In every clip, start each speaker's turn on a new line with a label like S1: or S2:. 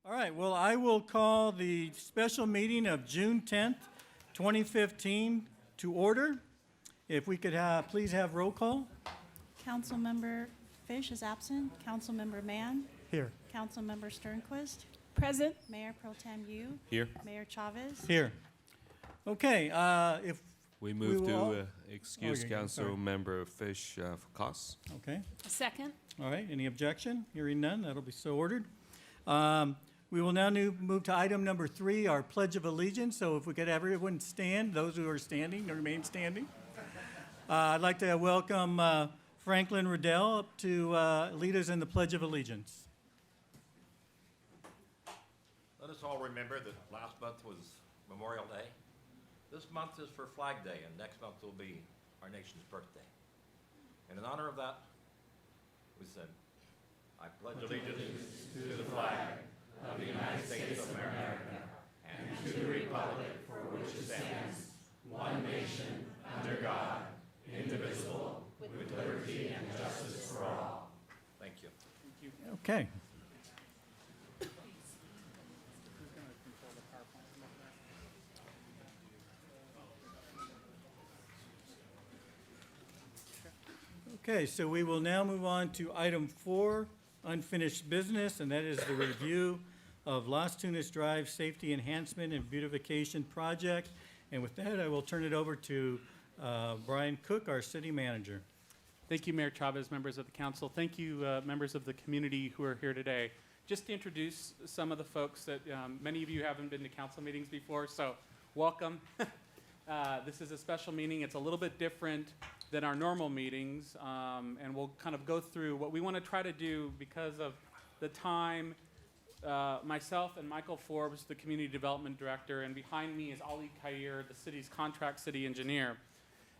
S1: All right, well, I will call the special meeting of June 10th, 2015 to order. If we could please have roll call.
S2: Councilmember Fish is absent. Councilmember Mann.
S1: Here.
S2: Councilmember Sternquist.
S3: Present.
S2: Mayor Pro Tem Yu.
S4: Here.
S2: Mayor Chavez.
S1: Here. Okay, if,
S4: We move
S1: will all-
S4: to excuse
S1: Okay,
S4: Council
S1: sorry.
S4: Member Fish for cause.
S1: okay,
S3: Second.
S1: all right, any objection? Hearing none, that'll be so ordered. We will now move to item number 3, our Pledge of Allegiance. So if we could have everyone stand, those who are standing, remain standing. I'd like to welcome Franklin Riddell up to lead us in the Pledge of Allegiance.
S5: Let us all remember that last month was Memorial Day. This month is for Flag Day, and next month will be our nation's birthday. And in honor of that, we said, I pledge allegiance to the flag of the United States of America and to the republic for which it stands, one nation, under God, indivisible, with liberty and justice for all. Thank you.
S1: Okay. Okay, so we will now move on to item 4, unfinished business, and that is the review of Las Tunas Drive Safety Enhancement and Beautification Project. And with that, I will turn it over to Brian Cook, our city manager.
S6: Thank you, Mayor Chavez, members of the council. Thank you, members of the community who are here today. Just to introduce some of the folks that many of you haven't been to council meetings before, so welcome. This is a special meeting. It's a little bit different than our normal meetings, and we'll kind of go through what we want to try to do because of the time. Myself and Michael Forbes, the Community Development Director, and behind me is Ali Khair, the city's contract city engineer.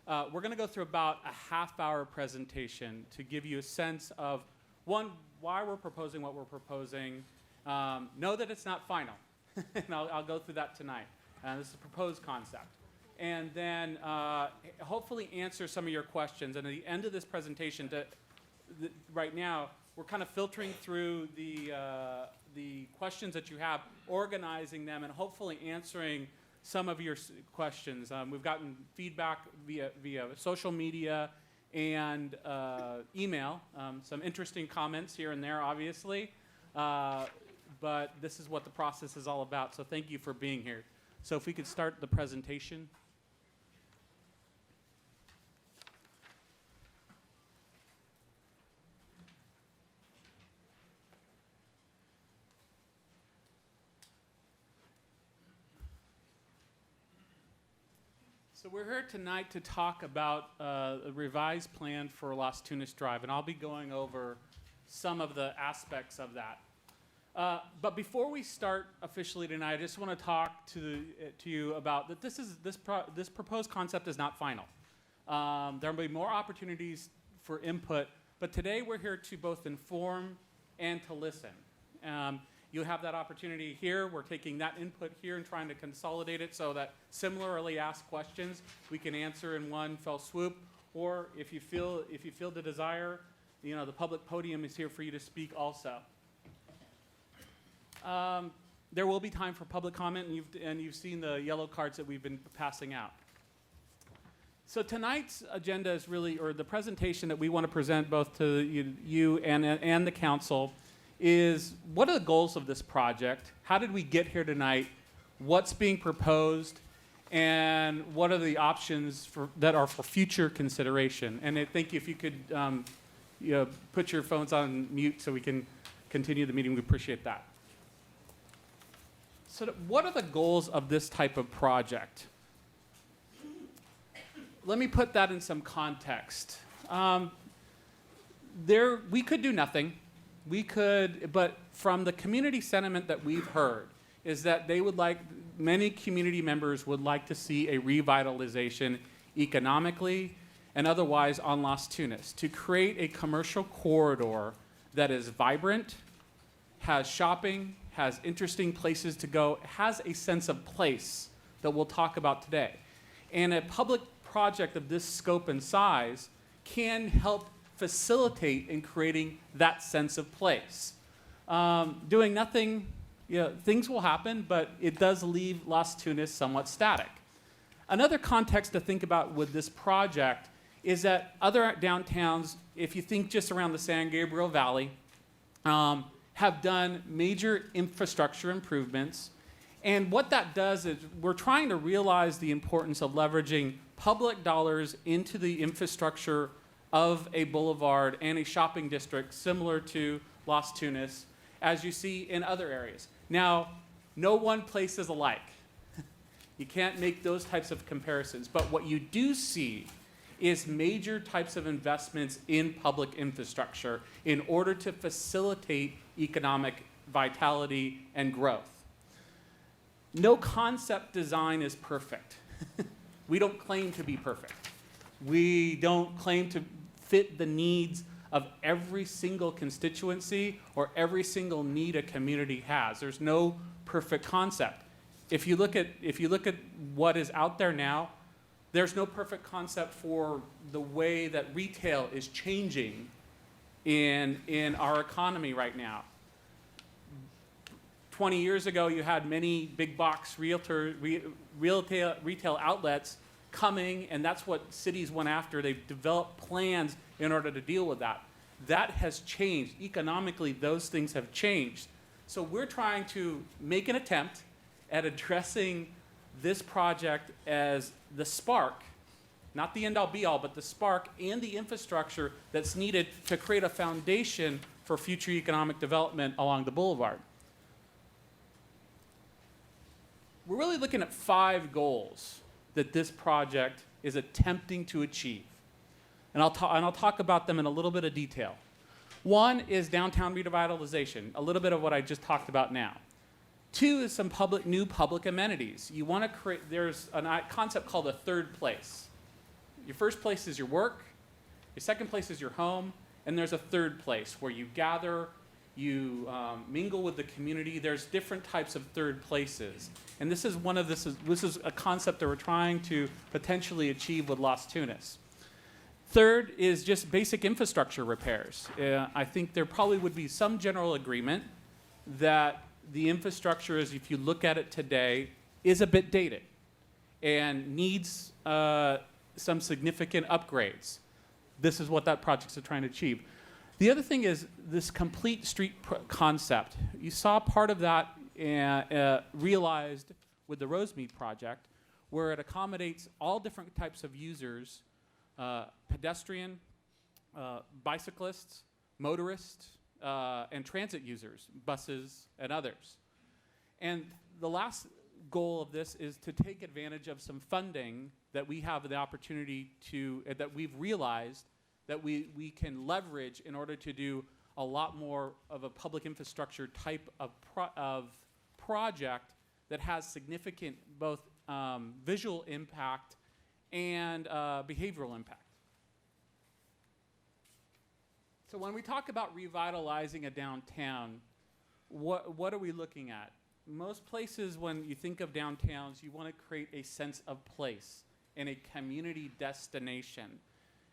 S6: We're going to go through about a half-hour presentation to give you a sense of, one, why we're proposing what we're proposing. Know that it's not final, and I'll go through that tonight. This is a proposed concept. And then hopefully answer some of your questions. And at the end of this presentation, right now, we're kind of filtering through the questions that you have, organizing them, and hopefully answering some of your questions. We've gotten feedback via social media and email, some interesting comments here and there, obviously. But this is what the process is all about, so thank you for being here. So if we could start the presentation. So we're here tonight to talk about a revised plan for Las Tunas Drive, and I'll be going over some of the aspects of that. But before we start officially tonight, I just want to talk to you about that this proposed concept is not final. There will be more opportunities for input, but today we're here to both inform and to listen. You'll have that opportunity here. We're taking that input here and trying to consolidate it so that similarly asked questions we can answer in one fell swoop. Or if you feel the desire, the public podium is here for you to speak also. There will be time for public comment, and you've seen the yellow cards that we've been passing out. So tonight's agenda is really, or the presentation that we want to present both to you and the council, is what are the goals of this project? How did we get here tonight? What's being proposed? And what are the options that are for future consideration? And I think if you could put your phones on mute so we can continue the meeting, we appreciate that. So what are the goals of this type of project? Let me put that in some context. We could do nothing. But from the community sentiment that we've heard is that many community members would like to see a revitalization economically and otherwise on Las Tunas to create a commercial corridor that is vibrant, has shopping, has interesting places to go, has a sense of place that we'll talk about today. And a public project of this scope and size can help facilitate in creating that sense of place. Doing nothing things will happen, but it does leave Las Tunas somewhat static. Another context to think about with this project is that other downtowns, if you think just around the San Gabriel Valley, have done major infrastructure improvements. And what that does is we're trying to realize the importance of leveraging public dollars into the infrastructure of a boulevard and a shopping district similar to Las Tunas, as you see in other areas. Now, no one place is alike. You can't make those types of comparisons. But what you do see is major types of investments in public infrastructure in order to facilitate economic vitality and growth. No concept design is perfect. We don't claim to be perfect. We don't claim to fit the needs of every single constituency or every single need a community has. There's no perfect concept. If you look at what is out there now, there's no perfect concept for the way that retail is changing in our economy right now. 20 years ago, you had many big box retail outlets coming, and that's what cities went after. They've developed plans in order to deal with that. That has changed. Economically, those things have changed. So we're trying to make an attempt at addressing this project as the spark, not the end-all be-all, but the spark and the infrastructure that's needed to create a foundation for future economic development along the boulevard. We're really looking at 5 goals that this project is attempting to achieve. And I'll talk about them in a little bit of detail. One is downtown revitalization, a little bit of what I just talked about now. 2 is some new public amenities. You want to create, there's a concept called a third place. Your first place is your work, your second place is your home, and there's a third place where you gather, you mingle with the community. There's different types of third places. And this is a concept that we're trying to potentially achieve with Las Tunas. Third is just basic infrastructure repairs. I think there probably would be some general agreement that the infrastructure, as if you look at it today, is a bit dated and needs some significant upgrades. This is what that project is trying to achieve. The other thing is this complete street concept. You saw part of that realized with the Rosemead project, where it accommodates all different types of users, pedestrian, bicyclists, motorists, and transit users, buses and others. And the last goal of this is to take advantage of some funding that we have the opportunity to, that we've realized that we can leverage in order to do a lot more of a public infrastructure type of project that has significant both visual impact and behavioral impact. So when we talk about revitalizing a downtown, what are we looking at? Most places, when you think of downtowns, you want to create a sense of place and a community destination,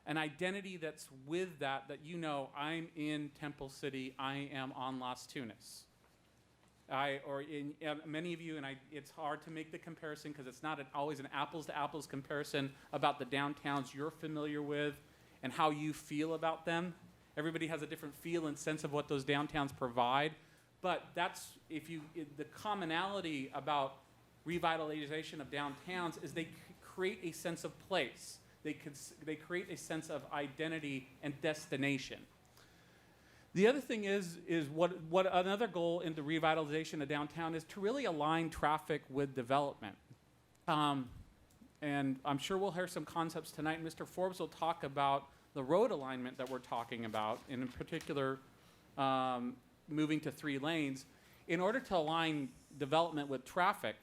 S6: an identity that's with that you know, I'm in Temple City, I am on Las Tunas. Many of you, and it's hard to make the comparison because it's not always an apples-to-apples comparison about the downtowns you're familiar with and how you feel about them. Everybody has a different feel and sense of what those downtowns provide. But that's, the commonality about revitalization of downtowns is they create a sense of place. They create a sense of identity and destination. The other thing is what another goal in the revitalization of downtown is to really align traffic with development. And I'm sure we'll hear some concepts tonight. Mr. Forbes will talk about the road alignment that we're talking about, and in particular, moving to 3 lanes. In order to align development with traffic,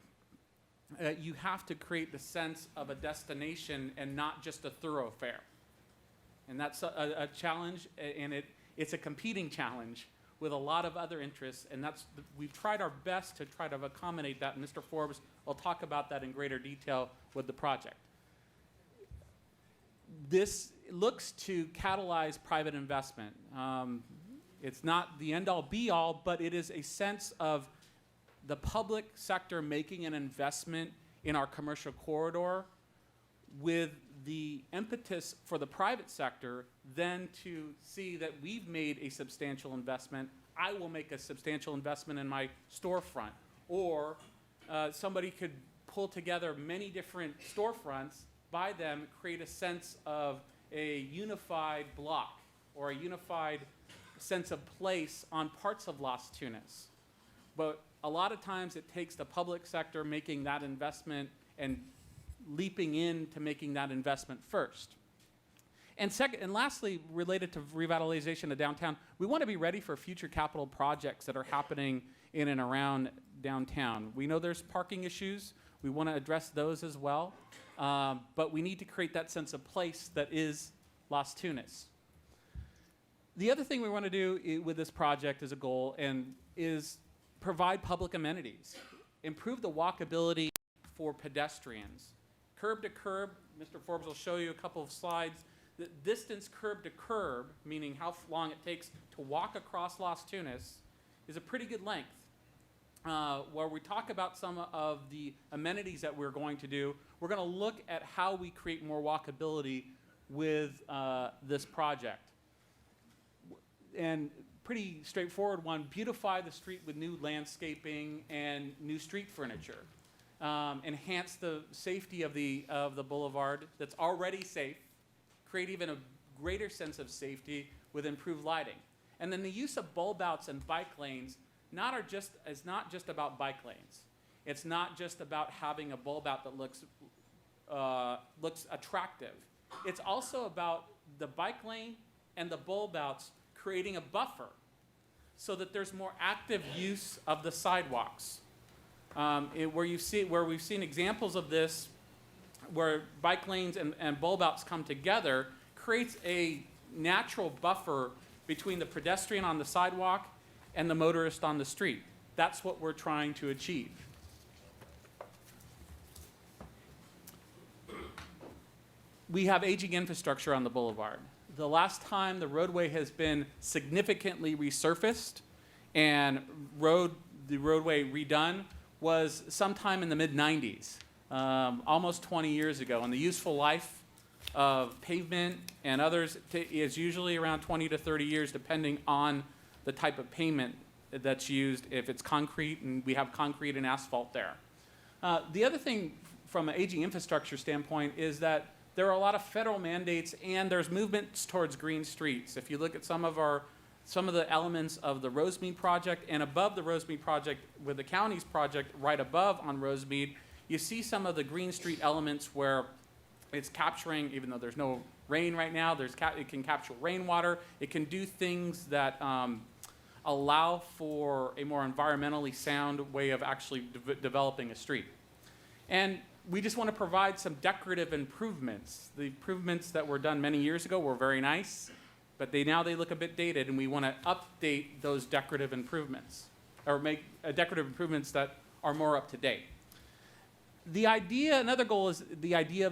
S6: you have to create the sense of a destination and not just a thoroughfare. And that's a challenge, and it's a competing challenge with a lot of other interests, and we've tried our best to try to accommodate that, and Mr. Forbes will talk about that in greater detail with the project. This looks to catalyze private investment. It's not the end-all be-all, but it is a sense of the public sector making an investment in our commercial corridor with the impetus for the private sector then to see that we've made a substantial investment. I will make a substantial investment in my storefront. Or somebody could pull together many different storefronts, buy them, create a sense of a unified block or a unified sense of place on parts of Las Tunas. But a lot of times it takes the public sector making that investment and leaping into making that investment first. And second, and lastly, related to revitalization of downtown, we want to be ready for future capital projects that are happening in and around downtown. We know there's parking issues. We want to address those as well. But we need to create that sense of place that is Las Tunas. The other thing we want to do with this project as a goal is provide public amenities, improve the walkability for pedestrians. Curb to curb, Mr. Forbes will show you a couple of slides. The distance curb to curb, meaning how long it takes to walk across Las Tunas, is a pretty good length. Where we talk about some of the amenities that we're going to do, we're going to look at how we create more walkability with this project. And pretty straightforward one, beautify the street with new landscaping and new street furniture. Enhance the safety of the boulevard that's already safe, create even a greater sense of safety with improved lighting. And then the use of bulb outs and bike lanes is not just about bike lanes. It's not just about having a bulb out that looks attractive. It's also about the bike lane and the bulb outs creating a buffer so that there's more active use of the sidewalks. Where we've seen examples of this, where bike lanes and bulb outs come together, creates a natural buffer between the pedestrian on the sidewalk and the motorist on the street. That's what we're trying to achieve. We have aging infrastructure on the boulevard. The last time the roadway has been significantly resurfaced and the roadway redone was sometime in the mid-90s, almost 20 years ago. And the useful life of pavement and others is usually around 20 to 30 years, depending on the type of pavement that's used, if it's concrete, and we have concrete and asphalt there. The other thing from an aging infrastructure standpoint is that there are a lot of federal mandates and there's movements towards green streets. If you look at some of the elements of the Rosemead project and above the Rosemead project with the county's project right above on Rosemead, you see some of the green street elements where it's capturing, even though there's no rain right now, it can capture rainwater. It can do things that allow for a more environmentally sound way of actually developing a street. And we just want to provide some decorative improvements. The improvements that were done many years ago were very nice, but now they look a bit dated, and we want to update those decorative improvements, or make decorative improvements that are more up to date. The idea, another goal is the idea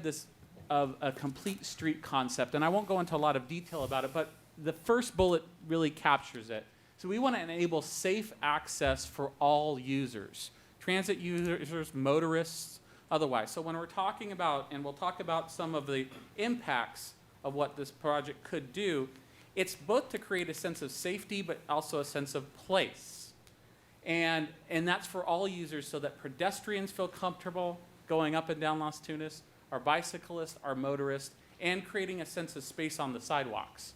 S6: of a complete street concept, and I won't go into a lot of detail about it, but the first bullet really captures it. So we want to enable safe access for all users, transit users, motorists, otherwise. So when we're talking about, and we'll talk about some of the impacts of what this project could do, it's both to create a sense of safety, but also a sense of place. And that's for all users so that pedestrians feel comfortable going up and down Las Tunas, our bicyclists, our motorists, and creating a sense of space on the sidewalks.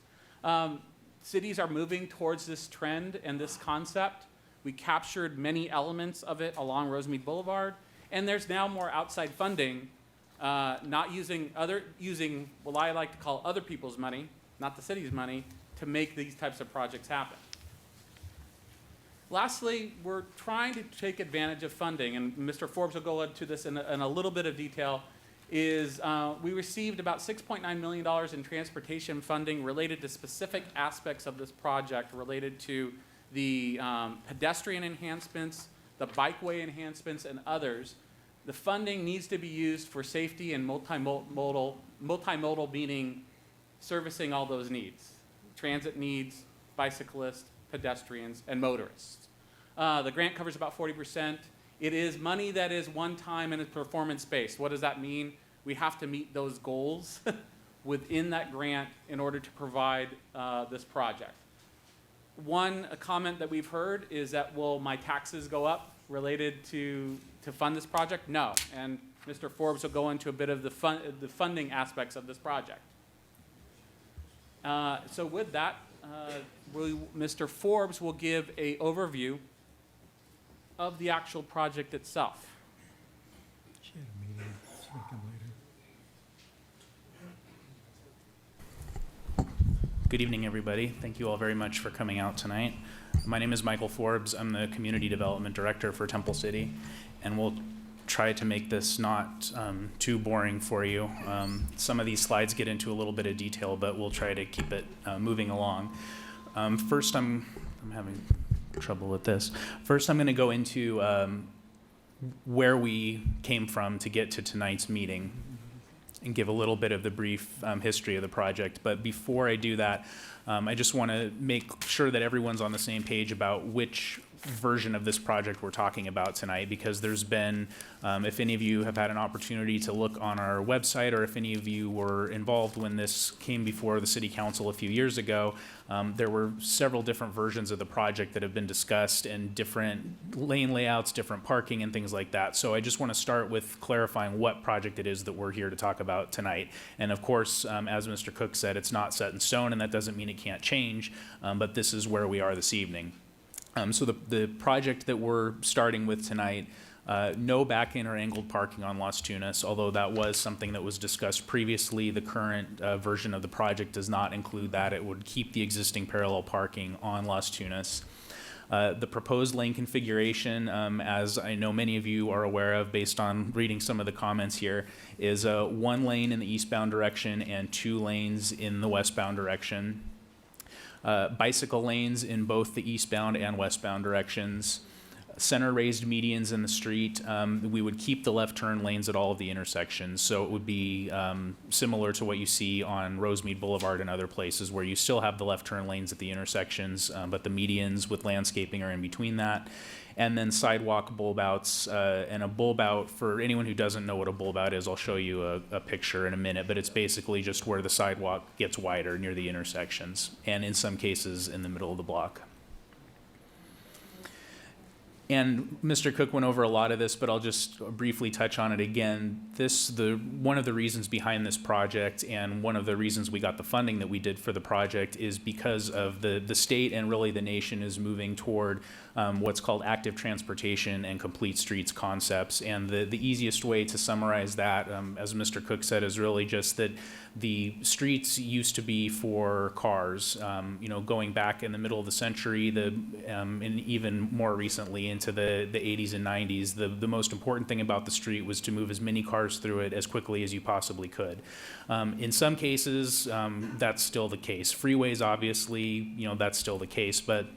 S6: Cities are moving towards this trend and this concept. We captured many elements of it along Rosemead Boulevard, and there's now more outside funding, not using what I like to call other people's money, not the city's money, to make these types of projects happen. Lastly, we're trying to take advantage of funding, and Mr. Forbes will go into this in a little bit of detail, we received about $6.9 million in transportation funding related to specific aspects of this project, related to the pedestrian enhancements, the bikeway enhancements, and others. The funding needs to be used for safety and multimodal meaning servicing all those needs: transit needs, bicyclists, pedestrians, and motorists. The grant covers about 40%. It is money that is one time and it's performance-based. What does that mean? We have to meet those goals within that grant in order to provide this project. One comment that we've heard is that, will my taxes go up related to fund this project? No, and Mr. Forbes will go into a bit of the funding aspects of this project. So with that, Mr. Forbes will give an overview of the actual project itself.
S1: She had a meeting, she can come later.
S3: Good evening, everybody. Thank you all very much for coming out tonight. My name is Michael Forbes. I'm the Community Development Director for Temple City, and we'll try to make this not too boring for you. Some of these slides get into a little bit of detail, but we'll try to keep it moving along. First, I'm having trouble with this. First, I'm going to go into where we came from to get to tonight's meeting and give a little bit of the brief history of the project. But before I do that, I just want to make sure that everyone's on the same page about which version of this project we're talking about tonight, because there's been, if any of you have had an opportunity to look on our website, or if any of you were involved when this came before the City Council a few years ago, there were several different versions of the project that have been discussed, and different lane layouts, different parking, and things like that. So I just want to start with clarifying what project it is that we're here to talk about tonight. And of course, as Mr. Cook said, it's not set in stone, and that doesn't mean it can't change, but this is where we are this evening. So the project that we're starting with tonight, no back-in or angled parking on Las Tunas, although that was something that was discussed previously. The current version of the project does not include that. It would keep the existing parallel parking on Las Tunas. The proposed lane configuration, as I know many of you are aware of based on reading some of the comments here, is 1 lane in the eastbound direction and 2 lanes in the westbound direction. Bicycle lanes in both the eastbound and westbound directions. Center raised medians in the street. We would keep the left turn lanes at all of the intersections, so it would be similar to what you see on Rosemead Boulevard and other places, where you still have the left turn lanes at the intersections, but the medians with landscaping are in between that. And then sidewalk bulb outs, and a bulb out, for anyone who doesn't know what a bulb out is, I'll show you a picture in a minute, but it's basically just where the sidewalk gets wider near the intersections, and in some cases in the middle of the block. And Mr. Cook went over a lot of this, but I'll just briefly touch on it again. One of the reasons behind this project, and one of the reasons we got the funding that we did for the project, is because of the state and really the nation is moving toward what's called active transportation and complete streets concepts. And the easiest way to summarize that, as Mr. Cook said, is really just that the streets used to be for cars, going back in the middle of the century, and even more recently into the 80s and 90s. The most important thing about the street was to move as many cars through it as quickly as you possibly could. In some cases, that's still the case. Freeways, obviously, that's still the case, but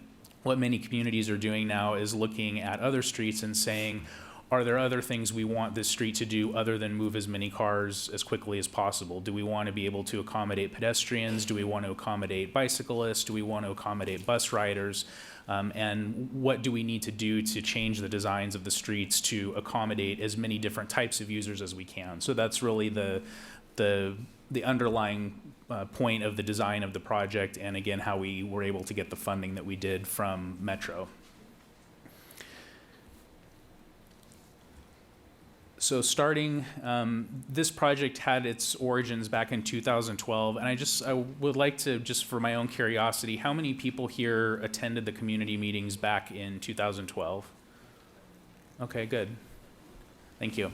S3: what many communities are doing now is looking at other streets and saying, are there other things we want this street to do other than move as many cars as quickly as possible? Do we want to be able to accommodate pedestrians? Do we want to accommodate bicyclists? Do we want to accommodate bus riders? And what do we need to do to change the designs of the streets to accommodate as many different types of users as we can? So that's really the underlying point of the design of the project, and again, how we were able to get the funding that we did from Metro. So starting, this project had its origins back in 2012, and I would like to, just for my own curiosity, how many people here attended the community meetings back in 2012? Okay, good. Thank you.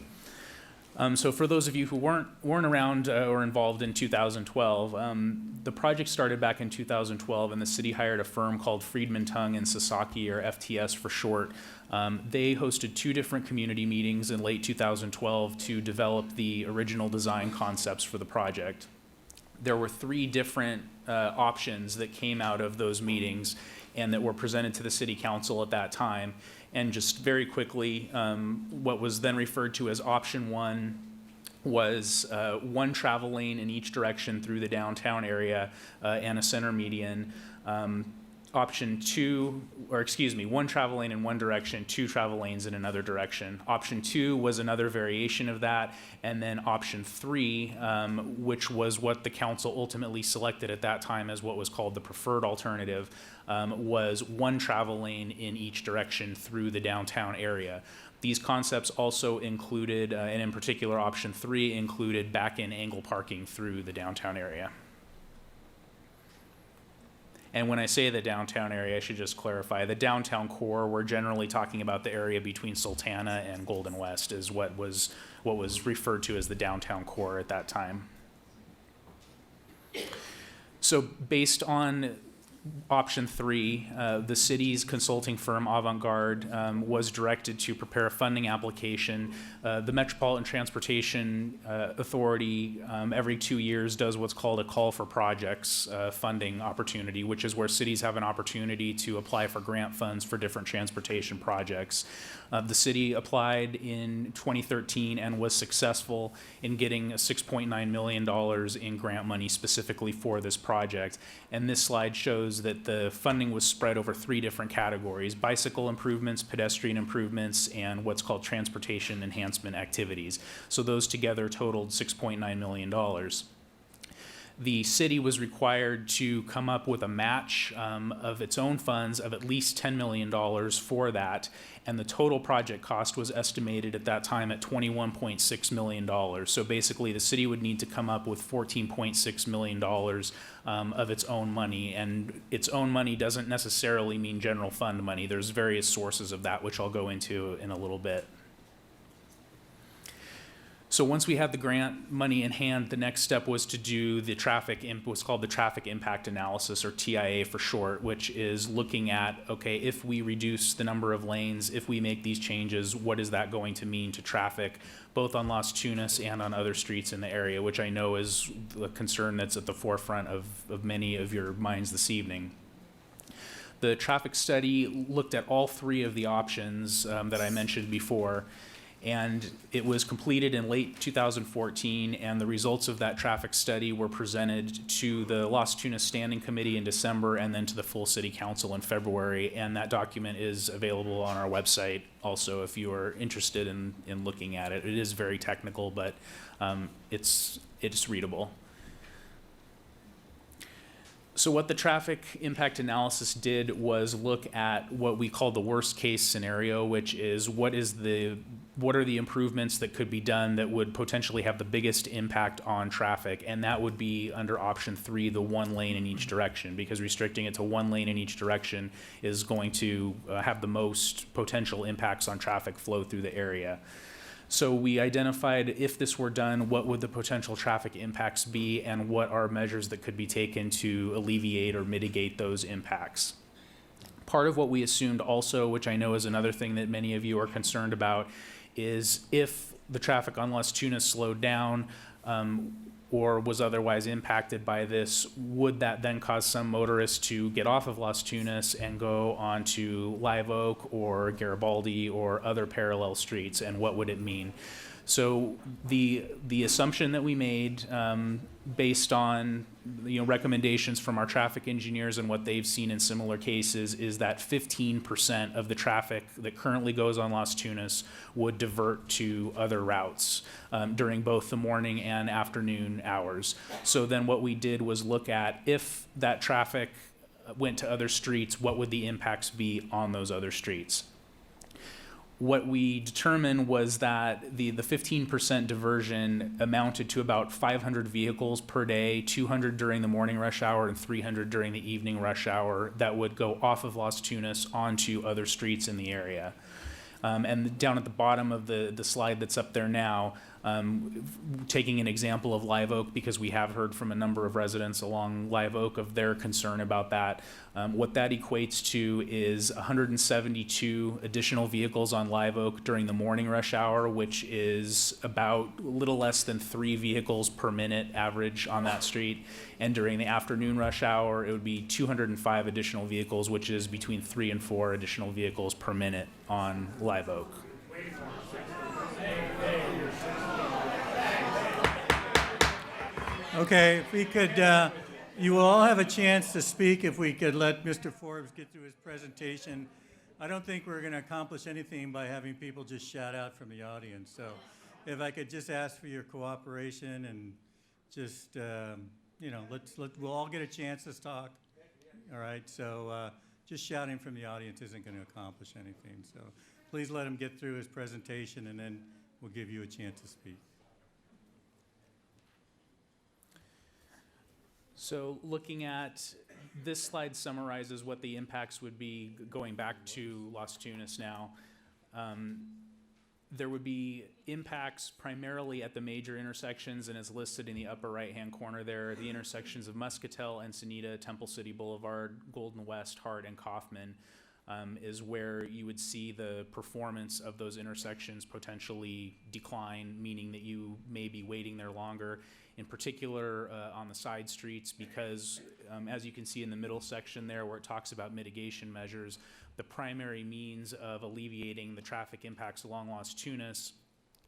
S3: So for those of you who weren't around or involved in 2012, the project started back in 2012, and the city hired a firm called Friedman Tung and Sasaki, or FTS for short. They hosted 2 different community meetings in late 2012 to develop the original design concepts for the project. There were 3 different options that came out of those meetings and that were presented to the city council at that time. And just very quickly, what was then referred to as option 1 was 1 travel lane in each direction through the downtown area and a center median. option two, or excuse me, one travel lane in one direction, two travel lanes in another direction. Option two was another variation of that. And then option three, which was what the council ultimately selected at that time as what was called the preferred alternative, was one travel lane in each direction through the downtown area. These concepts also included, and in particular option three included back-in angle parking through the downtown area. And when I say the downtown area, I should just clarify, the downtown core, we're generally talking about the area between Sultana and Golden West is what was referred to as the downtown core at that time. So based on option three, the city's consulting firm Avantgarde was directed to prepare a funding application. The Metropolitan Transportation Authority every 2 years does what's called a call for projects funding opportunity, which is where cities have an opportunity to apply for grant funds for different transportation projects. The city applied in 2013 and was successful in getting $6.9 million in grant money specifically for this project. And this slide shows that the funding was spread over 3 different categories: bicycle improvements, pedestrian improvements, and what's called transportation enhancement activities. So those together totaled $6.9 million. The city was required to come up with a match of its own funds of at least $10 million for that, and the total project cost was estimated at that time at $21.6 million. So basically, the city would need to come up with $14.6 million of its own money, and its own money doesn't necessarily mean general fund money. There's various sources of that, which I'll go into in a little bit. So once we had the grant money in hand, the next step was to do the what's called the traffic impact analysis, or TIA for short, which is looking at, okay, if we reduce the number of lanes, if we make these changes, what is that going to mean to traffic, both on Las Tunas and on other streets in the area, which I know is a concern that's at the forefront of many of your minds this evening. The traffic study looked at all 3 of the options that I mentioned before, and it was completed in late 2014, and the results of that traffic study were presented to the Las Tunas Standing Committee in December and then to the full City Council in February, and that document is available on our website also if you are interested in looking at it. It is very technical, but it's readable. So what the traffic impact analysis did was look at what we call the worst case scenario, which is what are the improvements that could be done that would potentially have the biggest impact on traffic, and that would be under option 3, the 1 lane in each direction, because restricting it to 1 lane in each direction is going to have the most potential impacts on traffic flow through the area. So we identified, if this were done, what would the potential traffic impacts be and what are measures that could be taken to alleviate or mitigate those impacts. Part of what we assumed also, which I know is another thing that many of you are concerned about, is if the traffic on Las Tunas slowed down or was otherwise impacted by this, would that then cause some motorists to get off of Las Tunas and go on to Live Oak or Garibaldi or other parallel streets, and what would it mean? So the assumption that we made based on recommendations from our traffic engineers and what they've seen in similar cases is that 15% of the traffic that currently goes on Las Tunas would divert to other routes during both the morning and afternoon hours. So then what we did was look at, if that traffic went to other streets, what would the impacts be on those other streets? What we determined was that the 15% diversion amounted to about 500 vehicles per day, 200 during the morning rush hour and 300 during the evening rush hour, that would go off of Las Tunas onto other streets in the area. And down at the bottom of the slide that's up there now, taking an example of Live Oak, because we have heard from a number of residents along Live Oak of their concern about that. What that equates to is 172 additional vehicles on Live Oak during the morning rush hour, which is about a little less than 3 vehicles per minute average on that street. And during the afternoon rush hour, it would be 205 additional vehicles, which is between 3 and 4 additional vehicles per minute on Live Oak.
S1: Okay, if we could You will all have a chance to speak if we could let Mr. Forbes get through his presentation. I don't think we're going to accomplish anything by having people just shout out from the audience. So if I could just ask for your cooperation and just, we'll all get a chance to talk. All right, so just shouting from the audience isn't going to accomplish anything. So please let him get through his presentation, and then we'll give you a chance to speak.
S3: So looking at, this slide summarizes what the impacts would be going back to Las Tunas now. There would be impacts primarily at the major intersections, and as listed in the upper right-hand corner there, the intersections of Muscatel, Encinita, Temple City Boulevard, Golden West, Hart, and Kaufman is where you would see the performance of those intersections potentially decline, meaning that you may be waiting there longer. In particular on the side streets, because as you can see in the middle section there where it talks about mitigation measures, the primary means of alleviating the traffic impacts along Las Tunas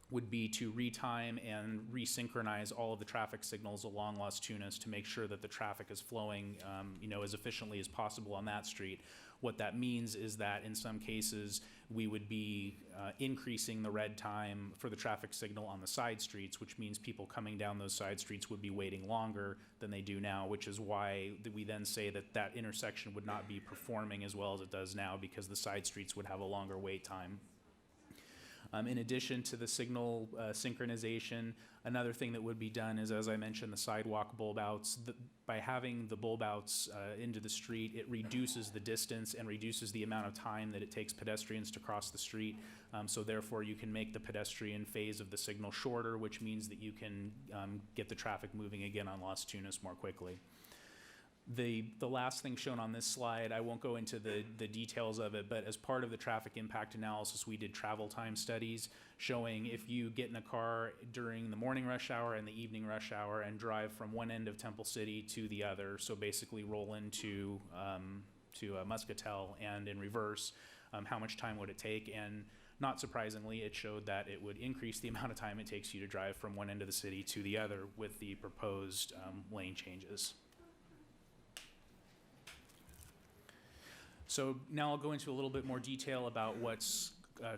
S3: would be to retime and resynchronize all of the traffic signals along Las Tunas to make sure that the traffic is flowing as efficiently as possible on that street. What that means is that in some cases we would be increasing the red time for the traffic signal on the side streets, which means people coming down those side streets would be waiting longer than they do now, which is why we then say that that intersection would not be performing as well as it does now, because the side streets would have a longer wait time. In addition to the signal synchronization, another thing that would be done is, as I mentioned, the sidewalk bulb outs. By having the bulb outs into the street, it reduces the distance and reduces the amount of time that it takes pedestrians to cross the street. So therefore, you can make the pedestrian phase of the signal shorter, which means that you can get the traffic moving again on Las Tunas more quickly. The last thing shown on this slide, I won't go into the details of it, but as part of the traffic impact analysis, we did travel time studies showing if you get in a car during the morning rush hour and the evening rush hour and drive from one end of Temple City to the other, so basically roll into Muscatel and in reverse, how much time would it take? And not surprisingly, it showed that it would increase the amount of time it takes you to drive from one end of the city to the other with the proposed lane changes. So now I'll go into a little bit more detail about what's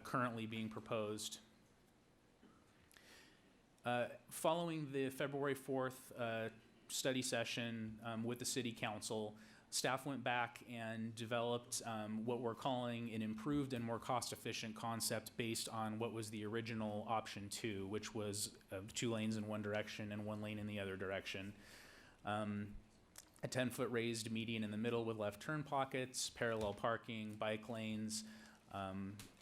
S3: currently being proposed. Following the February 4th study session with the City Council, staff went back and developed what we're calling an improved and more cost-efficient concept based on what was the original option 2, which was 2 lanes in one direction and 1 lane in the other direction. A 10-foot raised median in the middle with left turn pockets, parallel parking, bike lanes,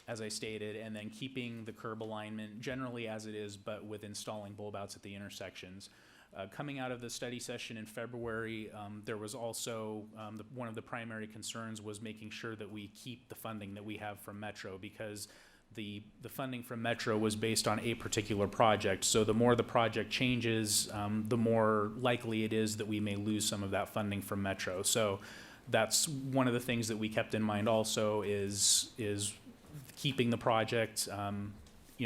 S3: as I stated, and then keeping the curb alignment generally as it is, but with installing bulb outs at the intersections. Coming out of the study session in February, there was also, one of the primary concerns was making sure that we keep the funding that we have from Metro, because the funding from Metro was based on a particular project. So the more the project changes, the more likely it is that we may lose some of that funding from Metro. So that's one of the things that we kept in mind also is keeping the project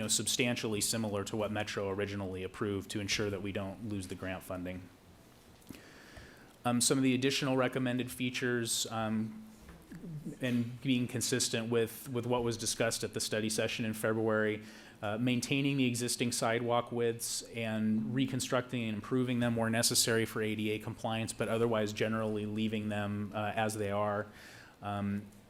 S3: substantially similar to what Metro originally approved to ensure that we don't lose the grant funding. Some of the additional recommended features and being consistent with what was discussed at the study session in February, maintaining the existing sidewalk widths and reconstructing and improving them where necessary for ADA compliance, but otherwise generally leaving them as they are.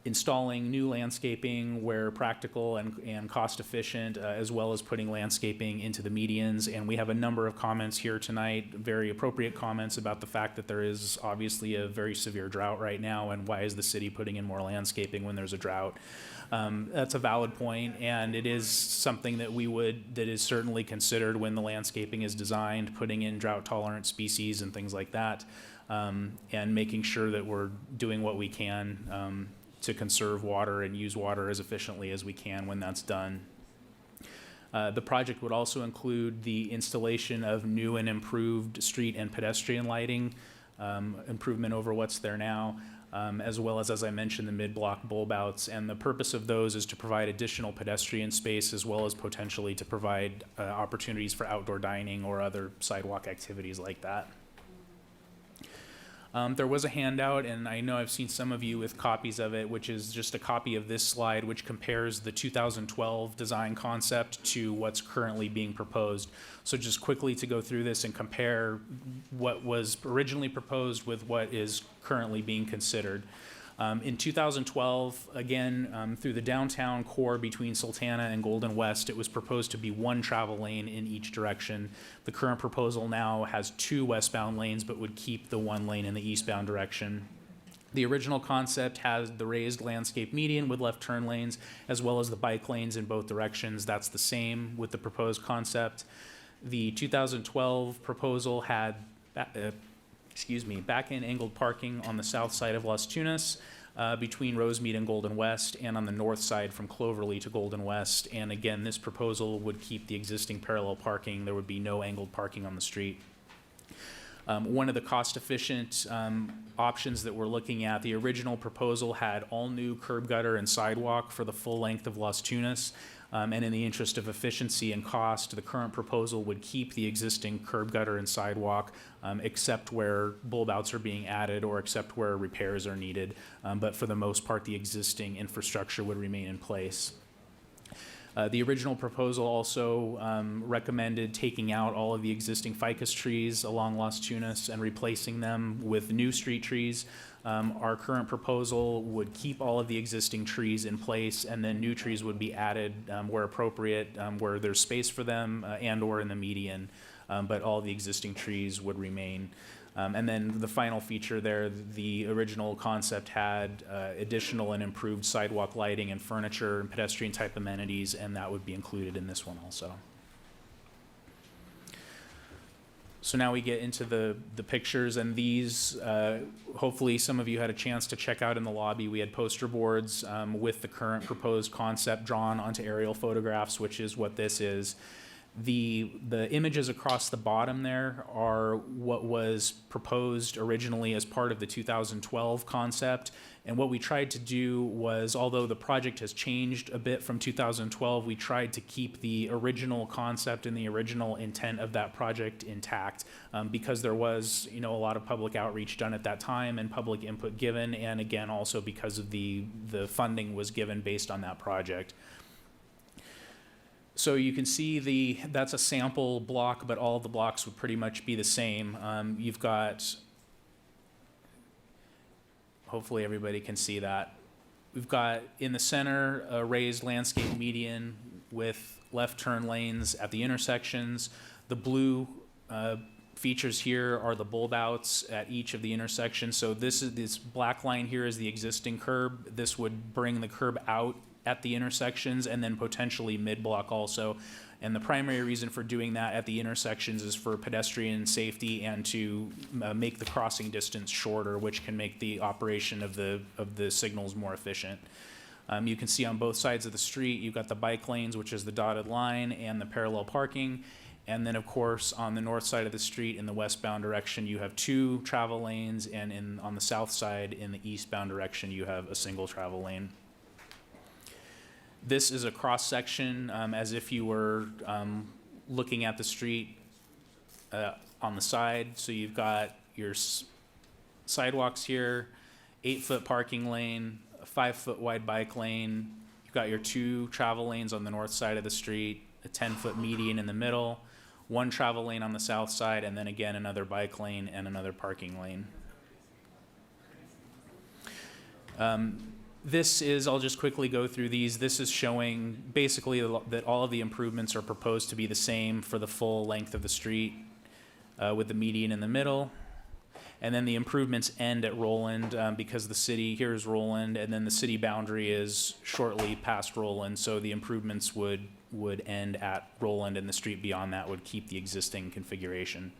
S3: Installing new landscaping where practical and cost efficient, as well as putting landscaping into the medians. And we have a number of comments here tonight, very appropriate comments about the fact that there is obviously a very severe drought right now, and why is the city putting in more landscaping when there's a drought? That's a valid point, and it is something that that is certainly considered when the landscaping is designed, putting in drought tolerant species and things like that, and making sure that we're doing what we can to conserve water and use water as efficiently as we can when that's done. The project would also include the installation of new and improved street and pedestrian lighting, improvement over what's there now, as well as I mentioned, the mid-block bulb outs. And the purpose of those is to provide additional pedestrian space, as well as potentially to provide opportunities for outdoor dining or other sidewalk activities like that. There was a handout, and I know I've seen some of you with copies of it, which is just a copy of this slide, which compares the 2012 design concept to what's currently being proposed. So just quickly to go through this and compare what was originally proposed with what is currently being considered. In 2012, again, through the downtown core between Sultana and Golden West, it was proposed to be one travel lane in each direction. The current proposal now has 2 westbound lanes, but would keep the 1 lane in the eastbound direction. The original concept has the raised landscape median with left turn lanes, as well as the bike lanes in both directions. That's the same with the proposed concept. The 2012 proposal had back-end angled parking on the south side of Las Tunas, between Rosemead and Golden West, and on the north side from Cloverly to Golden West. And again, this proposal would keep the existing parallel parking. There would be no angled parking on the street. One of the cost-efficient options that we're looking at, the original proposal had all new curb gutter and sidewalk for the full length of Las Tunas. And in the interest of efficiency and cost, the current proposal would keep the existing curb gutter and sidewalk, except where bulb outs are being added or except where repairs are needed. But for the most part, the existing infrastructure would remain in place. The original proposal also recommended taking out all of the existing ficus trees along Las Tunas and replacing them with new street trees. Our current proposal would keep all of the existing trees in place, and then new trees would be added where appropriate, where there's space for them and or in the median, but all the existing trees would remain. And then the final feature there, the original concept had additional and improved sidewalk lighting and furniture and pedestrian type amenities, and that would be included in this one also. So now we get into the pictures, and these, hopefully some of you had a chance to check out in the lobby. We had poster boards with the current proposed concept drawn onto aerial photographs, which is what this is. The images across the bottom there are what was proposed originally as part of the 2012 concept. And what we tried to do was, although the project has changed a bit from 2012, we tried to keep the original concept and the original intent of that project intact, because there was, a lot of public outreach done at that time and public input given, and again, also because of the funding was given based on that project. So you can see that's a sample block, but all of the blocks would pretty much be the same. You've got, hopefully everybody can see that. We've got in the center a raised landscape median with left turn lanes at the intersections. The blue features here are the bulb outs at each of the intersections. So this black line here is the existing curb. This would bring the curb out at the intersections and then potentially mid-block also. And the primary reason for doing that at the intersections is for pedestrian safety and to make the crossing distance shorter, which can make the operation of the signals more efficient. You can see on both sides of the street, you've got the bike lanes, which is the dotted line, and the parallel parking. And then, of course, on the north side of the street in the westbound direction, you have 2 travel lanes, and on the south side in the eastbound direction, you have a single travel lane. This is a cross-section as if you were looking at the street on the side. So you've got your sidewalks here, 8-foot parking lane, a 5-foot wide bike lane. You've got your 2 travel lanes on the north side of the street, a 10-foot median in the middle, 1 travel lane on the south side, and then again another bike lane and another parking lane. This is, I'll just quickly go through these. This is showing basically that all of the improvements are proposed to be the same for the full length of the street with the median in the middle. And then the improvements end at Roland because the city, here's Roland, and then the city boundary is shortly past Roland. So the improvements would end at Roland, and the street beyond that would keep the existing configuration.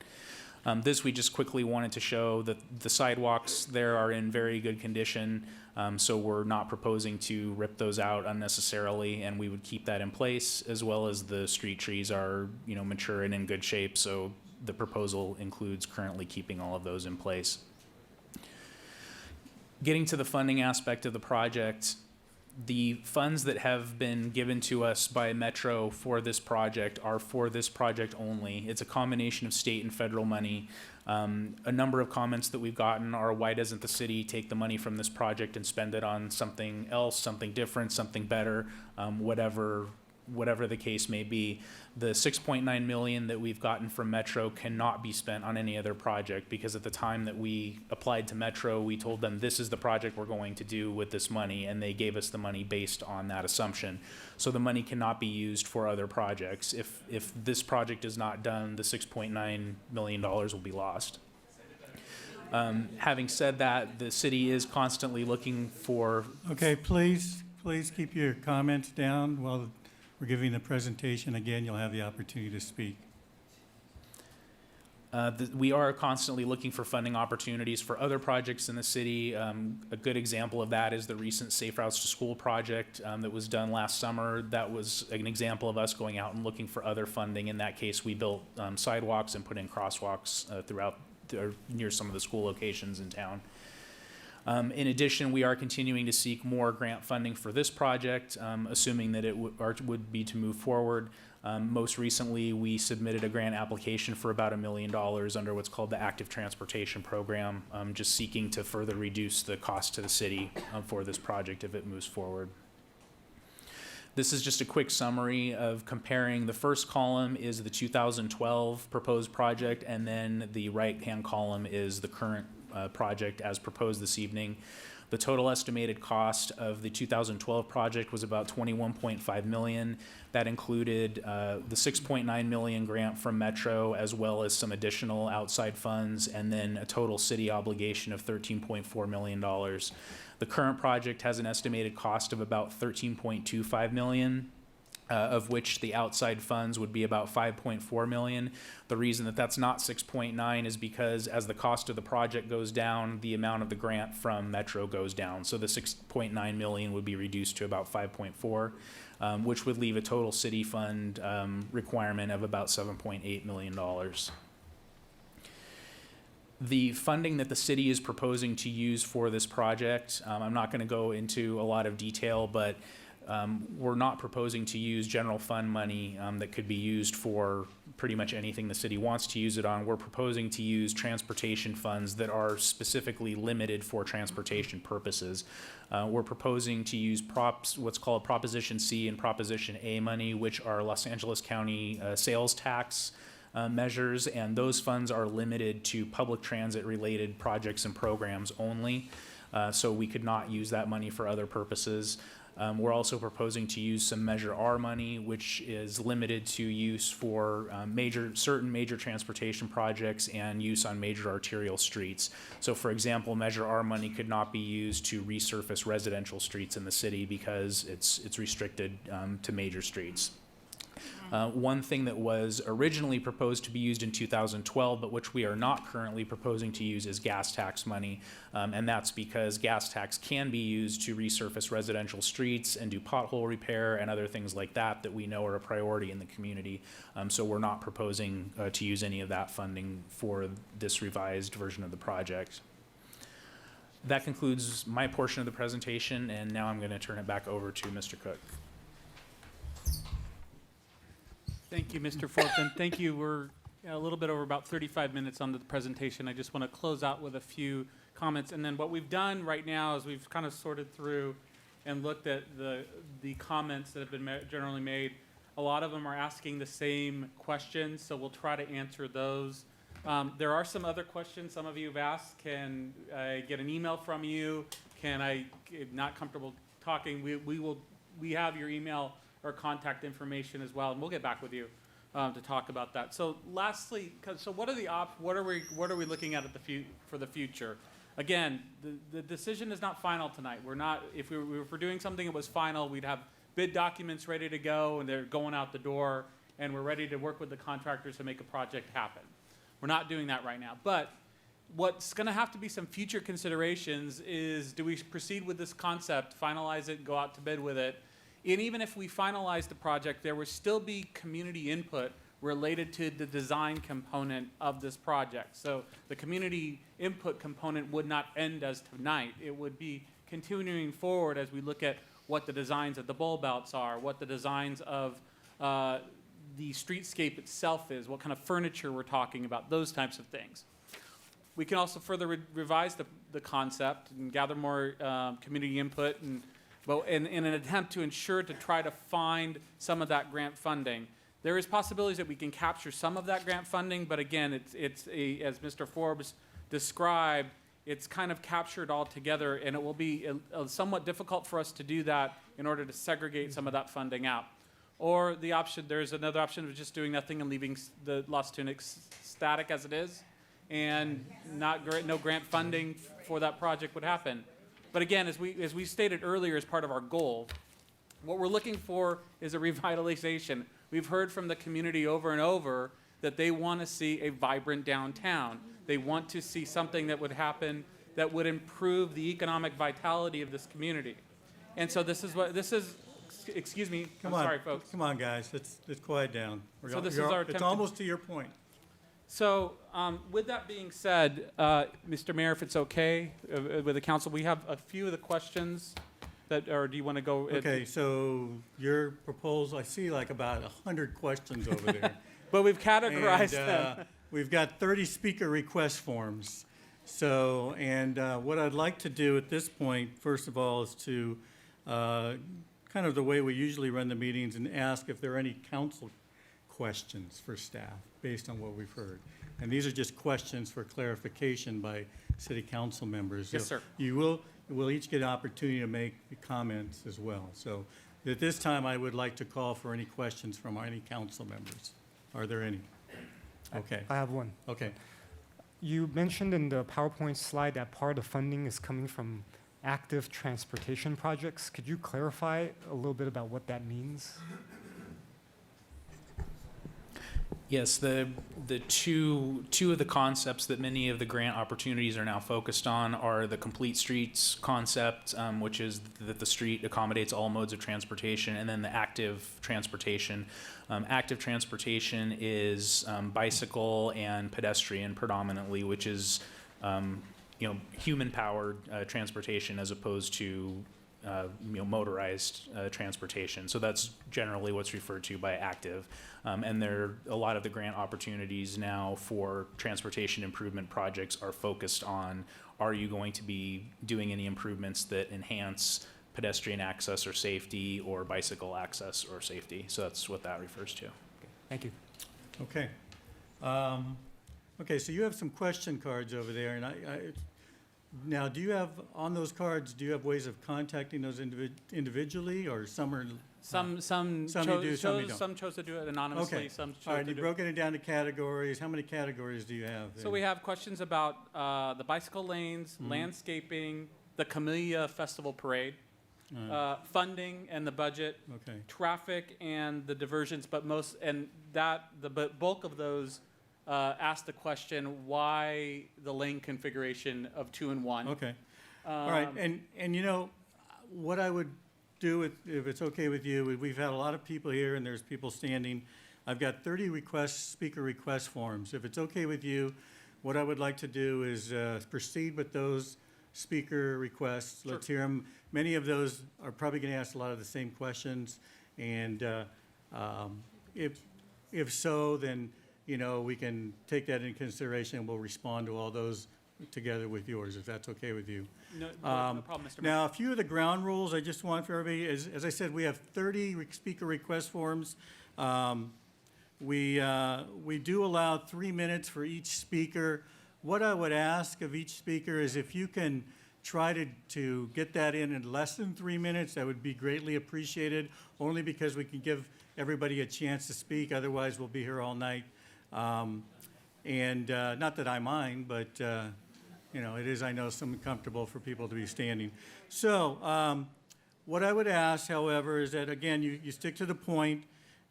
S3: This we just quickly wanted to show that the sidewalks there are in very good condition, so we're not proposing to rip those out unnecessarily, and we would keep that in place, as well as the street trees are mature and in good shape, so the proposal includes currently keeping all of those in place. Getting to the funding aspect of the project, The funds that have been given to us by Metro for this project are for this project only. It's a combination of state and federal money. A number of comments that we've gotten are, why doesn't the city take the money from this project and spend it on something else, something different, something better, whatever the case may be. The $6.9 million that we've gotten from Metro cannot be spent on any other project, because at the time that we applied to Metro, we told them this is the project we're going to do with this money, and they gave us the money based on that assumption. So the money cannot be used for other projects. If this project is not done, the $6.9 million will be lost. Having said that, the city is constantly looking for.
S1: Okay, please keep your comments down while we're giving the presentation. Again, you'll have the opportunity to speak.
S3: We are constantly looking for funding opportunities for other projects in the city. A good example of that is the recent Safe Routes to School project that was done last summer. That was an example of us going out and looking for other funding. In that case, we built sidewalks and put in crosswalks throughout near some of the school locations in town. In addition, we are continuing to seek more grant funding for this project, assuming that it would be to move forward. Most recently, we submitted a grant application for about $1 million under what's called the Active Transportation Program, just seeking to further reduce the cost to the city for this project if it moves forward. This is just a quick summary of comparing. The first column is the 2012 proposed project, and then the right-hand column is the current project as proposed this evening. The total estimated cost of the 2012 project was about $21.5 million. That included the $6.9 million grant from Metro, as well as some additional outside funds, and then a total city obligation of $13.4 million. The current project has an estimated cost of about $13.25 million. Of which the outside funds would be about $5.4 million. The reason that that's not 6.9 is because as the cost of the project goes down, the amount of the grant from Metro goes down. So the 6.9 million would be reduced to about 5.4, which would leave a total city fund requirement of about $7.8 million. The funding that the city is proposing to use for this project, I'm not going to go into a lot of detail, but we're not proposing to use general fund money that could be used for pretty much anything the city wants to use it on. We're proposing to use transportation funds that are specifically limited for transportation purposes. We're proposing to use what's called Proposition C and Proposition A money, which are Los Angeles County sales tax measures, and those funds are limited to public transit related projects and programs only. So we could not use that money for other purposes. We're also proposing to use some Measure R money, which is limited to use for certain major transportation projects and use on major arterial streets. So for example, Measure R money could not be used to resurface residential streets in the city because it's restricted to major streets. One thing that was originally proposed to be used in 2012, but which we are not currently proposing to use, is gas tax money. And that's because gas tax can be used to resurface residential streets and do pothole repair and other things like that we know are a priority in the community. So we're not proposing to use any of that funding for this revised version of the project. That concludes my portion of the presentation, and now I'm going to turn it back over to Mr. Cook.
S6: Thank you, Mr. Fortson. Thank you. We're a little bit over about 35 minutes on the presentation. I just want to close out with a few comments. And then what we've done right now is we've kind of sorted through and looked at the comments that have been generally made. A lot of them are asking the same questions, so we'll try to answer those. There are some other questions some of you have asked. Can I get an email from you? Can I, not comfortable talking, we have your email or contact information as well, and we'll get back with you to talk about that. So lastly, so what are we looking at for the future? Again, the decision is not final tonight. We're not, if we were doing something that was final, we'd have bid documents ready to go and they're going out the door and we're ready to work with the contractors to make a project happen. We're not doing that right now. But what's gonna have to be some future considerations is, do we proceed with this concept, finalize it, go out to bid with it? And even if we finalize the project, there will still be community input related to the design component of this project. So the community input component would not end as tonight. It would be continuing forward as we look at what the designs of the bulb outs are, what the designs of the streetscape itself is, what kind of furniture we're talking about, those types of things. We can also further revise the concept and gather more community input and in an attempt to ensure to try to find some of that grant funding. There is possibilities that we can capture some of that grant funding, but again, it's as Mr. Forbes described, it's kind of captured all together, and it will be somewhat difficult for us to do that in order to segregate some of that funding out. Or there's another option of just doing nothing and leaving the Los Tunics static as it is, and no grant funding for that project would happen. But again, as we stated earlier as part of our goal, what we're looking for is a revitalization. We've heard from the community over and over that they want to see a vibrant downtown. They want to see something that would happen that would improve the economic vitality of this community. And so excuse me,
S1: Come
S6: I'm
S1: on,
S6: sorry, folks.
S1: Come on, guys, let's quiet down.
S6: So this is our attempt
S1: It's
S6: to-
S1: almost to your point.
S6: So, with that being said, Mr. Mayor, if it's okay with the council, we have a few of the questions or do you want to go?
S1: Okay, so your proposal, I see like about 100 questions over there.
S6: But we've categorized
S1: And,
S6: them.
S1: we've got 30 speaker request forms. So, and what I'd like to do at this point, first of all, is to, kind of the way we usually run the meetings, and ask if there are any council questions for staff based on what we've heard. And these are just questions for clarification by city council members.
S6: Yes, sir.
S1: We'll each get an opportunity to make comments as well. So at this time, I would like to call for any questions from any council members. Are there any? Okay,
S7: I have one.
S1: okay.
S7: You mentioned in the PowerPoint slide that part of the funding is coming from active transportation projects. Could you clarify a little bit about what that means?
S3: Yes, the two of the concepts that many of the grant opportunities are now focused on are the complete streets concept, which is that the street accommodates all modes of transportation, and then the active transportation. Active transportation is bicycle and pedestrian predominantly, which is human-powered transportation as opposed to motorized transportation. So that's generally what's referred to by active. And a lot of the grant opportunities now for transportation improvement projects are focused on, are you going to be doing any improvements that enhance pedestrian access or safety, or bicycle access or safety? So that's what that refers to.
S7: Thank you.
S1: Okay. Okay, so you have some question cards over there, and now, do you have, on those cards, do you have ways of contacting those individually, or some are?
S6: Some
S1: Some you do, some you don't.
S6: some chose to do it anonymously,
S1: Okay.
S6: some chose
S1: All right,
S6: to
S1: you've
S6: do it.
S1: broken it down to categories. How many categories do you have?
S6: So we have questions about the bicycle lanes,
S1: Mm-hmm.
S6: landscaping, the Camellia Festival Parade, funding and the budget,
S1: Okay,
S6: traffic and the diversions, but the bulk of those ask the question, why the lane configuration of 2 and 1?
S1: okay. All right, and you know, what I would do, if it's okay with you, we've had a lot of people here, and there's people standing. I've got 30 speaker request forms. If it's okay with you, what I would like to do is proceed with those speaker requests. Let's hear them. Many of those are probably going to ask a lot of the same questions, and if so, then we can take that into consideration, and we'll respond to all those together with yours, if that's okay with you.
S6: No problem, Mr. Mayor.
S1: Now, a few of the ground rules I just want for everybody is, as I said, we have 30 speaker request forms. We do allow 3 minutes for each speaker. What I would ask of each speaker is if you can try to get that in less than 3 minutes, that would be greatly appreciated, only because we can give everybody a chance to speak. Otherwise, we'll be here all night. Not that I mind, but it is, I know, somewhat comfortable for people to be standing. So what I would ask, however, is that, again, you stick to the point.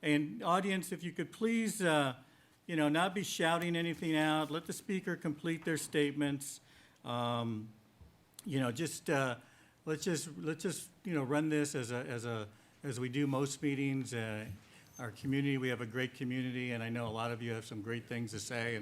S1: And audience, if you could please, not be shouting anything out. Let the speaker complete their statements. Let's just run this as we do most meetings. Our community, we have a great community, and I know a lot of you have some great things to say,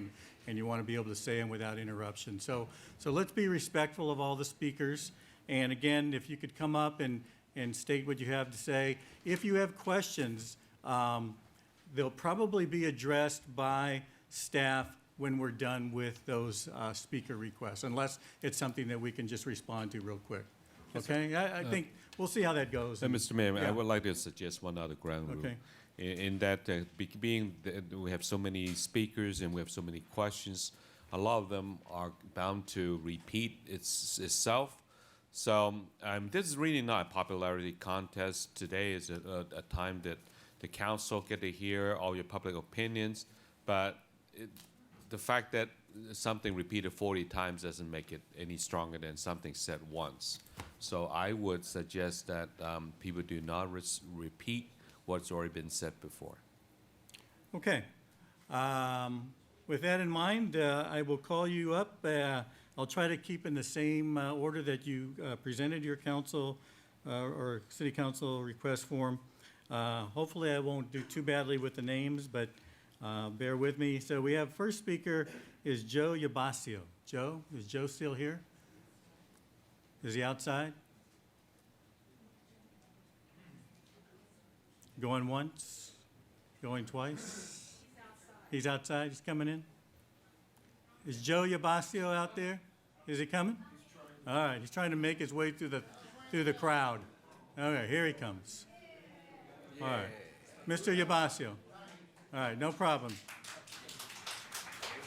S1: and you want to be able to say them without interruption. So let's be respectful of all the speakers. And again, if you could come up and and state what you have to say. If you have questions, they'll probably be addressed by staff when we're done with those speaker requests, unless it's something that we can just respond to real quick. Okay? I think we'll see how that goes.
S4: Mr. Mayor,
S1: Yeah.
S4: I would like to suggest one other ground rule.
S1: Okay.
S4: In that, being that we have so many speakers and we have so many questions, a lot of them are bound to repeat itself. So this is really not a popularity contest. Today is a time that the council get to hear all your public opinions, but the fact that something repeated 40 times doesn't make it any stronger than something said once. So I would suggest that people do not repeat what's already been said before.
S1: Okay. With that in mind, I will call you up. I'll try to keep in the same order that you presented your council or city council request form. Hopefully, I won't do too badly with the names, but bear with me. So we have first speaker is Joe Yabasio. Joe, is Joe still here? Is he outside? Going once? Going twice? He's outside. He's coming in. Is Joe Yabasio out there? Is he coming? All right. He's trying to make his way through the crowd. Okay, here he comes. All right, Mr. Yabasio. All right, no problem.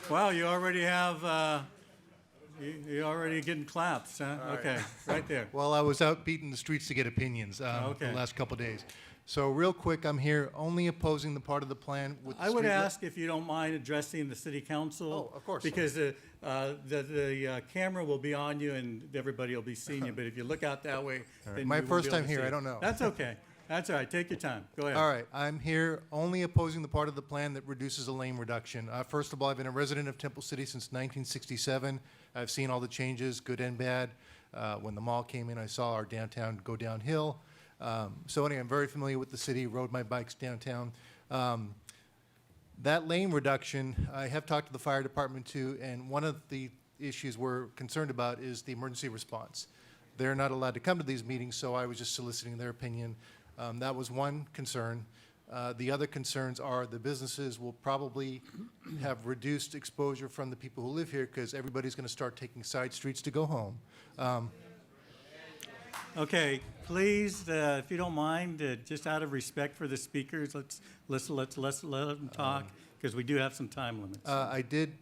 S1: Wow, you already have. You're already getting claps, huh? Okay, right there.
S8: Well, I was out beating the streets to get opinions
S1: Okay.
S8: the last couple days. So real quick, I'm here only opposing the part of the plan with the
S1: I would
S8: street li-
S1: ask if you don't mind addressing the city council.
S8: Oh, of course.
S1: Because the camera will be on you and everybody will be seeing you, but if you look out that way, then
S8: My
S1: you won't
S8: first
S1: be able
S8: time
S1: to
S8: here,
S1: see
S8: I
S1: it.
S8: don't know.
S1: That's okay. That's all right. Take your time. Go ahead.
S8: All right, I'm here only opposing the part of the plan that reduces a lane reduction. First of all, I've been a resident of Temple City since 1967. I've seen all the changes, good and bad. When the mall came in, I saw our downtown go downhill. So anyway, I'm very familiar with the city, rode my bikes downtown. That lane reduction, I have talked to the fire department too, and one of the issues we're concerned about is the emergency response. They're not allowed to come to these meetings, so I was just soliciting their opinion. That was one concern. The other concerns are the businesses will probably have reduced exposure from the people who live here because everybody's going to start taking side streets to go home.
S1: Okay, please, if you don't mind, just out of respect for the speakers, let's let them talk, because we do have some time limits.
S8: I did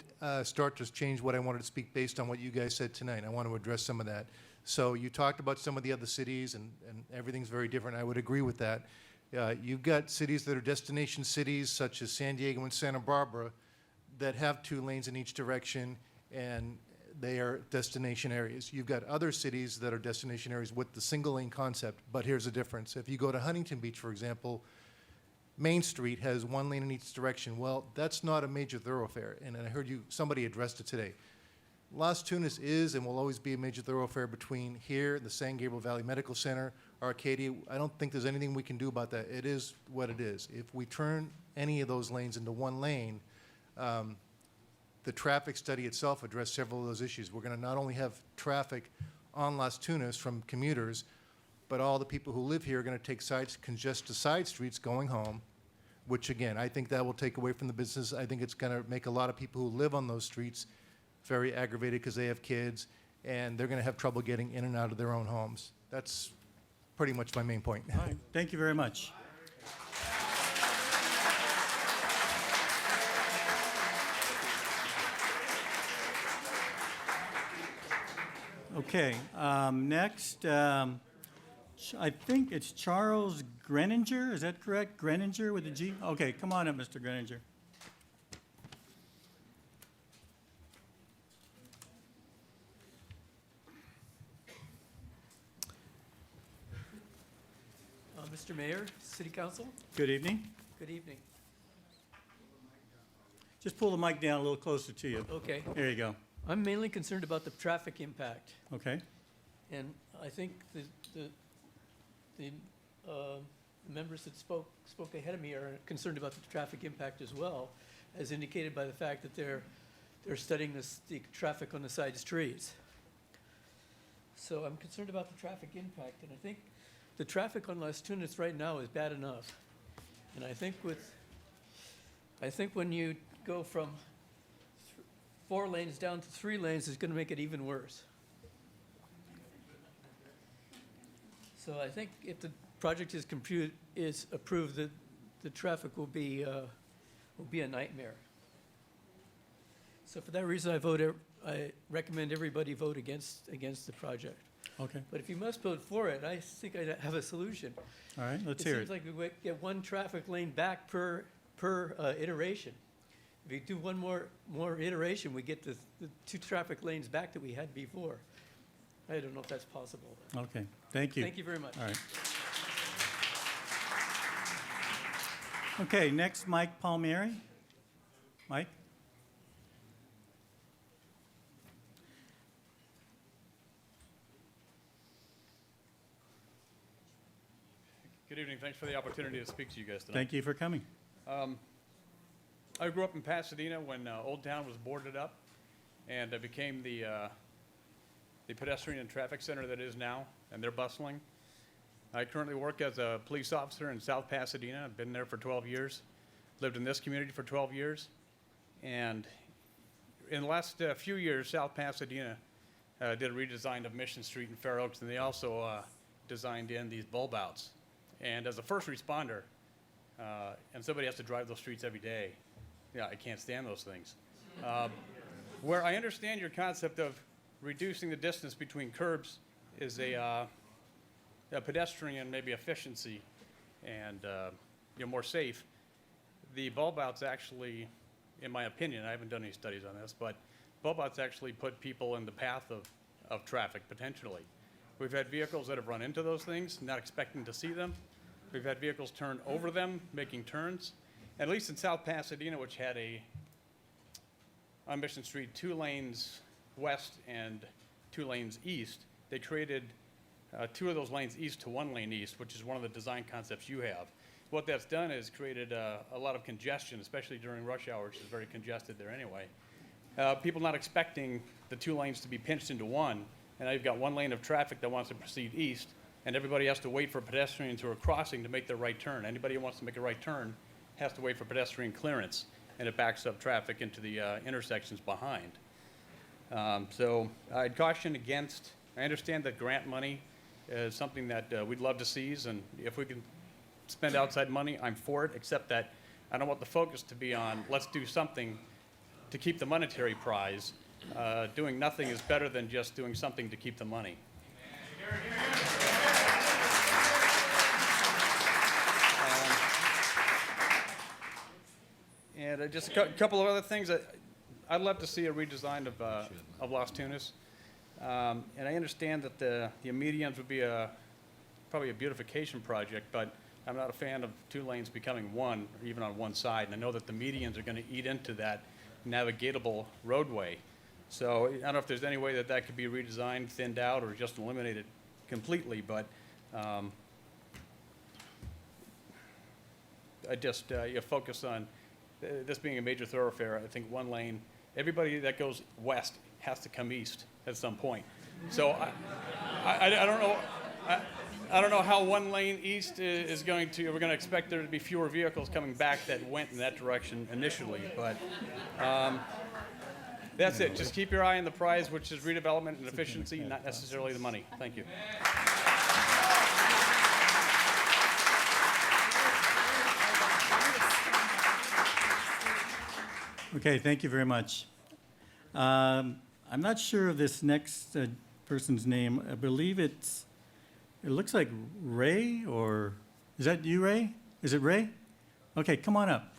S8: start to change what I wanted to speak based on what you guys said tonight. I want to address some of that. So you talked about some of the other cities, and everything's very different. I would agree with that. You've got cities that are destination cities, such as San Diego and Santa Barbara, that have 2 lanes in each direction, and they are destination areas. You've got other cities that are destination areas with the single lane concept, but here's the difference. If you go to Huntington Beach, for example, Main Street has 1 lane in each direction. Well, that's not a major thoroughfare, and I heard somebody addressed it today. Las Tunas is and will always be a major thoroughfare between here, the San Gabriel Valley Medical Center, Arcadia. I don't think there's anything we can do about that. It is what it is. If we turn any of those lanes into 1 lane, the traffic study itself addressed several of those issues. We're going to not only have traffic on Las Tunas from commuters, but all the people who live here are going to take congested side streets going home, which again, I think that will take away from the business. I think it's going to make a lot of people who live on those streets very aggravated because they have kids, and they're going to have trouble getting in and out of their own homes. That's pretty much my main point.
S1: All right, thank you very much. Okay, next, I think it's Charles Greninger, is that correct? Greninger with a G? Okay, come on up, Mr. Greninger.
S9: Mr. Mayor, City Council,
S1: Good evening.
S9: good evening.
S1: Just pull the mic down a little closer to you.
S9: Okay,
S1: There you go.
S9: I'm mainly concerned about the traffic impact,
S1: Okay,
S9: and I think the members that spoke ahead of me are concerned about the traffic impact as well, as indicated by the fact that they're studying the traffic on the side streets. So I'm concerned about the traffic impact, and I think the traffic on Las Tunas right now is bad enough. And I think when you go from 4 lanes down to 3 lanes, it's gonna make it even worse. So I think if the project is approved, the traffic will be a nightmare. So for that reason, I recommend everybody vote against the project.
S1: Okay,
S9: But if you must vote for it, I think I have a solution.
S1: all right, let's hear
S9: It
S1: it.
S9: seems like we get 1 traffic lane back per iteration. If you do one more iteration, we get the 2 traffic lanes back that we had before. I don't know if that's possible.
S1: Okay, thank you.
S9: Thank you very much.
S1: All right. Okay, next, Mike Palmieri. Mike?
S10: Good evening. Thanks for the opportunity to speak to you guys tonight.
S1: Thank you for coming.
S10: I grew up in Pasadena when Old Town was boarded up, and it became the pedestrian and traffic center that it is now, and they're bustling. I currently work as a police officer in South Pasadena. I've been there for 12 years, lived in this community for 12 years, and in the last few years, South Pasadena did a redesign of Mission Street and Fair Oaks, and they also designed in these bulb outs. And as a first responder, and somebody has to drive those streets every day, yeah, I can't stand those things. Where I understand your concept of reducing the distance between curbs is a pedestrian, maybe efficiency, and more safe. The bulb outs actually, in my opinion, I haven't done any studies on this, but bulb outs actually put people in the path of traffic potentially. We've had vehicles that have run into those things, not expecting to see them. We've had vehicles turn over them, making turns. At least in South Pasadena, which had on Mission Street, 2 lanes west and 2 lanes east, they created 2 of those lanes east to 1 lane east, which is one of the design concepts you have. What that's done is created a lot of congestion, especially during rush hour, which is very congested there anyway. People not expecting the 2 lanes to be pinched into 1, and now you've got 1 lane of traffic that wants to proceed east, and everybody has to wait for pedestrians who are crossing to make their right turn. Anybody who wants to make a right turn has to wait for pedestrian clearance, and it backs up traffic into the intersections behind. So I'd caution against, I understand that grant money is something that we'd love to seize, and if we can spend outside money, I'm for it, except that I don't want the focus to be on, let's do something to keep the monetary prize. Doing nothing is better than just doing something to keep the money. And just a couple of other things. I'd love to see a redesign of Las Tunas. And I understand that the medians would be probably a beautification project, but I'm not a fan of 2 lanes becoming 1, or even on 1 side. And I know that the medians are going to eat into that navigatable roadway. So I don't know if there's any way that could be redesigned, thinned out, or just eliminated completely, but I just you focus on this being a major thoroughfare. I think 1 lane, everybody that goes west has to come east at some point. So I don't know. I don't know how 1 lane east is going to. We're going to expect there to be fewer vehicles coming back that went in that direction initially, but. That's it. Just keep your eye on the prize, which is redevelopment and efficiency, not necessarily the money. Thank you.
S1: Okay, thank you very much. I'm not sure of this next person's name. I believe it looks like Ray, or is that you, Ray? Is it Ray? Okay, come on up.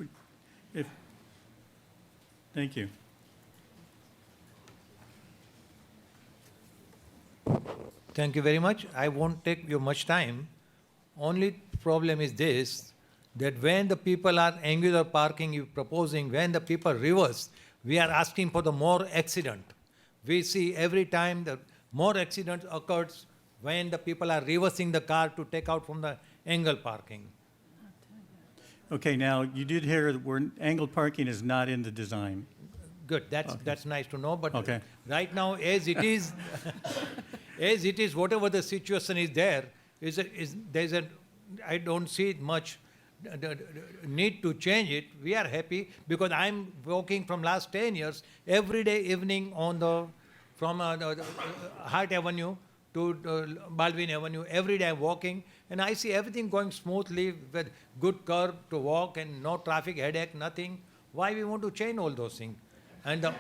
S1: Thank you.
S11: Thank you very much. I won't take you much time. Only problem is this, that when the people are angular parking, you proposing, when the people reverse, we are asking for the more accident. We see every time the more accident occurs when the people are reversing the car to take out from the angle parking.
S1: Okay, now, you did hear that angled parking is not in the design.
S11: Good, that's nice to know, but
S1: Okay.
S11: right now, as it is, as it is, whatever the situation is there, I don't see much need to change it. We are happy because I'm working from last 10 years, every day evening from Hart Avenue to Baldwin Avenue. Every day I'm walking and I see everything going smoothly with good curb to walk and no traffic headache, nothing. Why we want to change all those things? And the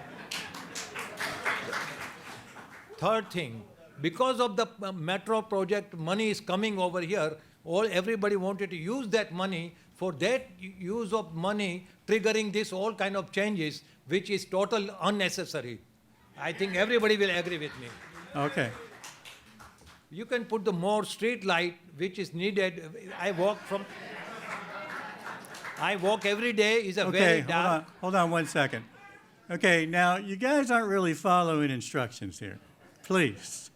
S11: third thing, because of the metro project, money is coming over here. Everybody wanted to use that money. For that use of money, triggering this all kind of changes, which is total unnecessary. I think everybody will agree with me.
S1: Okay.
S11: You can put the more street light, which is needed. I walk every day. It's a
S1: Okay,
S11: very dark.
S1: hold on 1 second. Okay, now you guys aren't really following instructions here. Please.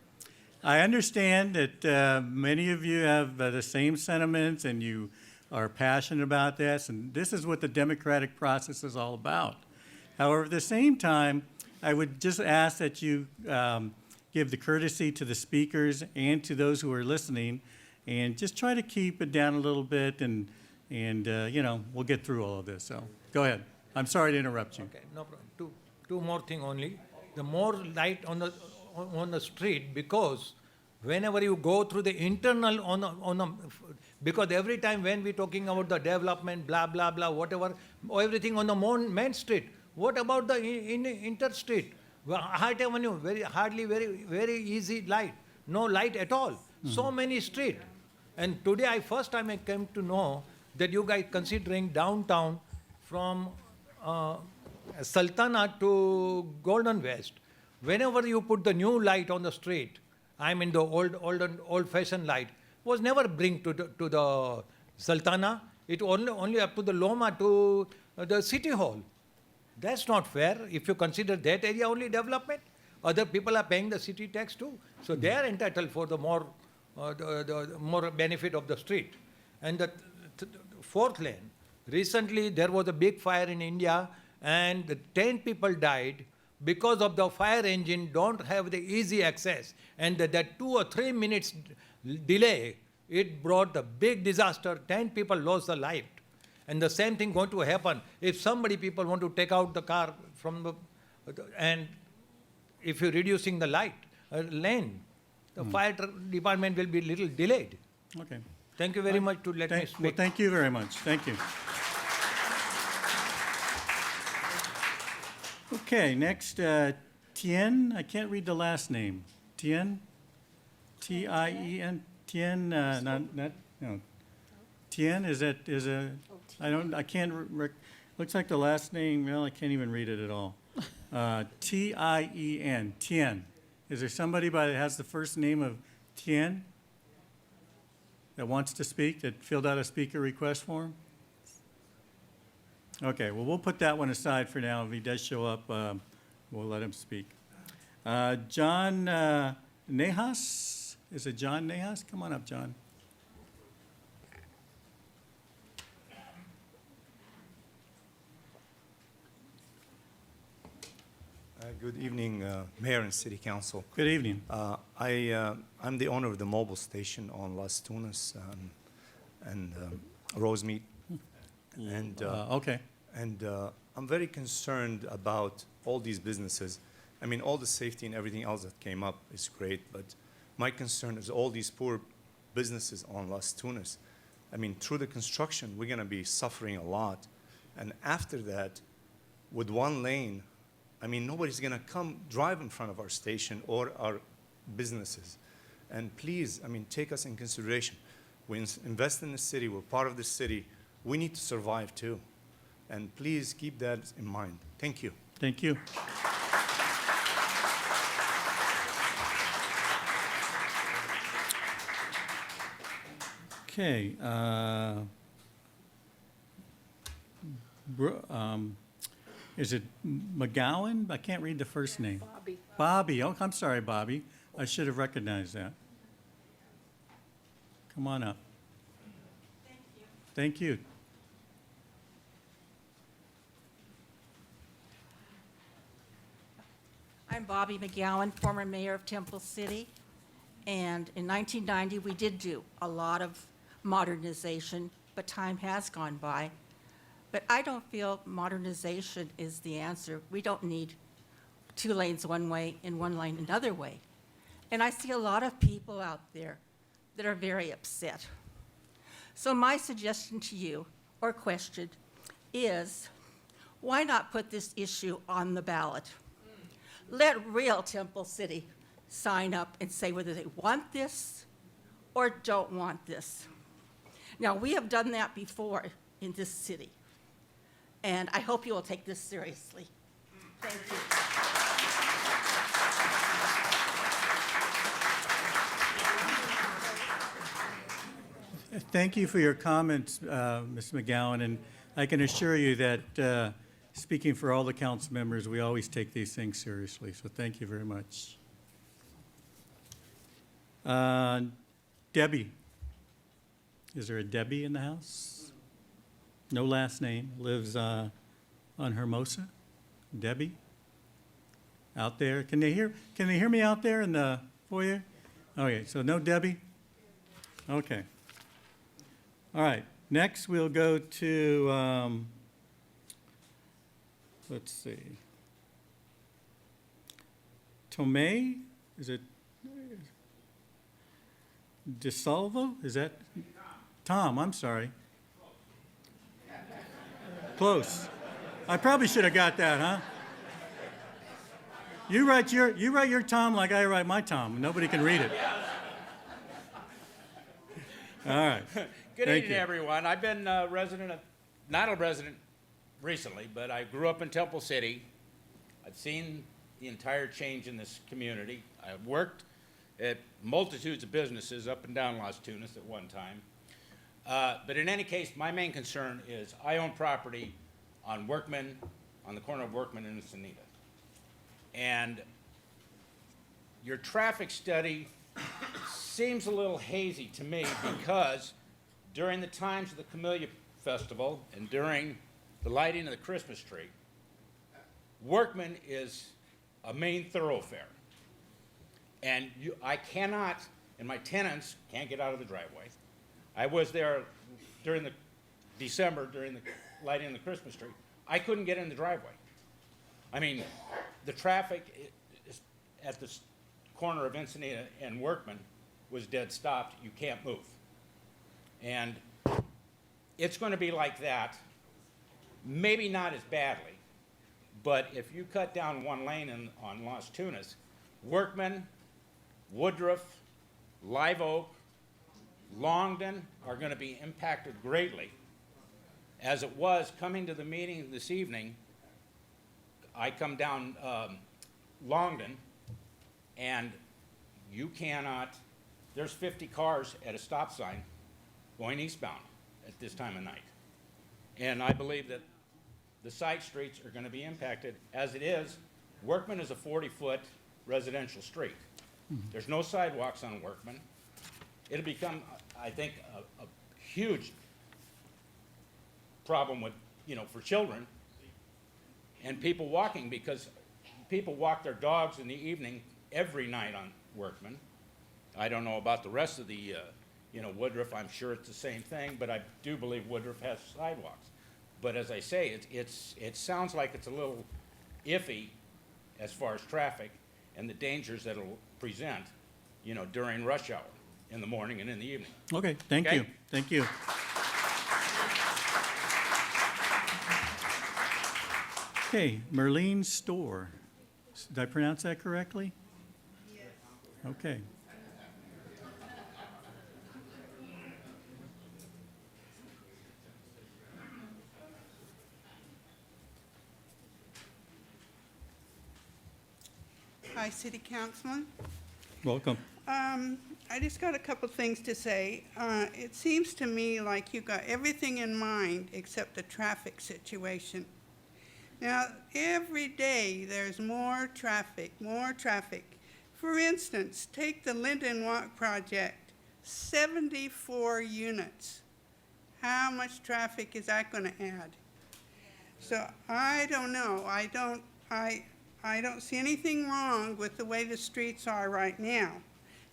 S1: I understand that many of you have the same sentiments and you are passionate about this, and this is what the democratic process is all about. However, at the same time, I would just ask that you give the courtesy to the speakers and to those who are listening, and just try to keep it down a little bit, and you know, we'll get through all of this. So go ahead. I'm sorry to interrupt you.
S11: Okay, no problem. Two more thing only. The more light on the street, because whenever you go through the internal because every time when we're talking about the development, blah blah blah, whatever, everything on the main street. What about the interstreet? Hart Avenue, very easy light. No light at all. So many street. And today first time I came to know that you guys considering downtown from Sultana to Golden West. Whenever you put the new light on the street, I mean the old-fashioned light, was never bring to the Sultana. It only up to the Loma to the City Hall. That's not fair if you consider that area only development. Other people are paying the city tax too. So they are entitled for the more benefit of the street. And the fourth lane, recently there was a big fire in India and 10 people died because of the fire engine don't have the easy access. And that 2 or 3 minutes delay, it brought a big disaster. 10 people lost their life. And the same thing going to happen if people want to take out the car from and if you're reducing the lane, the fire department will be little delayed.
S1: Okay.
S11: Thank you very much to let me speak.
S1: Well, thank you very much. Thank you. Okay, next, Tien. I can't read the last name. Tien? T-I-E-N? Tien, no. Tien, I can't, looks like the last name, well, I can't even read it at all. T-I-E-N, Tien. Is there somebody that has the first name of Tien that wants to speak, that filled out a speaker request form? Okay, well, we'll put that one aside for now. If he does show up, we'll let him speak. John Nahas? Is it John Nahas? Come on up, John.
S12: Good evening, Mayor and City Council.
S1: Good evening.
S12: I'm the owner of the mobile station on Las Tunas and Rosemead. And,
S1: okay.
S12: And I'm very concerned about all these businesses. I mean, all the safety and everything else that came up is great, but my concern is all these poor businesses on Las Tunas. I mean, through the construction, we're going to be suffering a lot. And after that, with one lane, I mean, nobody's going to come drive in front of our station or our businesses. And please, I mean, take us in consideration. We invest in the city. We're part of the city. We need to survive too. And please keep that in mind. Thank you.
S1: Thank you. Okay. Is it McGowan? I can't read the first name. Bobby. Bobby. Oh, I'm sorry, Bobby. I should have recognized that. Come on up. Thank you. Thank you.
S13: I'm Bobby McGowan, former mayor of Temple City. And in 1990, we did do a lot of modernization, but time has gone by. But I don't feel modernization is the answer. We don't need 2 lanes one way and 1 lane another way. And I see a lot of people out there that are very upset. So my suggestion to you, or question, is why not put this issue on the ballot? Let real Temple City sign up and say whether they want this or don't want this. Now, we have done that before in this city, and I hope you will take this seriously. Thank you.
S1: Thank you for your comments, Ms. McGowan, and I can assure you that, speaking for all the council members, we always take these things seriously, so thank you very much. Debbie. Is there a Debbie in the house? No last name, lives on Hermosa? Debbie? Out there? Can they hear me out there in the foyer? Okay, so no Debbie? Okay. All right, next we'll go to, let's see. Tomei, is it DeSalvo? Is that? Tom, I'm sorry. Close. I probably should have got that, huh? You write your Tom like I write my Tom. Nobody can read it. All right.
S14: Good
S1: Thank
S14: evening,
S1: you.
S14: everyone. I've been not a resident recently, but I grew up in Temple City. I've seen the entire change in this community. I've worked at multitudes of businesses up and down Las Tunas at one time. But in any case, my main concern is I own property on Workman, on the corner of Workman and Encinita. And your traffic study seems a little hazy to me because during the times of the Camellia Festival and during the lighting of the Christmas tree, Workman is a main thoroughfare. And I cannot, and my tenants can't get out of the driveway. I was there during December, during the lighting of the Christmas tree. I couldn't get in the driveway. I mean, the traffic is at the corner of Encinita and Workman was dead stopped. You can't move. And it's going to be like that, maybe not as badly, but if you cut down 1 lane on Las Tunas, Workman, Woodruff, Live Oak, Longden are going to be impacted greatly. As it was coming to the meeting this evening, I come down Longden, and you cannot, there's 50 cars at a stop sign going eastbound at this time of night. And I believe that the side streets are going to be impacted. As it is, Workman is a 40-foot residential street. There's no sidewalks on Workman. It'll become, I think, a huge problem with, for children and people walking, because people walk their dogs in the evening every night on Workman. I don't know about the rest of the, Woodruff. I'm sure it's the same thing, but I do believe Woodruff has sidewalks. But as I say, it sounds like it's a little iffy as far as traffic and the dangers that it'll present, during rush hour in the morning and in the evening.
S1: Okay, thank
S14: Okay?
S1: you. Thank you. Okay, Merlene Store. Did I pronounce that correctly? Yes. Okay.
S15: Hi, City Councilman.
S1: Welcome.
S15: I just got a couple things to say. It seems to me like you got everything in mind except the traffic situation. Now, every day there's more traffic, more traffic. For instance, take the Linden Walk project, 74 units. How much traffic is that going to add? So I don't know. I don't see anything wrong with the way the streets are right now.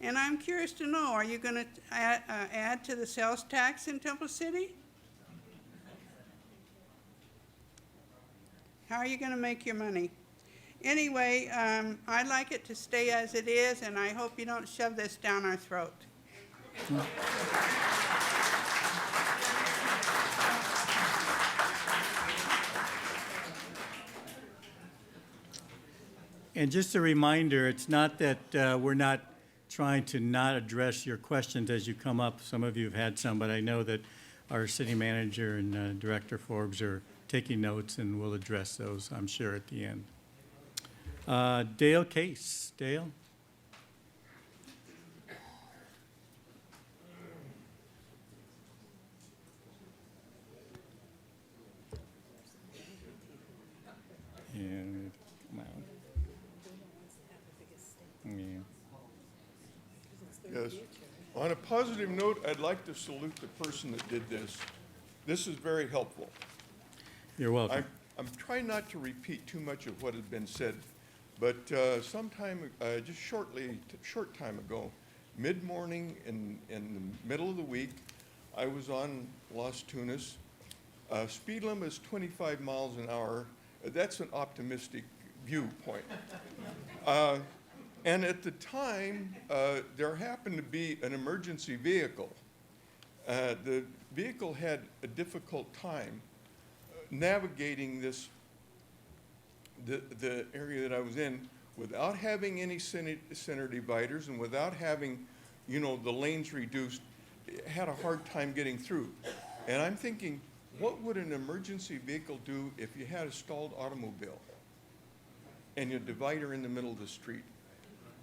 S15: And I'm curious to know, are you going to add to the sales tax in Temple City? How are you going to make your money? Anyway, I'd like it to stay as it is, and I hope you don't shove this down our throat.
S1: And just a reminder, it's not that we're not trying to not address your questions as you come up. Some of you have had some, but I know that our city manager and Director Forbes are taking notes, and we'll address those, I'm sure, at the end. Dale Case. Dale? And come out. Yeah.
S16: Yes. On a positive note, I'd like to salute the person that did this. This is very helpful.
S1: You're welcome.
S16: I'm trying not to repeat too much of what has been said, but just short time ago, mid-morning in the middle of the week, I was on Las Tunas. Speed limit is 25 miles an hour. That's an optimistic viewpoint. And at the time, there happened to be an emergency vehicle. The vehicle had a difficult time navigating the area that I was in without having any center dividers and without having, the lanes reduced. It had a hard time getting through. And I'm thinking, what would an emergency vehicle do if you had a stalled automobile and your divider in the middle of the street?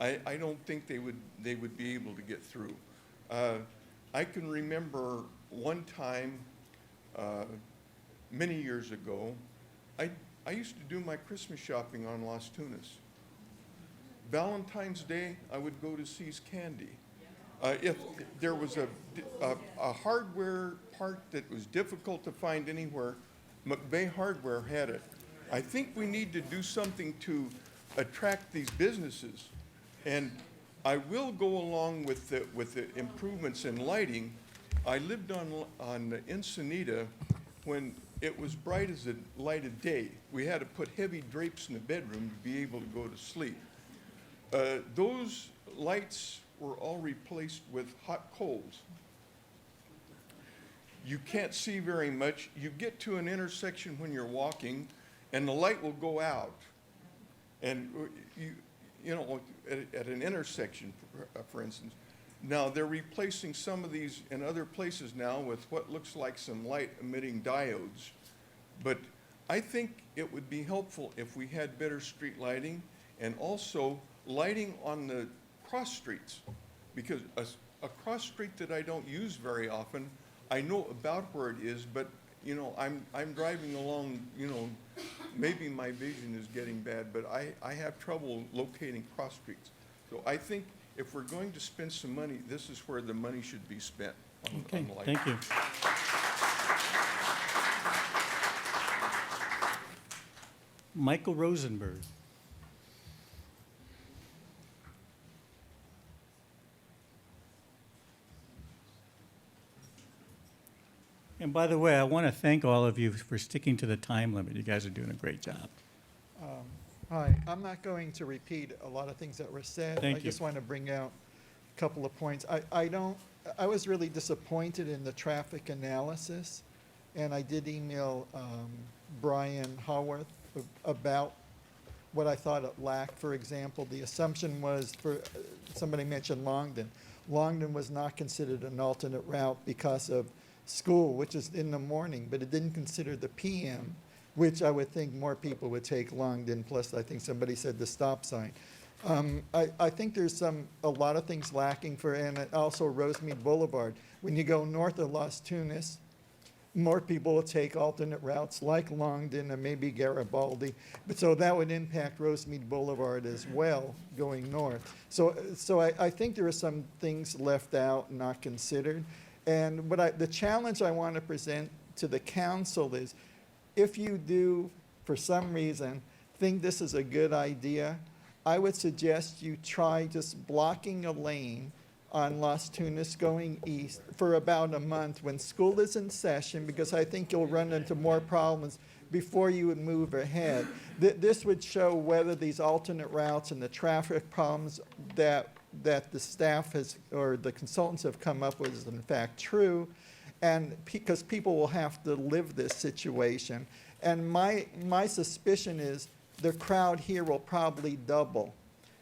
S16: I don't think they would be able to get through. I can remember one time many years ago, I used to do my Christmas shopping on Las Tunas. Valentine's Day, I would go to See's Candy. If there was a hardware part that was difficult to find anywhere, McVeigh Hardware had it. I think we need to do something to attract these businesses. And I will go along with the improvements in lighting. I lived on Ensenada when it was bright as a light of day. We had to put heavy drapes in the bedroom to be able to go to sleep. Those lights were all replaced with hot coals. You can't see very much. You get to an intersection when you're walking, and the light will go out. And at an intersection, for instance. Now, they're replacing some of these in other places now with what looks like some light-emitting diodes. But I think it would be helpful if we had better street lighting and also lighting on the cross streets. Because a cross street that I don't use very often, I know about where it is, but I'm driving along, maybe my vision is getting bad, but I have trouble locating cross streets. So I think if we're going to spend some money, this is where the money should be spent.
S1: Okay, thank you. Michael Rosenberg. And by the way, I want to thank all of you for sticking to the time limit. You guys are doing a great job.
S17: Hi, I'm not going to repeat a lot of things that were said.
S1: Thank
S17: I
S1: you.
S17: just want to bring out a couple of points. I was really disappointed in the traffic analysis, and I did email Brian Haworth about what I thought it lacked. For example, the assumption was somebody mentioned Longden. Longden was not considered an alternate route because of school, which is in the morning, but it didn't consider the PM, which I would think more people would take Longden, plus I think somebody said the stop sign. I think there's a lot of things lacking and also Rosemead Boulevard. When you go north of Las Tunas, more people will take alternate routes like Longden and maybe Garibaldi. So that would impact Rosemead Boulevard as well, going north. So I think there are some things left out, not considered. And the challenge I want to present to the council is, if you do, for some reason, think this is a good idea, I would suggest you try just blocking a lane on Las Tunas going east for about a month when school is in session, because I think you'll run into more problems before you would move ahead. This would show whether these alternate routes and the traffic problems that the staff has, or the consultants have come up with is in fact true, and because people will have to live this situation. And my suspicion is the crowd here will probably double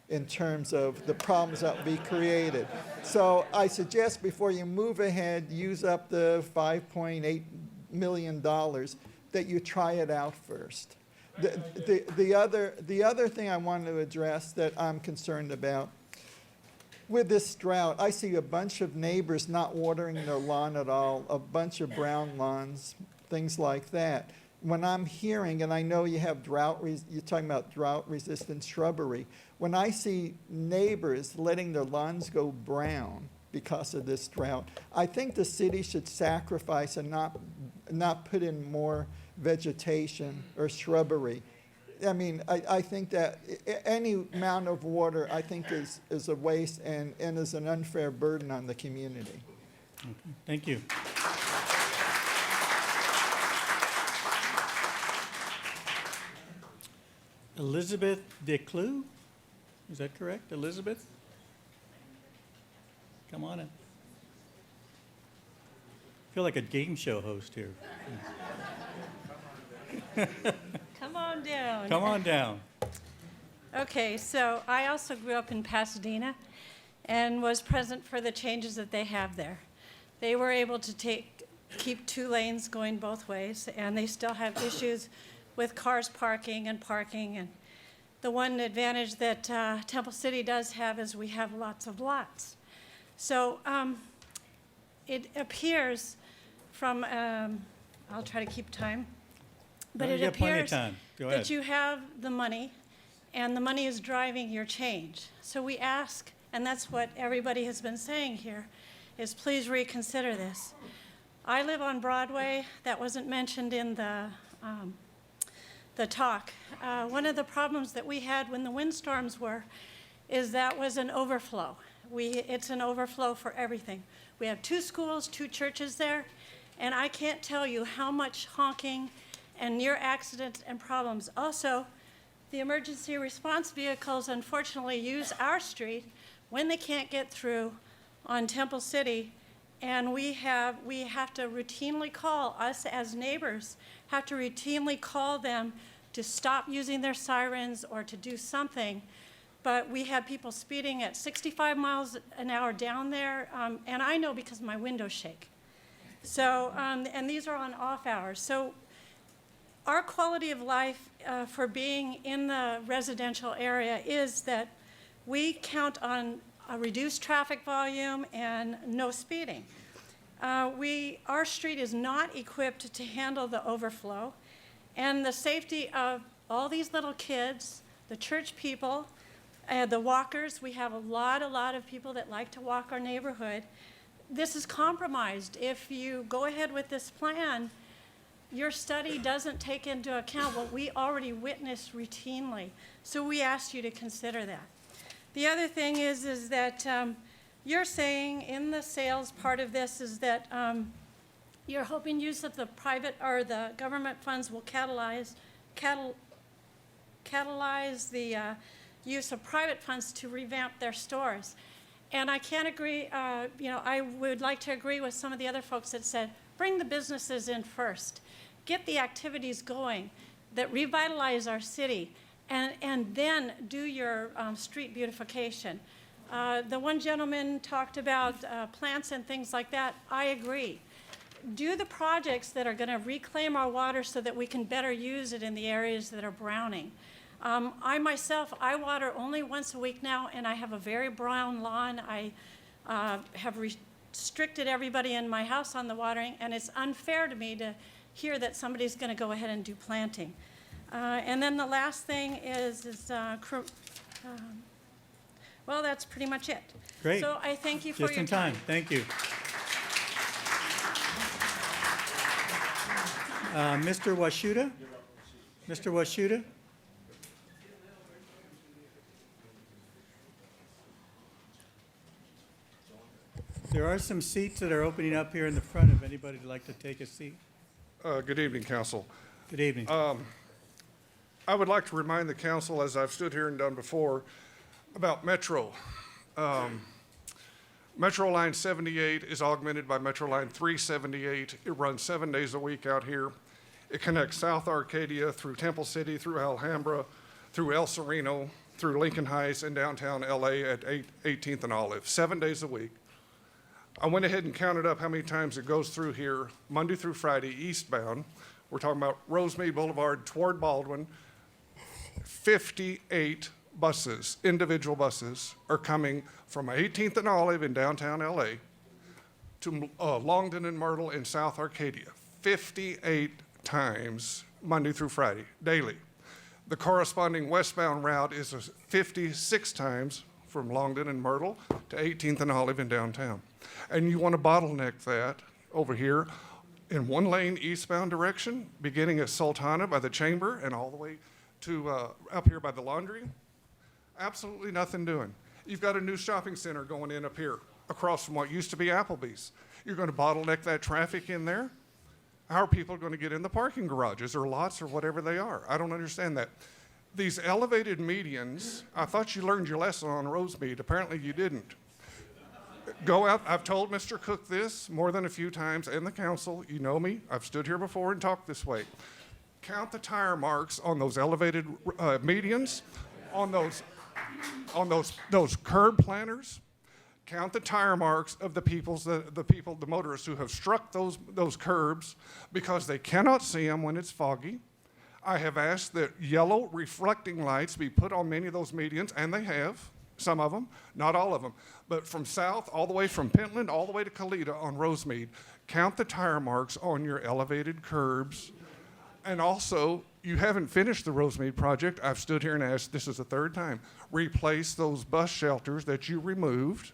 S17: in terms of the problems that will be created. So I suggest before you move ahead, use up the $5.8 million, that you try it out first. The other thing I want to address that I'm concerned about, with this drought, I see a bunch of neighbors not watering their lawn at all, a bunch of brown lawns, things like that. When I'm hearing, and I know you have you're talking about drought-resistant shrubbery, when I see neighbors letting their lawns go brown because of this drought, I think the city should sacrifice and not put in more vegetation or shrubbery. I mean, I think that any amount of water, I think, is a waste and is an unfair burden on the community.
S1: Okay, thank you. Elizabeth Declue, is that correct? Elizabeth? Come on in. I feel like a game show host here.
S18: Come on down.
S1: Come on down.
S18: Okay, so I also grew up in Pasadena and was present for the changes that they have there. They were able to keep 2 lanes going both ways, and they still have issues with cars parking. And the one advantage that Temple City does have is we have lots of lots. So it appears from, I'll try to keep time, but
S1: No,
S18: it
S1: you got plenty of
S18: appears
S1: time. Go
S18: that
S1: ahead.
S18: you have the money, and the money is driving your change. So we ask, and that's what everybody has been saying here, is please reconsider this. I live on Broadway. That wasn't mentioned in the talk. One of the problems that we had when the windstorms were is that was an overflow. It's an overflow for everything. We have 2 schools, 2 churches there, and I can't tell you how much honking and near accidents and problems. Also, the emergency response vehicles unfortunately use our street when they can't get through on Temple City, and we have to routinely call, us as neighbors, have to routinely call them to stop using their sirens or to do something. But we have people speeding at 65 miles an hour down there, and I know because my windows shake. So, and these are on off hours. So our quality of life for being in the residential area is that we count on a reduced traffic volume and no speeding. Our street is not equipped to handle the overflow, and the safety of all these little kids, the church people, the walkers. We have a lot of people that like to walk our neighborhood. This is compromised. If you go ahead with this plan, your study doesn't take into account what we already witness routinely. So we asked you to consider that. The other thing is that you're saying in the sales part of this is that you're hoping use of the private or the government funds will catalyze the use of private funds to revamp their stores. And I can't agree, I would like to agree with some of the other folks that said, bring the businesses in first. Get the activities going that revitalize our city, and then do your street beautification. The one gentleman talked about plants and things like that. I agree. Do the projects that are going to reclaim our water so that we can better use it in the areas that are browning. I myself, I water only once a week now, and I have a very brown lawn. I have restricted everybody in my house on the watering, and it's unfair to me to hear that somebody's going to go ahead and do planting. And then the last thing well, that's pretty much it.
S1: Great.
S18: So I thank you for
S1: Just
S18: your
S1: in time. Thank you. Mr. Washuta? Mr. Washuta? There are some seats that are opening up here in the front if anybody would like to take a seat.
S19: Good evening, council.
S1: Good evening.
S19: I would like to remind the council, as I've stood here and done before, about Metro. Metro Line 78 is augmented by Metro Line 378. It runs 7 days a week out here. It connects South Arcadia through Temple City, through Alhambra, through El Sereno, through Lincoln Heights, and downtown LA at 18th and Olive, 7 days a week. I went ahead and counted up how many times it goes through here, Monday through Friday, eastbound. We're talking about Rosemead Boulevard toward Baldwin. 58 buses, individual buses, are coming from 18th and Olive in downtown LA to Longden and Myrtle in South Arcadia. 58 times, Monday through Friday, daily. The corresponding westbound route is 56 times from Longden and Myrtle to 18th and Olive in downtown. And you want to bottleneck that over here in one lane eastbound direction, beginning at Sultana by the Chamber and all the way to up here by the Laundry. Absolutely nothing doing. You've got a new shopping center going in up here across from what used to be Applebee's. You're going to bottleneck that traffic in there? How are people going to get in the parking garages or lots or whatever they are? I don't understand that. These elevated medians, I thought you learned your lesson on Rosemead. Apparently you didn't. Go out. I've told Mr. Cook this more than a few times and the council. You know me. I've stood here before and talked this way. Count the tire marks on those elevated medians, on those curb planters. Count the tire marks of the motorists who have struck those curbs because they cannot see them when it's foggy. I have asked that yellow reflecting lights be put on many of those medians, and they have, some of them, not all of them. But from south, all the way from Pentland, all the way to Caleta on Rosemead, count the tire marks on your elevated curbs. And also, you haven't finished the Rosemead project. I've stood here and asked, this is the third time, replace those bus shelters that you removed.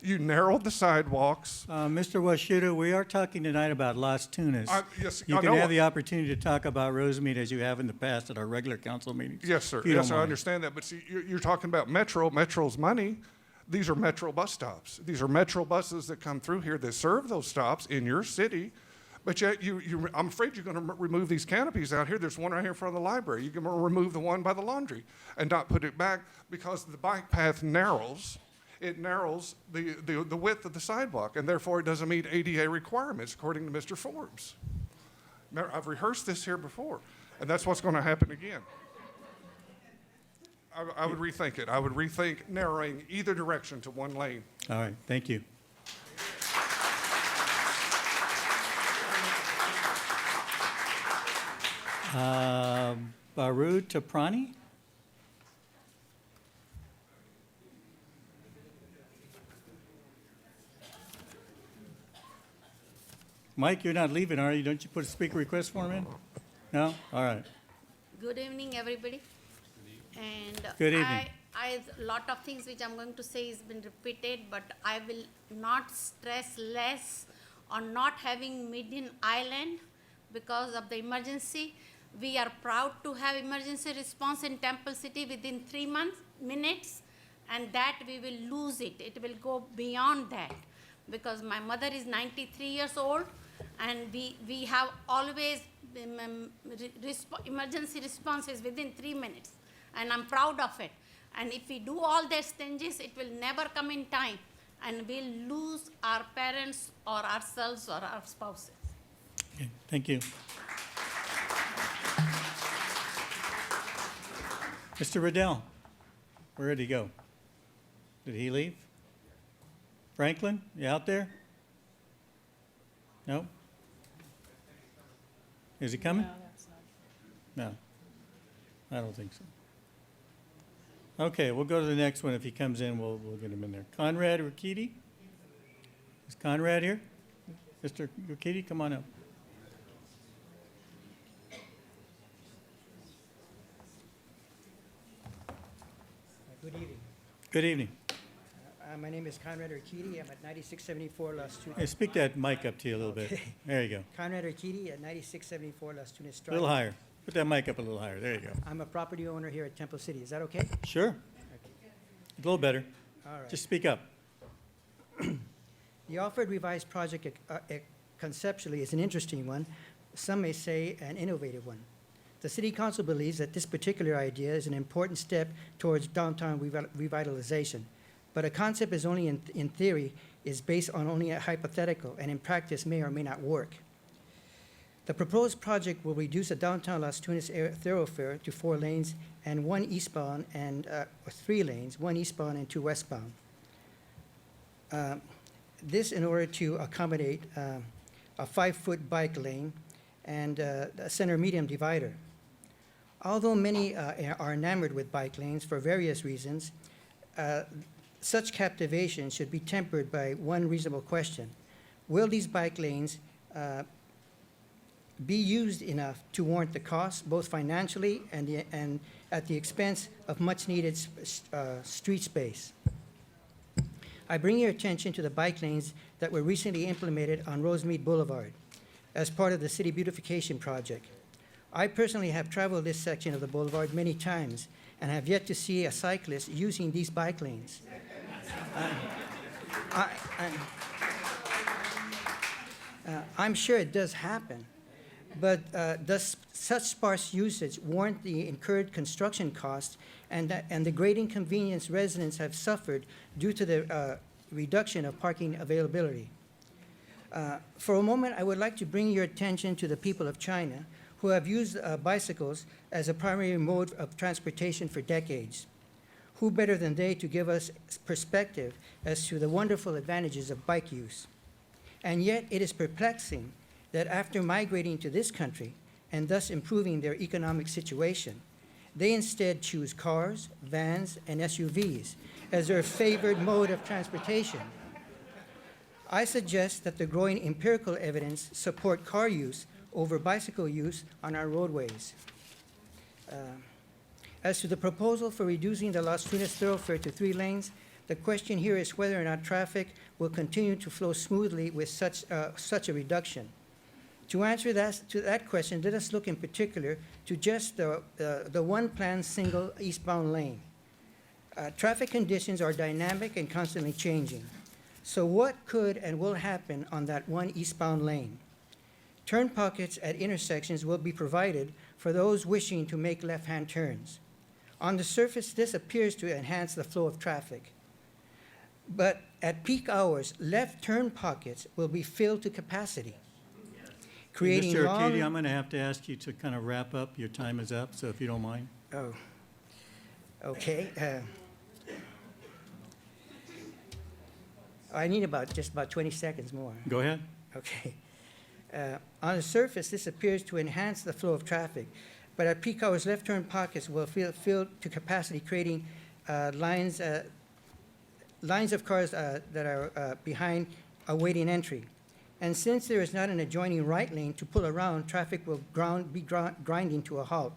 S19: You narrowed the sidewalks.
S1: Mr. Washuta, we are talking tonight about Las Tunas.
S19: Yes,
S1: You
S19: I
S1: can
S19: know.
S1: have the opportunity to talk about Rosemead as you have in the past at our regular council meetings.
S19: Yes, sir.
S1: if you don't
S19: Yes, I
S1: mind.
S19: understand that. But see, you're talking about Metro. Metro's money. These are Metro bus stops. These are Metro buses that come through here that serve those stops in your city. But yet, I'm afraid you're going to remove these canopies out here. There's one right here in front of the library. You're going to remove the one by the Laundry and not put it back because the bike path narrows. It narrows the width of the sidewalk, and therefore it doesn't meet ADA requirements, according to Mr. Forbes. Now, I've rehearsed this here before, and that's what's going to happen again. I would rethink it. I would rethink narrowing either direction to one lane.
S1: All right, thank you. Baru Taprani? Mike, you're not leaving, are you? Don't you put a speaker request form in? No? All right.
S20: Good evening, everybody. And
S1: Good evening.
S20: lot of things which I'm going to say has been repeated, but I will not stress less on not having median island because of the emergency. We are proud to have emergency response in Temple City within 3 minutes, and that we will lose it. It will go beyond that because my mother is 93 years old, and we have always emergency responses within 3 minutes, and I'm proud of it. And if we do all these things, it will never come in time, and we'll lose our parents or ourselves or our spouses.
S1: Okay, thank you. Mr. Riddell, where did he go? Did he leave? Franklin, you out there? No? Is he coming? No, I don't think so. Okay, we'll go to the next one. If he comes in, we'll get him in there. Conrad Rikiti? Is Conrad here? Mr. Rikiti, come on up.
S21: Good evening.
S1: Good evening.
S21: My name is Conrad Urquidi. I'm at 9674 Las Tunas.
S1: Hey, speak that mic up to you a little bit.
S21: Okay.
S1: There you go.
S21: Conrad Urquidi at 9674 Las Tunas
S1: A
S21: Drive.
S1: little higher. Put that mic up a little higher. There you go.
S21: I'm a property owner here at Temple City. Is that okay?
S1: Sure. A little better.
S21: All right.
S1: Just speak up.
S21: The offered revised project conceptually is an interesting one, some may say an innovative one. The City Council believes that this particular idea is an important step towards downtown revitalization, but a concept is only in theory, is based on only a hypothetical, and in practice may or may not work. The proposed project will reduce the downtown Las Tunas thoroughfare to 4 lanes and 1 eastbound and, or 3 lanes, 1 eastbound and 2 westbound. This in order to accommodate a 5-foot bike lane and a center medium divider. Although many are enamored with bike lanes for various reasons, such captivation should be tempered by one reasonable question. Will these bike lanes be used enough to warrant the cost, both financially and at the expense of much-needed street space? I bring your attention to the bike lanes that were recently implemented on Rosemead Boulevard as part of the city beautification project. I personally have traveled this section of the boulevard many times and have yet to see a cyclist using these bike lanes. I'm sure it does happen, but does such sparse usage warrant the incurred construction costs and the great inconvenience residents have suffered due to the reduction of parking availability? For a moment, I would like to bring your attention to the people of China who have used bicycles as a primary mode of transportation for decades. Who better than they to give us perspective as to the wonderful advantages of bike use? And yet it is perplexing that after migrating to this country and thus improving their economic situation, they instead choose cars, vans, and SUVs as their favored mode of transportation. I suggest that the growing empirical evidence support car use over bicycle use on our roadways. As to the proposal for reducing the Las Tunas thoroughfare to 3 lanes, the question here is whether or not traffic will continue to flow smoothly with such a reduction. To answer that question, let us look in particular to just the one planned single eastbound lane. Traffic conditions are dynamic and constantly changing. So what could and will happen on that one eastbound lane? Turn pockets at intersections will be provided for those wishing to make left-hand turns. On the surface, this appears to enhance the flow of traffic. But at peak hours, left turn pockets will be filled to capacity, creating
S1: Mr.
S21: long...
S1: Arcidi, I'm going to have to ask you to kind of wrap up. Your time is up, so if you don't mind.
S21: Oh, okay. I need just about 20 seconds more.
S1: Go ahead.
S21: Okay. On the surface, this appears to enhance the flow of traffic, but at peak hours, left turn pockets will fill to capacity, creating lines of cars that are behind awaiting entry. And since there is not an adjoining right lane to pull around, traffic will be grinding to a halt.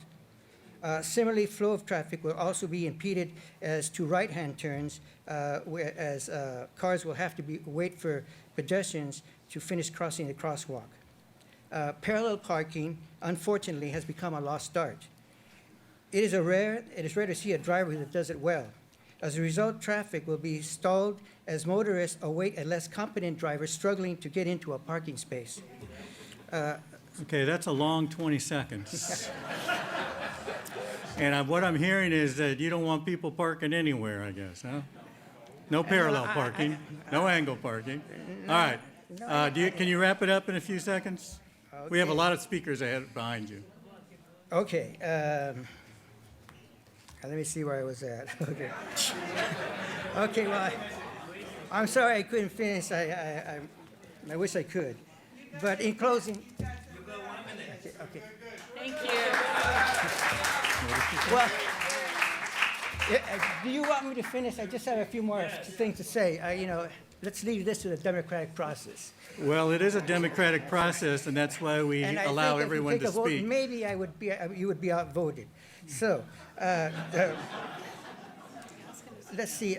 S21: Similarly, flow of traffic will also be impeded as to right-hand turns, whereas cars will have to wait for pedestrians to finish crossing the crosswalk. Parallel parking, unfortunately, has become a lost art. It is rare to see a driver that does it well. As a result, traffic will be stalled as motorists await a less competent driver struggling to get into a parking space.
S1: Okay, that's a long 20 seconds. And what I'm hearing is that you don't want people parking anywhere, I guess, huh? No parallel parking, no angle parking. All right. Can you wrap it up in a few seconds?
S21: Okay.
S1: We have a lot of speakers behind you.
S21: Okay. Let me see where I was at. Okay. Okay, well, I'm sorry I couldn't finish. I wish I could. But in closing... Okay.
S13: Thank you.
S21: Well, do you want me to finish? I just have a few more things to say. Let's leave this to the democratic process.
S1: Well, it is a democratic process, and that's why we
S21: And I
S1: allow
S21: think if you
S1: everyone
S21: take
S1: to
S21: a vote,
S1: speak.
S21: maybe you would be outvoted. So, let's see.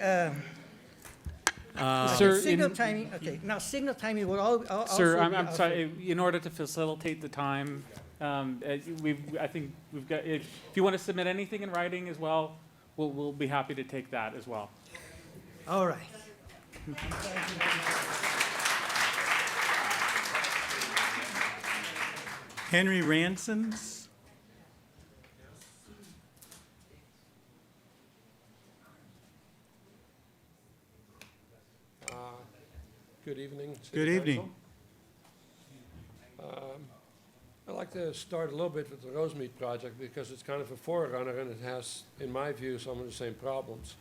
S6: Sir,
S21: signal timing. Okay, now signal timing will also.
S6: Sir,
S21: be
S6: I'm
S21: also-
S6: sorry. In order to facilitate the time, I think we've got. If you want to submit anything in writing as well, we'll be happy to take that as well.
S21: All right.
S1: Henry Ransons.
S2: Good evening. City
S1: Good evening.
S2: Council. I'd like to start a little bit with the Rosemead project because it's kind of a forerunner and it has, in my view, some of the same problems.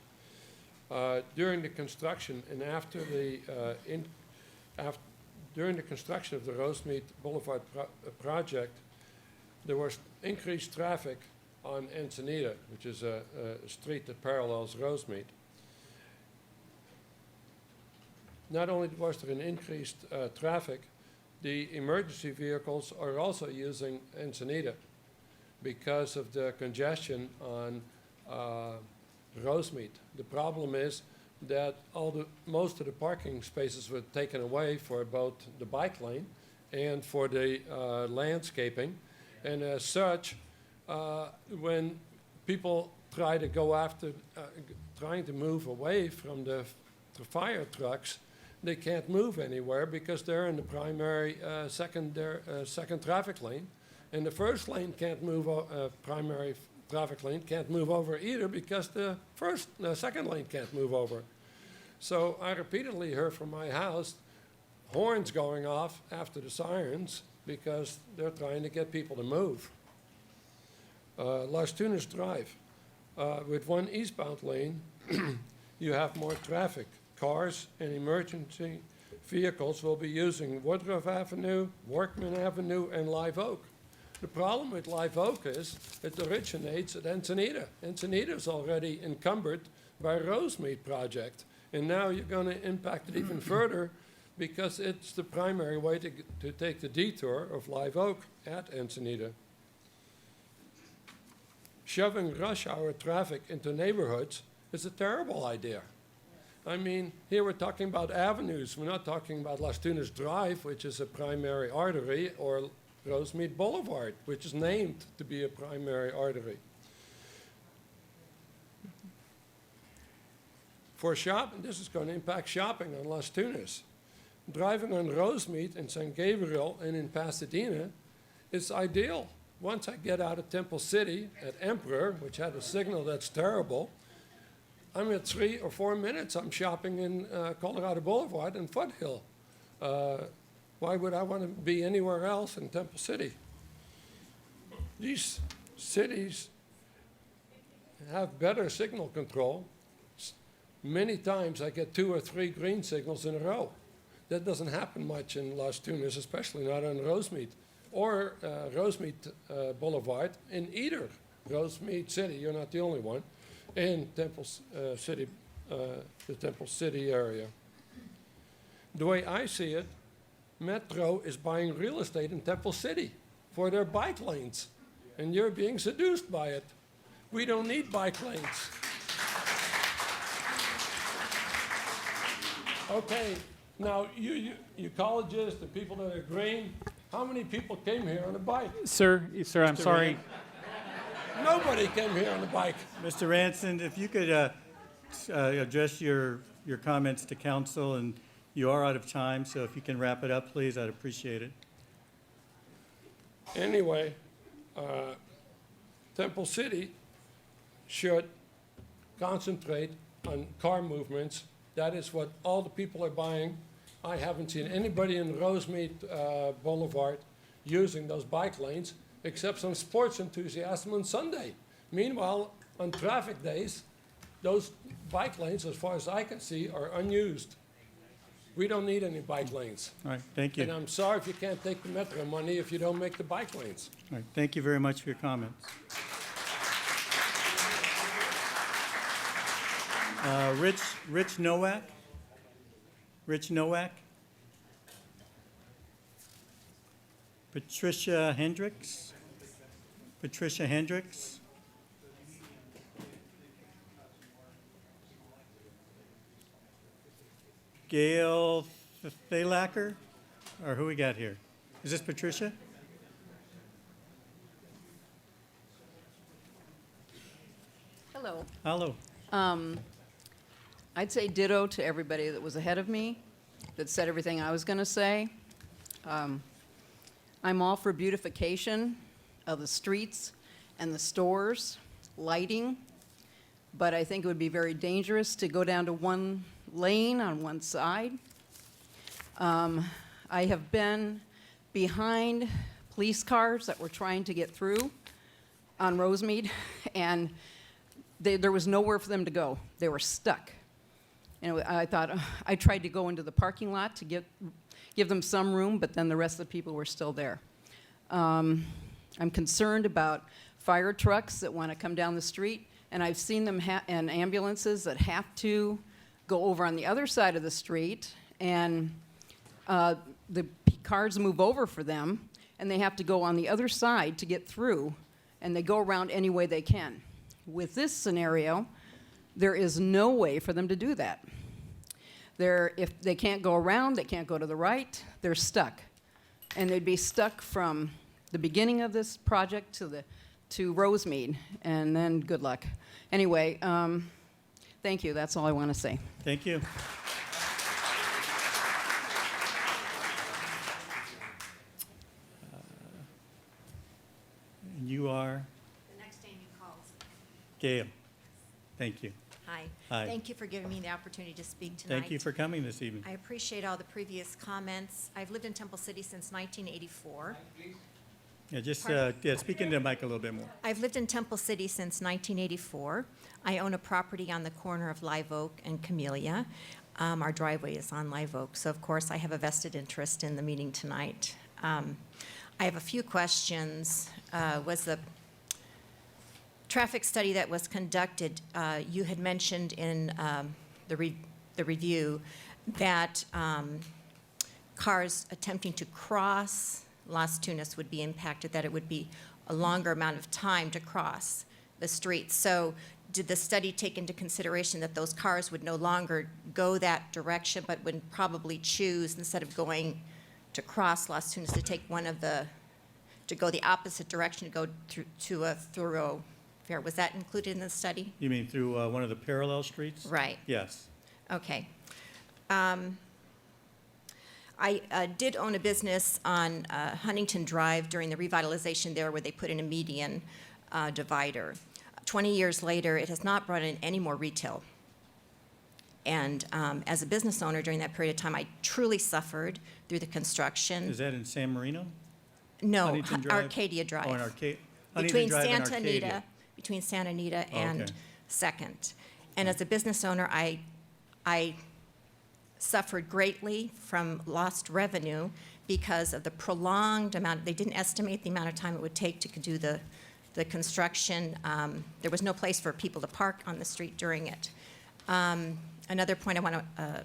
S2: During the construction and after the during the construction of the Rosemead Boulevard project, there was increased traffic on Ensenada, which is a street that parallels Rosemead. Not only was there an increased traffic, the emergency vehicles are also using Ensenada because of the congestion on Rosemead. The problem is that most of the parking spaces were taken away for both the bike lane and for the landscaping. And as such, when people try to go after, trying to move away from the fire trucks, they can't move anywhere because they're in the primary second traffic lane. And the first lane can't move, primary traffic lane can't move over either because the second lane can't move over. So I repeatedly heard from my house horns going off after the sirens because they're trying to get people to move. Las Tunas Drive, with one eastbound lane, you have more traffic. Cars and emergency vehicles will be using Woodruff Avenue, Workman Avenue, and Live Oak. The problem with Live Oak is it originates at Ensenada. Ensenada is already encumbered by Rosemead project, and now you're going to impact it even further because it's the primary way to take the detour of Live Oak at Ensenada. Shoving rush hour traffic into neighborhoods is a terrible idea. I mean, here we're talking about avenues. We're not talking about Las Tunas Drive, which is a primary artery, or Rosemead Boulevard, which is named to be a primary artery. For shopping, this is going to impact shopping on Las Tunas. Driving on Rosemead in San Gabriel and in Pasadena is ideal. Once I get out of Temple City at Emperor, which had a signal that's terrible, I'm at 3 or 4 minutes. I'm shopping in Colorado Boulevard and Foothill. Why would I want to be anywhere else in Temple City? These cities have better signal control. Many times I get 2 or 3 green signals in a row. That doesn't happen much in Las Tunas, especially not on Rosemead or Rosemead Boulevard in either Rosemead City. You're not the only one. In Temple City, the Temple City area. The way I see it, Metro is buying real estate in Temple City for their bike lanes, and you're being seduced by it. We don't need bike lanes. Okay, now you colleges, the people that are green, how many people came here on a bike?
S6: Sir, I'm sorry.
S2: Nobody came here on a bike.
S1: Mr. Ranson, if you could address your comments to council, and you are out of time, so if you can wrap it up, please, I'd appreciate it.
S2: Anyway, Temple City should concentrate on car movements. That is what all the people are buying. I haven't seen anybody in Rosemead Boulevard using those bike lanes except some sports enthusiasts on Sunday. Meanwhile, on traffic days, those bike lanes, as far as I can see, are unused. We don't need any bike lanes.
S1: All right, thank you.
S2: And I'm sorry if you can't take the Metro money if you don't make the bike lanes.
S1: All right, thank you very much for your comments. Rich Nowak? Rich Nowak? Patricia Hendricks? Patricia Hendricks? Gail Thalacker? Or who we got here? Is this Patricia?
S22: Hello.
S1: Hello.
S22: I'd say ditto to everybody that was ahead of me, that said everything I was going to say. I'm all for beautification of the streets and the stores, lighting, but I think it would be very dangerous to go down to one lane on one side. I have been behind police cars that were trying to get through on Rosemead, and there was nowhere for them to go. They were stuck. And I thought, I tried to go into the parking lot to give them some room, but then the rest of the people were still there. I'm concerned about fire trucks that want to come down the street, and I've seen them and ambulances that have to go over on the other side of the street, and the cars move over for them, and they have to go on the other side to get through, and they go around any way they can. With this scenario, there is no way for them to do that. If they can't go around, they can't go to the right, they're stuck. And they'd be stuck from the beginning of this project to Rosemead, and then good luck. Anyway, thank you, that's all I want to say.
S1: Thank you. You are?
S3: The next Amy calls.
S1: Gail. Thank you.
S3: Hi.
S1: Hi.
S3: Thank you for giving me the opportunity to speak tonight.
S1: Thank you for coming this evening.
S3: I appreciate all the previous comments. I've lived in Temple City since 1984.
S1: Yeah, just
S3: Pardon?
S1: speak into the mic a little bit more.
S3: I've lived in Temple City since 1984. I own a property on the corner of Live Oak and Camellia. Our driveway is on Live Oak, so of course I have a vested interest in the meeting tonight. I have a few questions. Was the traffic study that was conducted, you had mentioned in the review that cars attempting to cross Las Tunas would be impacted, that it would be a longer amount of time to cross the street. So did the study take into consideration that those cars would no longer go that direction, but would probably choose, instead of going to cross Las Tunas, to take to go the opposite direction, to go to a thoroughfare? Was that included in the study?
S1: You mean through one of the parallel streets?
S3: Right.
S1: Yes.
S3: Okay. I did own a business on Huntington Drive during the revitalization there, where they put in a median divider. 20 years later, it has not brought in any more retail. And as a business owner during that period of time, I truly suffered through the construction.
S1: Is that in San Marino?
S3: No,
S1: Huntington Drive?
S3: Arcadia Drive.
S1: Oh, in Huntington
S3: Between
S1: Drive and
S3: Santa
S1: Arcadia.
S3: Anita, between Santa Anita and
S1: Okay.
S3: Second. And as a business owner, I suffered greatly from lost revenue because of the prolonged amount. They didn't estimate the amount of time it would take to do the construction. There was no place for people to park on the street during it. Another point I want to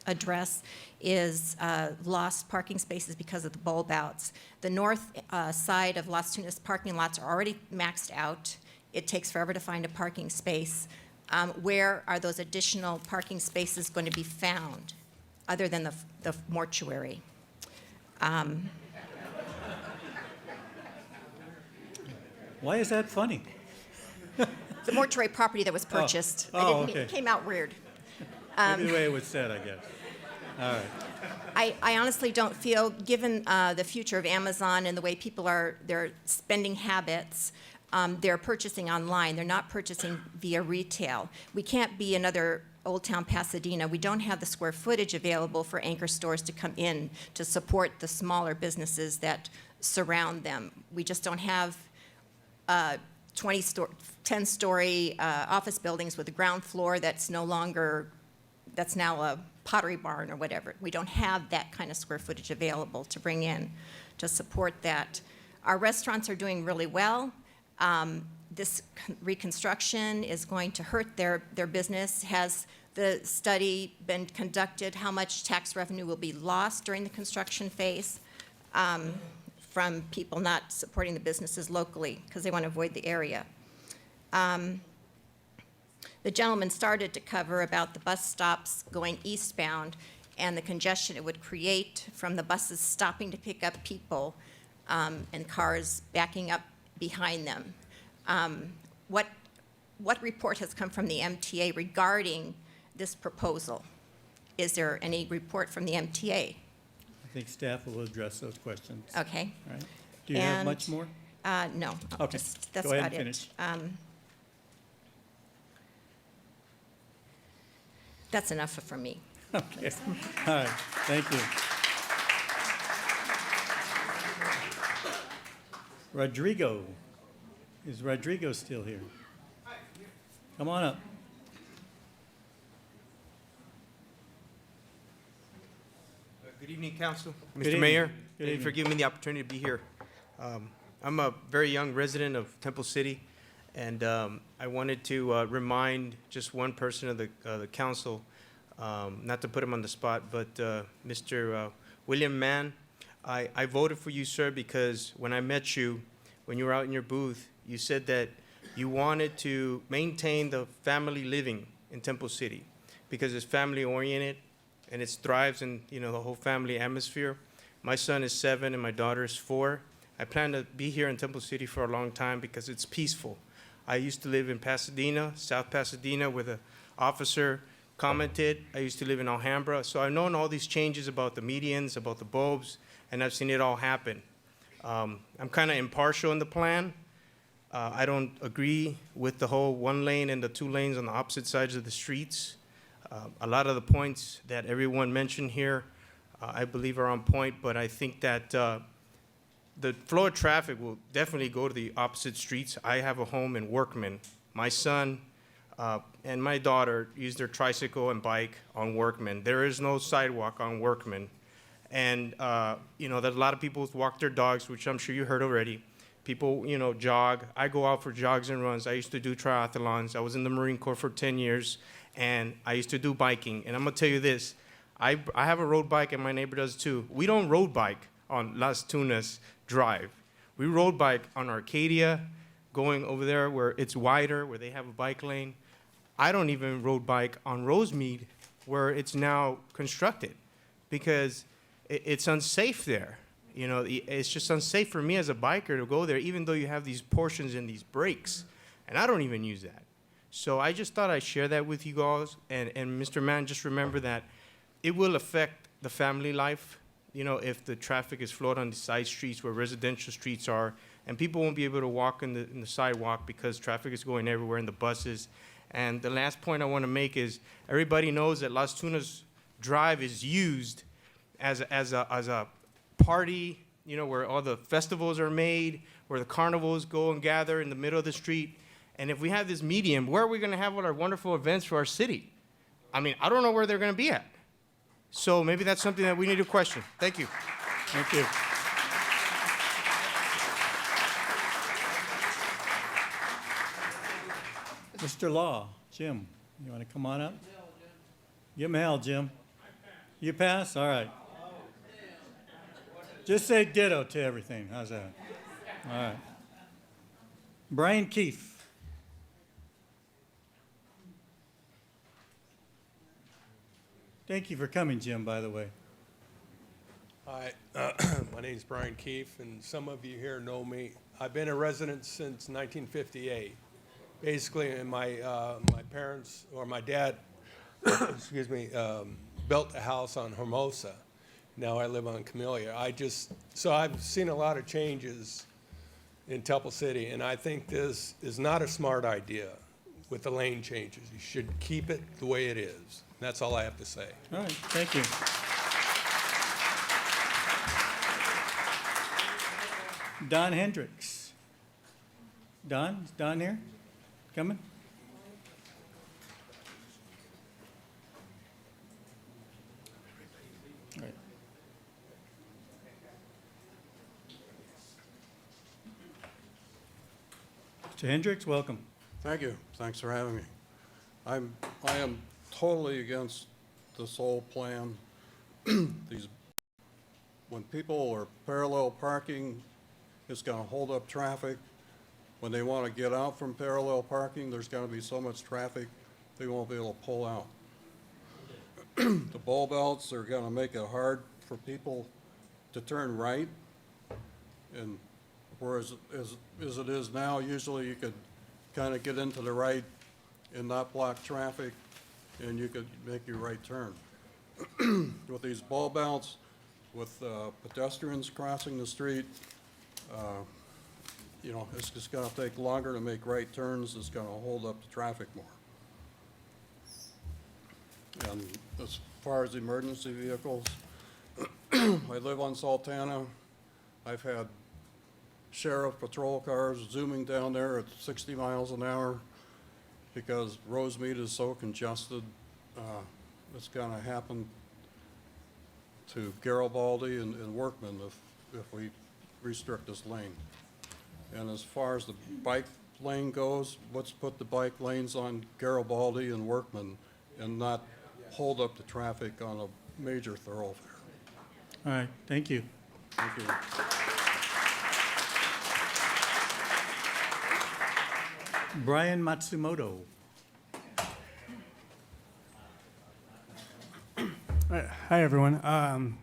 S3: address is lost parking spaces because of the bulb outs. The north side of Las Tunas parking lots are already maxed out. It takes forever to find a parking space. Where are those additional parking spaces going to be found, other than the mortuary?
S1: Why is that funny?
S3: The mortuary property that was purchased.
S1: Okay.
S3: It came out weird.
S1: Maybe the way it was said, I guess. All right.
S3: I honestly don't feel, given the future of Amazon and the way people their spending habits, they're purchasing online. They're not purchasing via retail. We can't be another Old Town Pasadena. We don't have the square footage available for anchor stores to come in to support the smaller businesses that surround them. We just don't have 10-story office buildings with a ground floor that's now a Pottery Barn or whatever. We don't have that kind of square footage available to bring in to support that. Our restaurants are doing really well. This reconstruction is going to hurt their business. Has the study been conducted? How much tax revenue will be lost during the construction phase from people not supporting the businesses locally because they want to avoid the area? The gentleman started to cover about the bus stops going eastbound and the congestion it would create from the buses stopping to pick up people and cars backing up behind them. What report has come from the MTA regarding this proposal? Is there any report from the MTA?
S1: think staff will address those questions.
S3: Okay.
S1: All right. Do you have much
S3: And,
S1: more?
S3: No.
S1: Okay.
S3: That's
S1: Go ahead
S3: about
S1: and
S3: it.
S1: finish.
S3: That's enough for me.
S1: Okay. All right. Thank you. Rodrigo. Is Rodrigo still here? Come on up.
S5: Good evening, Council.
S1: Good
S5: Mr.
S1: evening.
S5: Mayor,
S1: Good
S5: thank you for
S1: evening.
S5: giving me the opportunity to be here. I'm a very young resident of Temple City, and I wanted to remind just one person of the council, not to put him on the spot, but Mr. William Mann. I voted for you, sir, because when I met you, when you were out in your booth, you said that you wanted to maintain the family living in Temple City because it's family oriented and it thrives in, you know, the whole family atmosphere. My son is 7 and my daughter is 4. I plan to be here in Temple City for a long time because it's peaceful. I used to live in Pasadena, South Pasadena, where the officer commented. I used to live in Alhambra. So I've known all these changes about the medians, about the bulbs, and I've seen it all happen. I'm kind of impartial in the plan. I don't agree with the whole 1 lane and the 2 lanes on the opposite sides of the streets. A lot of the points that everyone mentioned here, I believe are on point, but I think that the flow of traffic will definitely go to the opposite streets. I have a home in Workman. My son and my daughter use their tricycle and bike on Workman. There is no sidewalk on Workman. And, you know, there's a lot of people who walk their dogs, which I'm sure you heard already. People, you know, jog. I go out for jogs and runs. I used to do triathlons. I was in the Marine Corps for 10 years, and I used to do biking. And I'm going to tell you this. I have a road bike, and my neighbor does too. We don't road bike on Las Tunas Drive. We road bike on Arcadia, going over there where it's wider, where they have a bike lane. I don't even road bike on Rosemead, where it's now constructed, because it's unsafe there. You know, it's just unsafe for me as a biker to go there, even though you have these portions and these breaks, and I don't even use that. So I just thought I'd share that with you guys, and Mr. Mann, just remember that it will affect the family life, you know, if the traffic is flowed on the side streets where residential streets are, and people won't be able to walk in the sidewalk because traffic is going everywhere in the buses. And the last point I want to make is everybody knows that Las Tunas Drive is used as a party, you know, where all the festivals are made, where the carnivals go and gather in the middle of the street. And if we have this medium, where are we going to have all our wonderful events for our city? I mean, I don't know where they're going to be at. So maybe that's something that we need to question. Thank you.
S1: Thank you. Mr. Law, Jim, you want to come on up? Give him hell, Jim. You pass? All right. Just say ditto to everything. How's that? All right. Brian Keefe. Thank you for coming, Jim, by the way.
S7: Hi, my name's Brian Keefe, and some of you here know me. I've been a resident since 1958. Basically, my parents, or my dad, excuse me, built a house on Hermosa. Now I live on Camellia. So I've seen a lot of changes in Temple City, and I think this is not a smart idea with the lane changes. You should keep it the way it is. That's all I have to say.
S1: All right, thank you. Don Hendricks. Don, is Don here? Coming? All right. Mr. Hendricks, welcome.
S23: Thank you. Thanks for having me. I am totally against this whole plan. When people are parallel parking, it's going to hold up traffic. When they want to get out from parallel parking, there's going to be so much traffic, they won't be able to pull out. The bulb outs are going to make it hard for people to turn right. And whereas as it is now, usually you could kind of get into the right and not block traffic, and you could make your right turn. With these bulb outs, with pedestrians crossing the street, you know, it's just gonna take longer to make right turns, it's gonna hold up the traffic more. And as far as emergency vehicles, I live on Sultana. I've had sheriff patrol cars zooming down there at 60 miles an hour because Rosemead is so congested. It's gonna happen to Garibaldi and Workman if we restrict this lane. And as far as the bike lane goes, let's put the bike lanes on Garibaldi and Workman and not hold up the traffic on a major thoroughfare.
S1: All right, thank you.
S23: Thank you.
S1: Brian Matsumoto.
S4: Hi, everyone.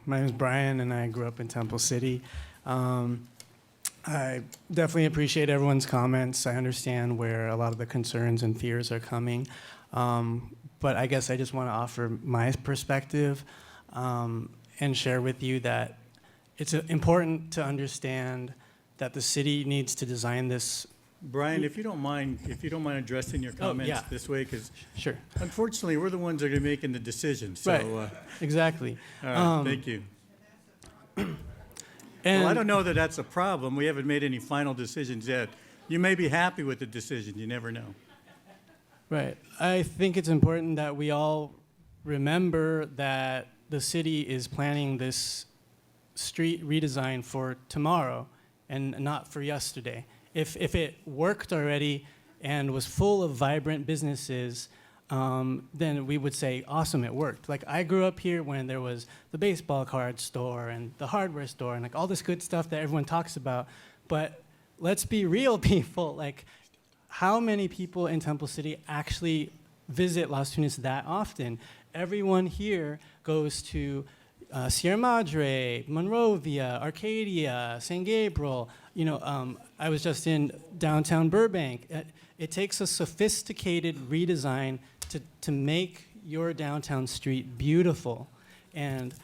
S4: My name is Brian, and I grew up in Temple City. I definitely appreciate everyone's comments. I understand where a lot of the concerns and fears are coming. But I guess I just want to offer my perspective and share with you that it's important to understand that the city needs to design this.
S1: Brian, if you don't mind addressing your comments
S4: yeah.
S1: this way, because
S4: Sure.
S1: unfortunately, we're the ones that are going to be making the decision. So,
S4: Right. Exactly.
S1: All right, thank you.
S4: And
S1: Well, I don't know that that's a problem. We haven't made any final decisions yet. You may be happy with the decision. You never know.
S4: Right. I think it's important that we all remember that the city is planning this street redesign for tomorrow and not for yesterday. If it worked already and was full of vibrant businesses, then we would say, awesome, it worked. Like, I grew up here when there was the baseball card store and the hardware store and like all this good stuff that everyone talks about. But let's be real, people. Like, how many people in Temple City actually visit Las Tunas that often? Everyone here goes to Sierra Madre, Monrovia, Arcadia, San Gabriel. You know, I was just in downtown Burbank. It takes a sophisticated redesign to make your downtown street beautiful. And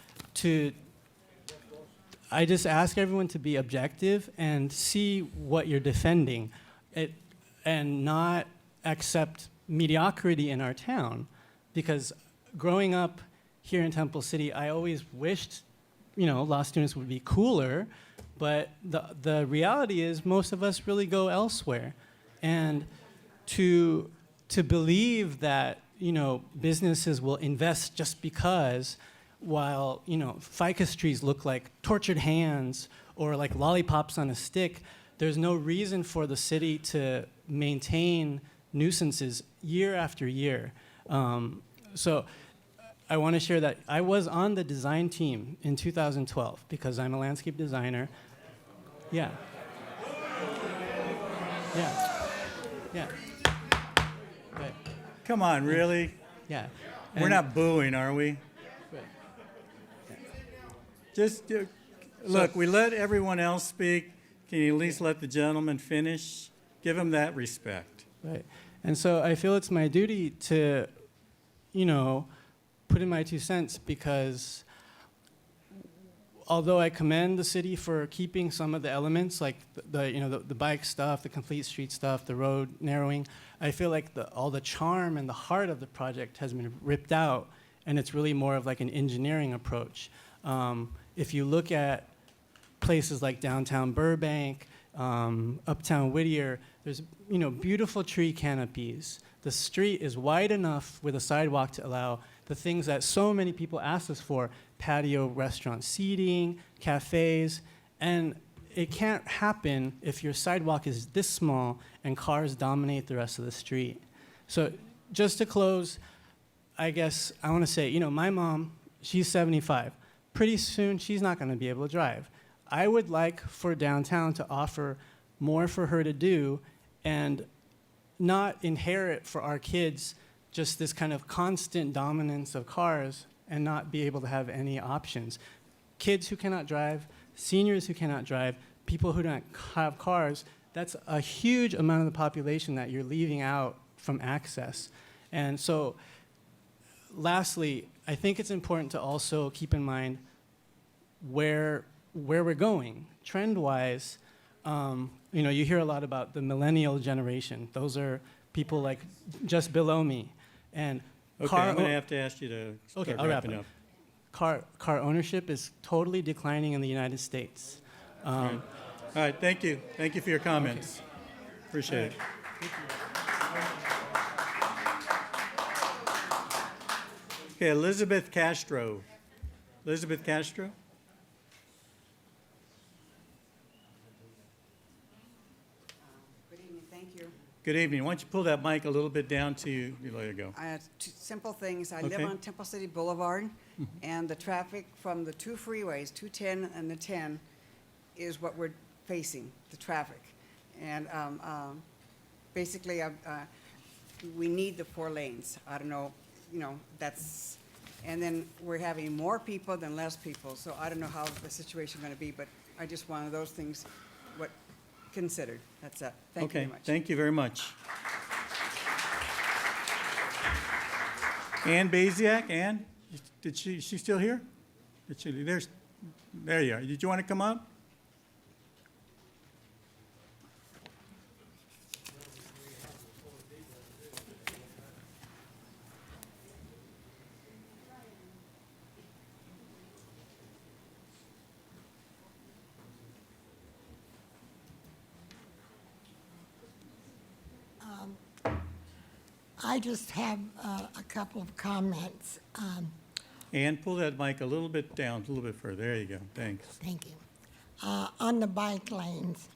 S4: I just ask everyone to be objective and see what you're defending and not accept mediocrity in our town. Because growing up here in Temple City, I always wished, you know, Las Tunas would be cooler, but the reality is most of us really go elsewhere. And to believe that, you know, businesses will invest just because, while, you know, ficus trees look like tortured hands or like lollipops on a stick, there's no reason for the city to maintain nuisances year after year. So I want to share that I was on the design team in 2012 because I'm a landscape designer. Yeah. Yeah. Yeah. Right.
S1: Come on, really?
S4: Yeah.
S1: We're not booing, are we?
S4: Right.
S1: Just look, we let everyone else speak. Can you at least let the gentleman finish? Give him that respect.
S4: Right. And so I feel it's my duty to, you know, put in my 2 cents, because although I commend the city for keeping some of the elements, like the bike stuff, the complete street stuff, the road narrowing, I feel like all the charm and the heart of the project has been ripped out, and it's really more of like an engineering approach. If you look at places like downtown Burbank, uptown Whittier, there's beautiful tree canopies. The street is wide enough with a sidewalk to allow the things that so many people ask us for: patio, restaurant seating, cafes. And it can't happen if your sidewalk is this small and cars dominate the rest of the street. So just to close, I guess I want to say, my mom, she's 75. Pretty soon, she's not going to be able to drive. I would like for downtown to offer more for her to do and not inherit for our kids just this kind of constant dominance of cars and not be able to have any options. Kids who cannot drive, seniors who cannot drive, people who don't have cars, that's a huge amount of the population that you're leaving out from access. And so, lastly, I think it's important to also keep in mind where we're going trend-wise. You know, you hear a lot about the millennial generation. Those are people like just below me, and
S1: Okay, I'm going to have to ask you to start
S4: I'll wrap
S1: wrapping
S4: up.
S1: up.
S4: Car ownership is totally declining in the United States.
S1: All right, thank you. Thank you for your comments. Appreciate it. Okay, Elizabeth Castro. Elizabeth Castro?
S8: Good evening, thank you.
S1: Good evening. Why don't you pull that mic a little bit down to you? There you go.
S8: I have two simple things. I
S1: Okay.
S8: live on Temple City Boulevard, and the traffic from the two freeways, 210 and the 10, is what we're facing, the traffic. And basically, we need the 4 lanes. I don't know, you know, that's, and then we're having more people than less people, so I don't know how the situation is going to be, but I just wanted those things, what considered. That's it. Thank you very much.
S1: Thank you very much. Ann Baziak, Ann, is she still here? There you are. Did you want to come up?
S9: I just have a couple of comments.
S1: Ann, pull that mic a little bit down, a little bit further. There you go. Thanks.
S9: Thank you. On the bike lanes,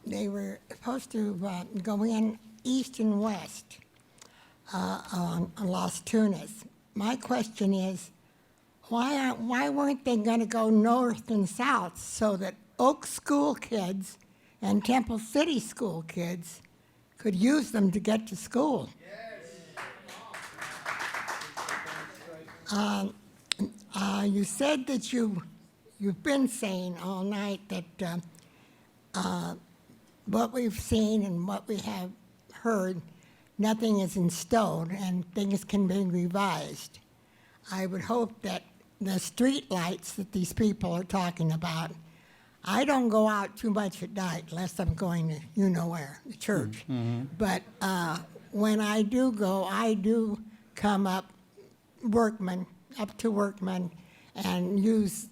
S9: they were supposed to go in east and west on Las Tunas. My question is, why weren't they going to go north and south so that Oak School kids and Temple City School kids could use them to get to school? You said that you've been saying all night that what we've seen and what we have heard, nothing is in stone and things can be revised. I would hope that the street lights that these people are talking about, I don't go out too much at night unless I'm going to you-know-where, the church. But when I do go, I do come up to Workman and use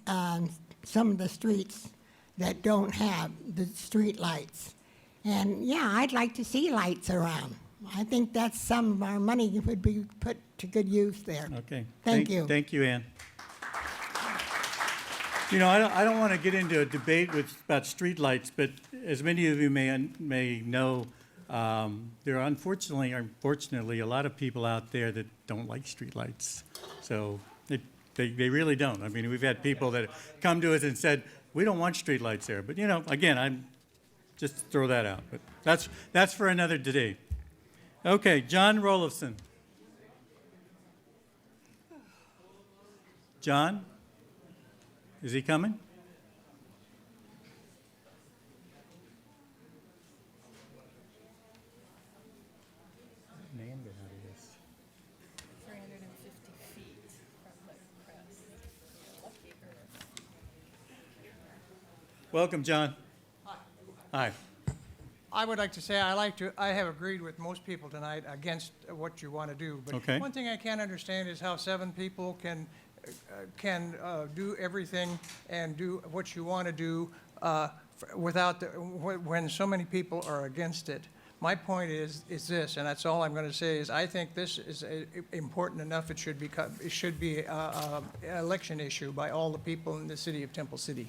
S9: some of the streets that don't have the street lights. And yeah, I'd like to see lights around. I think that's some of our money would be put to good use there.
S1: Okay.
S9: Thank you.
S1: Thank you, Ann. You know, I don't want to get into a debate about streetlights, but as many of you may know, there are unfortunately or unfortunately a lot of people out there that don't like streetlights. So they really don't. I mean, we've had people that come to us and said, we don't want streetlights there. But, you know, again, I'm just throw that out. But that's for another day. Okay, John Rolifson. John? Is he coming? Welcome, John. Hi.
S10: I would like to say I have agreed with most people tonight against what you want to do. But
S1: Okay.
S10: one thing I can't understand is how 7 people can do everything and do what you want to do when so many people are against it. My point is this, and that's all I'm going to say, is I think this is important enough. It should be an election issue by all the people in the city of Temple City.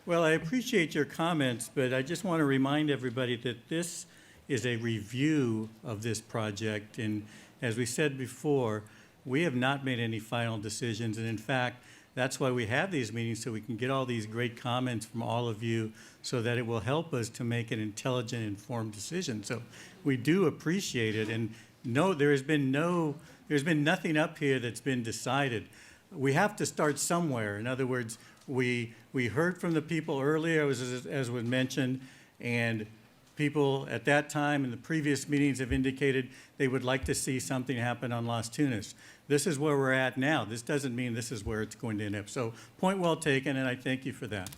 S1: Well, I appreciate your comments, but I just want to remind everybody that this is a review of this project. And as we said before, we have not made any final decisions. And in fact, that's why we have these meetings, so we can get all these great comments from all of you so that it will help us to make an intelligent, informed decision. So we do appreciate it. And no, there's been nothing up here that's been decided. We have to start somewhere. In other words, we heard from the people earlier, as was mentioned, and people at that time and the previous meetings have indicated they would like to see something happen on Las Tunas. This is where we're at now. This doesn't mean this is where it's going to end up. So point well taken, and I thank you for that.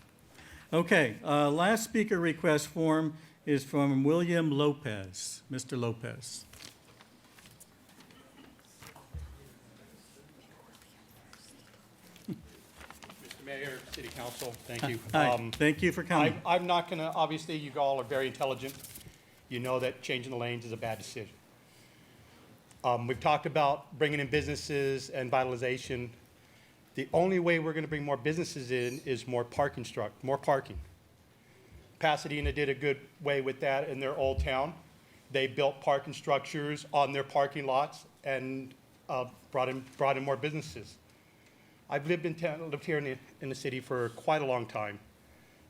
S1: Okay, last speaker request form is from William Lopez. Mr. Lopez.
S11: Mr. Mayor, City Council, thank you.
S1: Hi, thank you for coming.
S11: I'm not going to, obviously, you all are very intelligent. You know that changing the lanes is a bad decision. We've talked about bringing in businesses and vitalization. The only way we're going to bring more businesses in is more parking. Pasadena did a good way with that in their old town. They built parking structures on their parking lots and brought in more businesses. I've lived here in the city for quite a long time.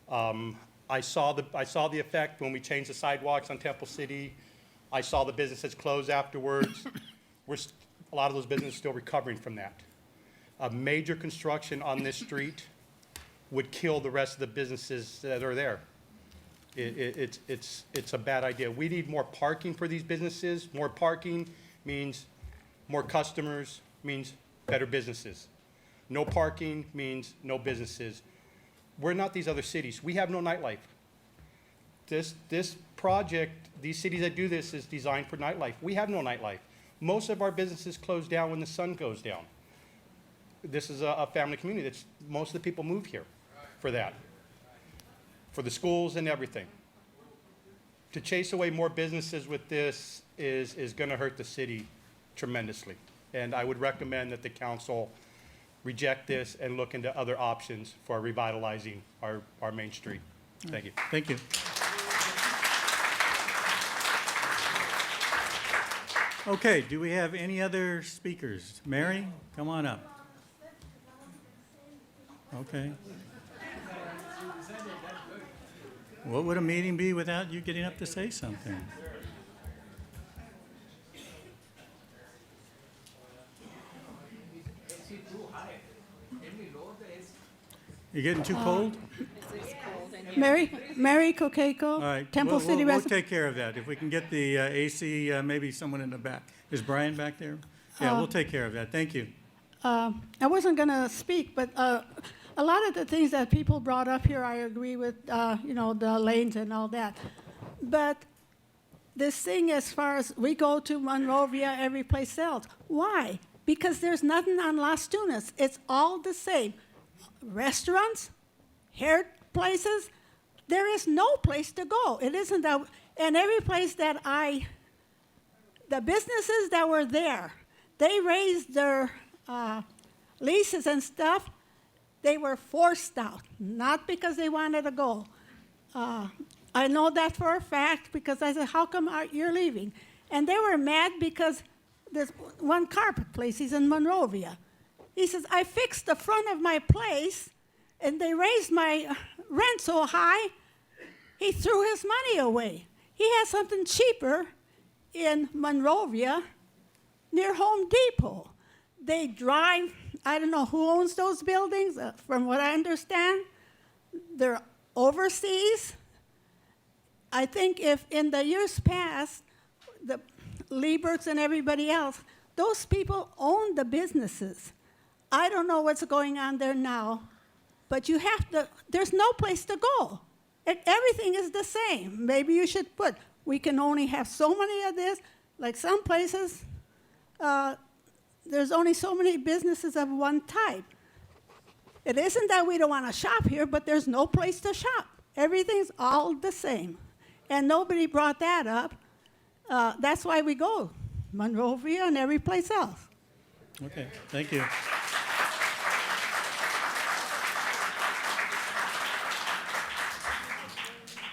S11: I saw the effect when we changed the sidewalks on Temple City. I saw the businesses close afterwards. A lot of those businesses are still recovering from that. A major construction on this street would kill the rest of the businesses that are there. It's a bad idea. We need more parking for these businesses. More parking means more customers, means better businesses. No parking means no businesses. We're not these other cities. We have no nightlife. This project, these cities that do this, is designed for nightlife. We have no nightlife. Most of our businesses close down when the sun goes down. This is a family community. Most of the people move here for that, for the schools and everything. To chase away more businesses with this is going to hurt the city tremendously. And I would recommend that the council reject this and look into other options for revitalizing our main street. Thank you.
S1: Thank you. Okay, do we have any other speakers? Mary, come on up. Okay. What would a meeting be without you getting up to say something? You getting too cold?
S12: Mary Coqueco,
S1: All right,
S12: Temple City
S1: we'll
S12: resident.
S1: take care of that. If we can get the AC, maybe someone in the back. Is Brian back there? Yeah, we'll take care of that. Thank you.
S12: I wasn't going to speak, but a lot of the things that people brought up here, I agree with, the lanes and all that. But this thing, as far as we go to Monrovia, every place else, why? Because there's nothing on Las Tunas. It's all the same. Restaurants, hair places, there is no place to go. It isn't that, and every place that the businesses that were there, they raised their leases and stuff. They were forced out, not because they wanted to go. I know that for a fact because I said, how come you're leaving? And they were mad because there's one carpet place, he's in Monrovia. He says, I fixed the front of my place and they raised my rent so high, he threw his money away. He has something cheaper in Monrovia near Home Depot. They drive, I don't know who owns those buildings, from what I understand, they're overseas. I think if in the years past, the Lieberts and everybody else, those people own the businesses. I don't know what's going on there now, but you have to, there's no place to go. Everything is the same. Maybe you should put, we can only have so many of this. Like some places, there's only so many businesses of one type. It isn't that we don't want to shop here, but there's no place to shop. Everything's all the same. And nobody brought that up. That's why we go, Monrovia and every place else.
S1: Okay, thank you.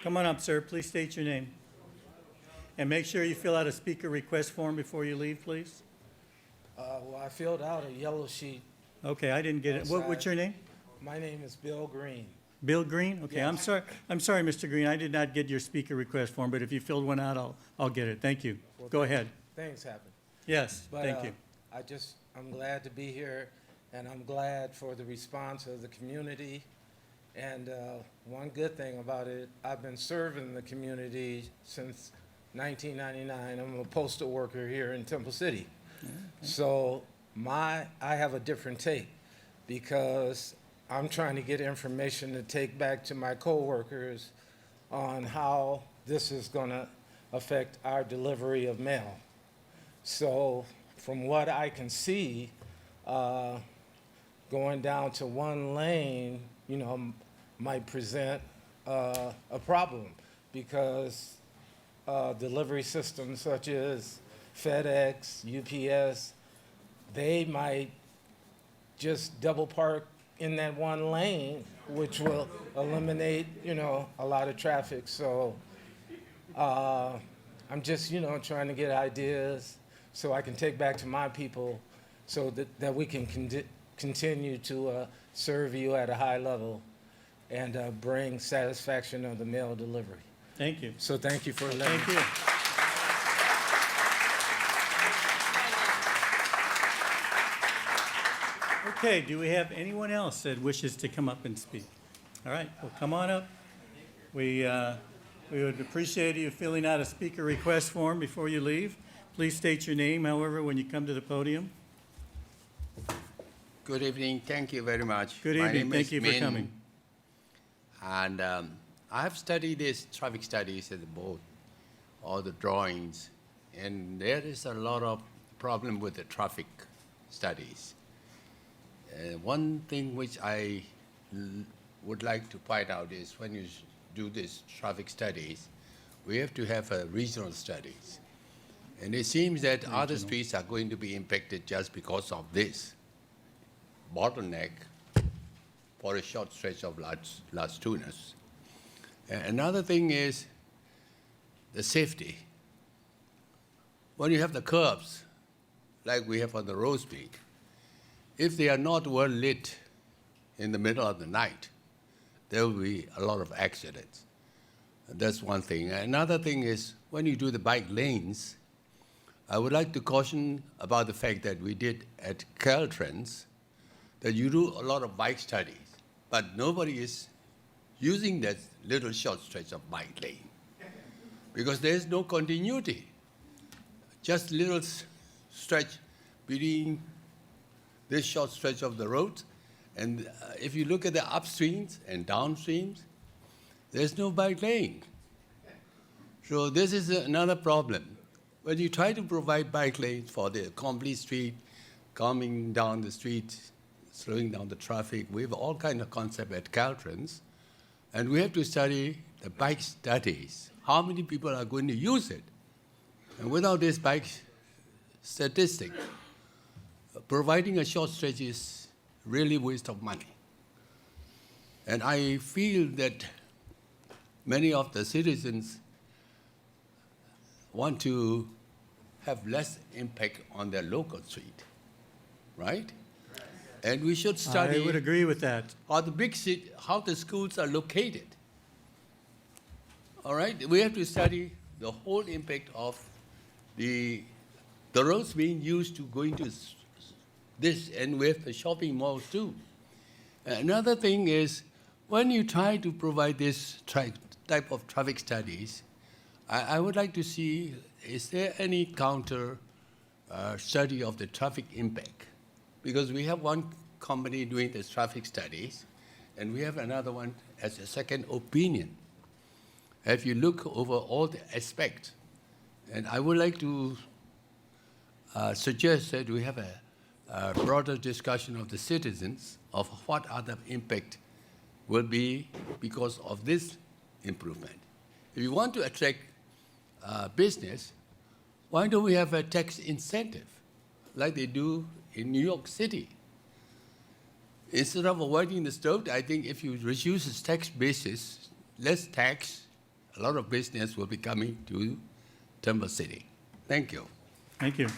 S1: Come on up, sir. Please state your name. And make sure you fill out a speaker request form before you leave, please.
S14: Well, I filled out a yellow sheet.
S1: Okay, I didn't get it. What's your name?
S14: My name is Bill Green.
S1: Bill Green? Okay,
S14: Yes.
S1: I'm sorry, Mr. Green. I did not get your speaker request form, but if you filled one out, I'll get it. Thank you.
S14: Well,
S1: Go ahead.
S14: Things happen.
S1: Yes,
S14: But,
S1: thank you.
S14: I'm glad to be here, and I'm glad for the response of the community And one good thing about it, I've been serving the community since 1999. I'm a postal worker here in Temple City. So I have a different take because I'm trying to get information to take back to my coworkers on how this is going to affect our delivery of mail. So from what I can see, going down to one lane, you know, might present a problem because delivery systems such as FedEx, UPS, they might just double park in that one lane, which will eliminate, you know, a lot of traffic. So I'm just, you know, trying to get ideas so I can take back to my people so that we can continue to serve you at a high level and bring satisfaction of the mail delivery.
S1: Thank you.
S14: So thank you for letting me.
S1: Thank you. Okay, do we have anyone else that wishes to come up and speak? All right, well, come on up. We would appreciate you filling out a speaker request form before you leave. Please state your name, however, when you come to the podium.
S15: Good evening. Thank you very much.
S1: Good
S15: My
S1: evening.
S15: name
S1: Thank
S15: is
S1: you for
S15: Min,
S1: coming.
S15: And I have studied this traffic studies at the board, all the drawings, and there is a lot of problem with the traffic studies. One thing which I would like to point out is when you do these traffic studies, we have to have regional studies. And it seems that other streets are going to be impacted just because of this bottleneck for a short stretch of Las Tunas. Another thing is the safety. When you have the curbs, like we have on the Rosemead, if they are not well lit in the middle of the night, there will be a lot of accidents. That's one thing. Another thing is when you do the bike lanes, I would like to caution about the fact that we did at Caltrans that you do a lot of bike studies, but nobody is using that little short stretch of bike lane because there is no continuity. Just little stretch between this short stretch of the road, and if you look at the upstreams and downstreams, there's no bike lane. So this is another problem. When you try to provide bike lanes for the complete street, coming down the street, slowing down the traffic, we have all kinds of concepts at Caltrans, and we have to study the bike studies. How many people are going to use it? And without this bike statistic, providing a short stretch is really waste of money. And I feel that many of the citizens want to have less impact on their local street, right? And we should study.
S1: I would agree with that.
S15: How the big city, how the schools are located. All right, we have to study the whole impact of the roads being used to go into this, and we have the shopping malls too. Another thing is, when you try to provide this type of traffic studies, I would like to see, is there any counter study of the traffic impact? Because we have one company doing this traffic studies, and we have another one as a second opinion. If you look over all the aspects, and I would like to suggest that we have a broader discussion of the citizens of what other impact will be because of this improvement. If you want to attract business, why don't we have a tax incentive like they do in New York City? Instead of avoiding the stroke, I think if you reduce the tax basis, less tax, a lot of business will be coming to Temple City. Thank you.
S1: Thank you.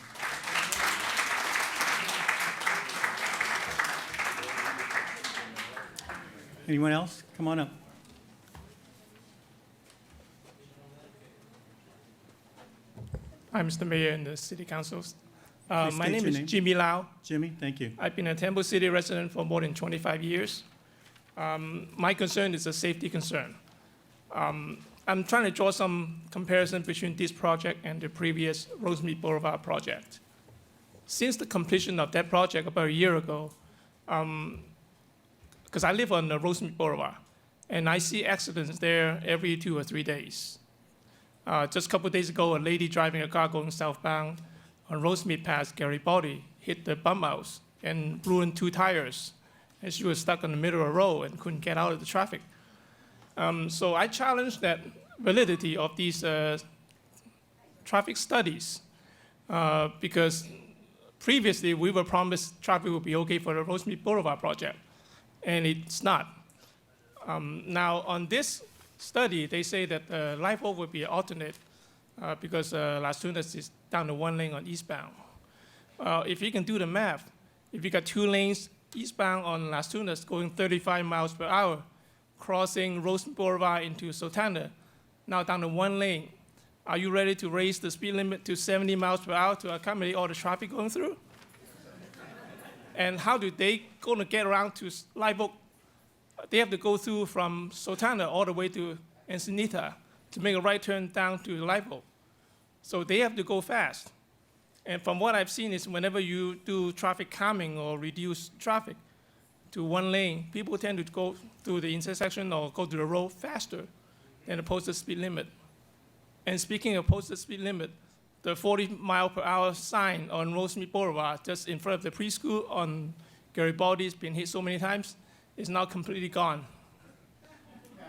S1: Anyone else? Come on up.
S16: Hi, Mr. Mayor and the City Councils.
S1: Please
S16: My
S1: state
S16: name
S1: your
S16: is
S1: name.
S16: Jimmy Lau.
S1: Jimmy, thank you.
S16: I've been a Temple City resident for more than 25 years. My concern is a safety concern. I'm trying to draw some comparison between this project and the previous Rosemead Boulevard project. Since the completion of that project about a year ago, because I live on the Rosemead Boulevard, and I see accidents there every 2 or 3 days. Just a couple of days ago, a lady driving a car going southbound on Rosemead past Garibaldi hit the bump outs and ruined 2 tires, and she was stuck in the middle of the road and couldn't get out of the traffic. So I challenge that validity of these traffic studies because previously we were promised traffic would be okay for the Rosemead Boulevard project, and it's not. Now on this study, they say that Live Oak would be alternate because Las Tunas is down to 1 lane on eastbound. If you can do the math, if you got 2 lanes eastbound on Las Tunas going 35 miles per hour, crossing Rosemead Boulevard into Sultana, now down to 1 lane, are you ready to raise the speed limit to 70 miles per hour to accommodate all the traffic going through? And how do they going to get around to Live Oak? They have to go through from Sultana all the way to Encinita to make a right turn down to Live Oak. So they have to go fast. And from what I've seen is whenever you do traffic calming or reduce traffic to 1 lane, people tend to go through the intersection or go to the road faster than the posted speed limit. And speaking of posted speed limit, the 40-mile-per-hour sign on Rosemead Boulevard, just in front of the preschool on Garibaldi, has been hit so many times, is now completely gone.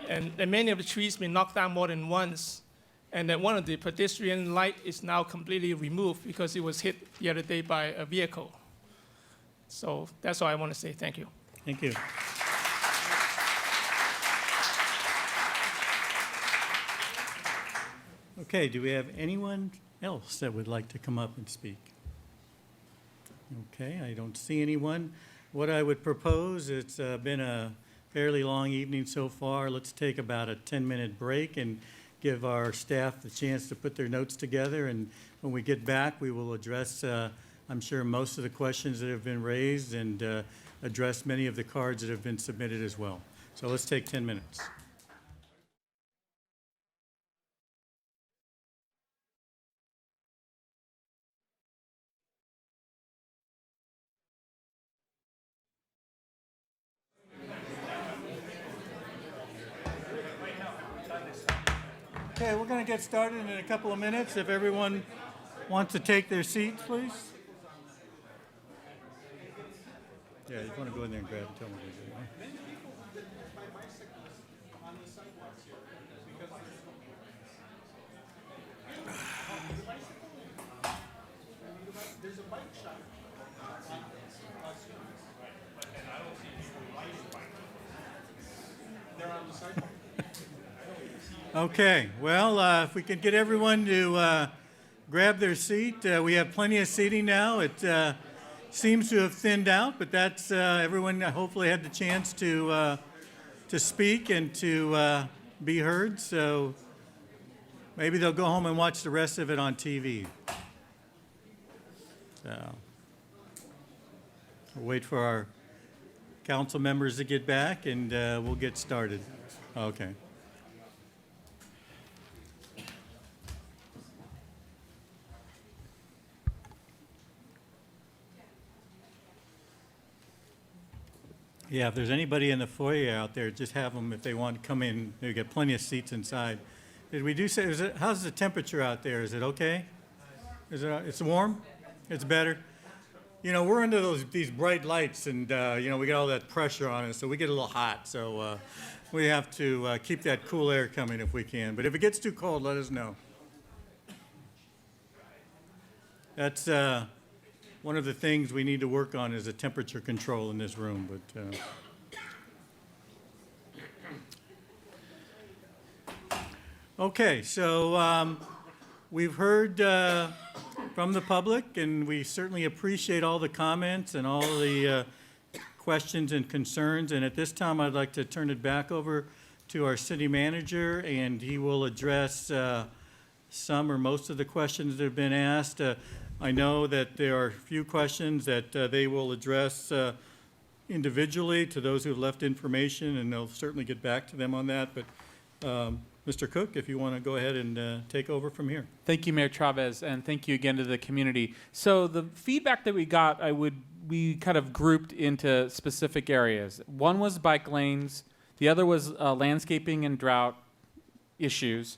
S16: And many of the trees been knocked down more than once. And then one of the pedestrian light is now completely removed because it was hit the other day by a vehicle. So that's all I want to say. Thank you.
S1: Thank you. Okay, do we have anyone else that would like to come up and speak? Okay, I don't see anyone. What I would propose, it's been a fairly long evening so far. Let's take about a 10-minute break and give our staff the chance to put their notes together. And when we get back, we will address, I'm sure, most of the questions that have been raised and address many of the cards that have been submitted as well. So let's take 10 minutes. Okay, we're going to get started in a couple of minutes. If everyone wants to take their seats, please. Yeah, you want to go in there and grab and tell them what they're doing. Okay, well, if we could get everyone to grab their seat. We have plenty of seating now. It seems to have thinned out, but that's everyone hopefully had the chance to speak and to be heard. So maybe they'll go home and watch the rest of it on TV. So we'll wait for our council members to get back, and we'll get started. Okay. Yeah, if there's anybody in the foyer out there, just have them if they want to come in. We've got plenty of seats inside. Did we do say, how's the temperature out there? Is it okay? It's warm? It's better? You know, we're under these bright lights and, you know, we got all that pressure on us, so we get a little hot. So we have to keep that cool air coming if we can. But if it gets too cold, let us know. That's one of the things we need to work on is the temperature control in this room. But okay, so we've heard from the public, and we certainly appreciate all the comments and all the questions and concerns. And at this time, I'd like to turn it back over to our city manager, and he will address some or most of the questions that have been asked. I know that there are a few questions that they will address individually to those who have left information, and they'll certainly get back to them on that. But Mr. Cook, if you want to go ahead and take over from here.
S6: Thank you, Mayor Chavez, and thank you again to the community. So the feedback that we got, we kind of grouped into specific areas. One was bike lanes, the other was landscaping and drought issues.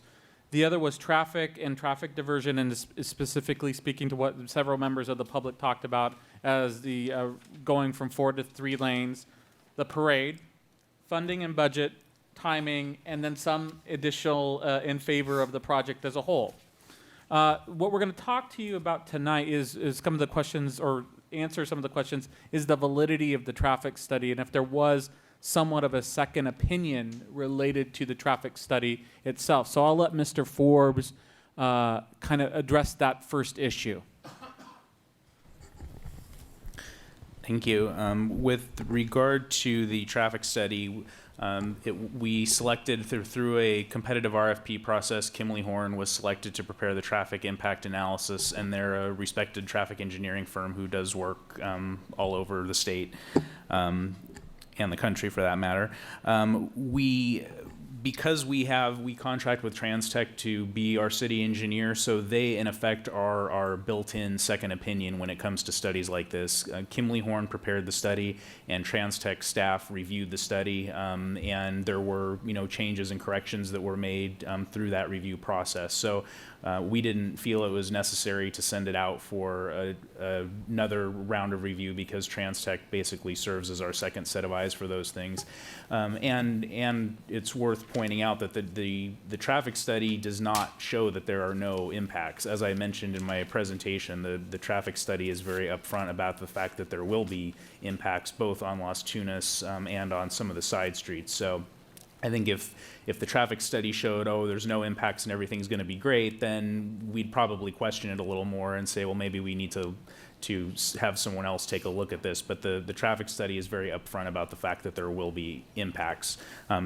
S6: The other was traffic and traffic diversion, and specifically speaking to what several members of the public talked about as the going from 4 to 3 lanes, the parade, funding and budget, timing, and then some additional in favor of the project as a whole. What we're going to talk to you about tonight is some of the questions, or answer some of the questions, is the validity of the traffic study, and if there was somewhat of a second opinion related to the traffic study itself. So I'll let Mr. Forbes kind of address that first issue.
S17: Thank you. With regard to the traffic study, we selected through a competitive RFP process. Kimley Horn was selected to prepare the traffic impact analysis, and they're a respected traffic engineering firm who does work all over the state and the country, for that matter. Because we contract with TransTech to be our city engineer, so they in effect are our built-in second opinion when it comes to studies like this. Kimley Horn prepared the study, and TransTech staff reviewed the study, and there were changes and corrections that were made through that review process. So we didn't feel it was necessary to send it out for another round of review, because TransTech basically serves as our second set of eyes for those things. And it's worth pointing out that the traffic study does not show that there are no impacts. As I mentioned in my presentation, the traffic study is very upfront about the fact that there will be impacts both on Las Tunas and on some of the side streets. So I think if the traffic study showed, oh, there's no impacts and everything's going to be great, then we'd probably question it a little more and say, well, maybe we need to have someone else take a look at this. But the traffic study is very upfront about the fact that there will be impacts.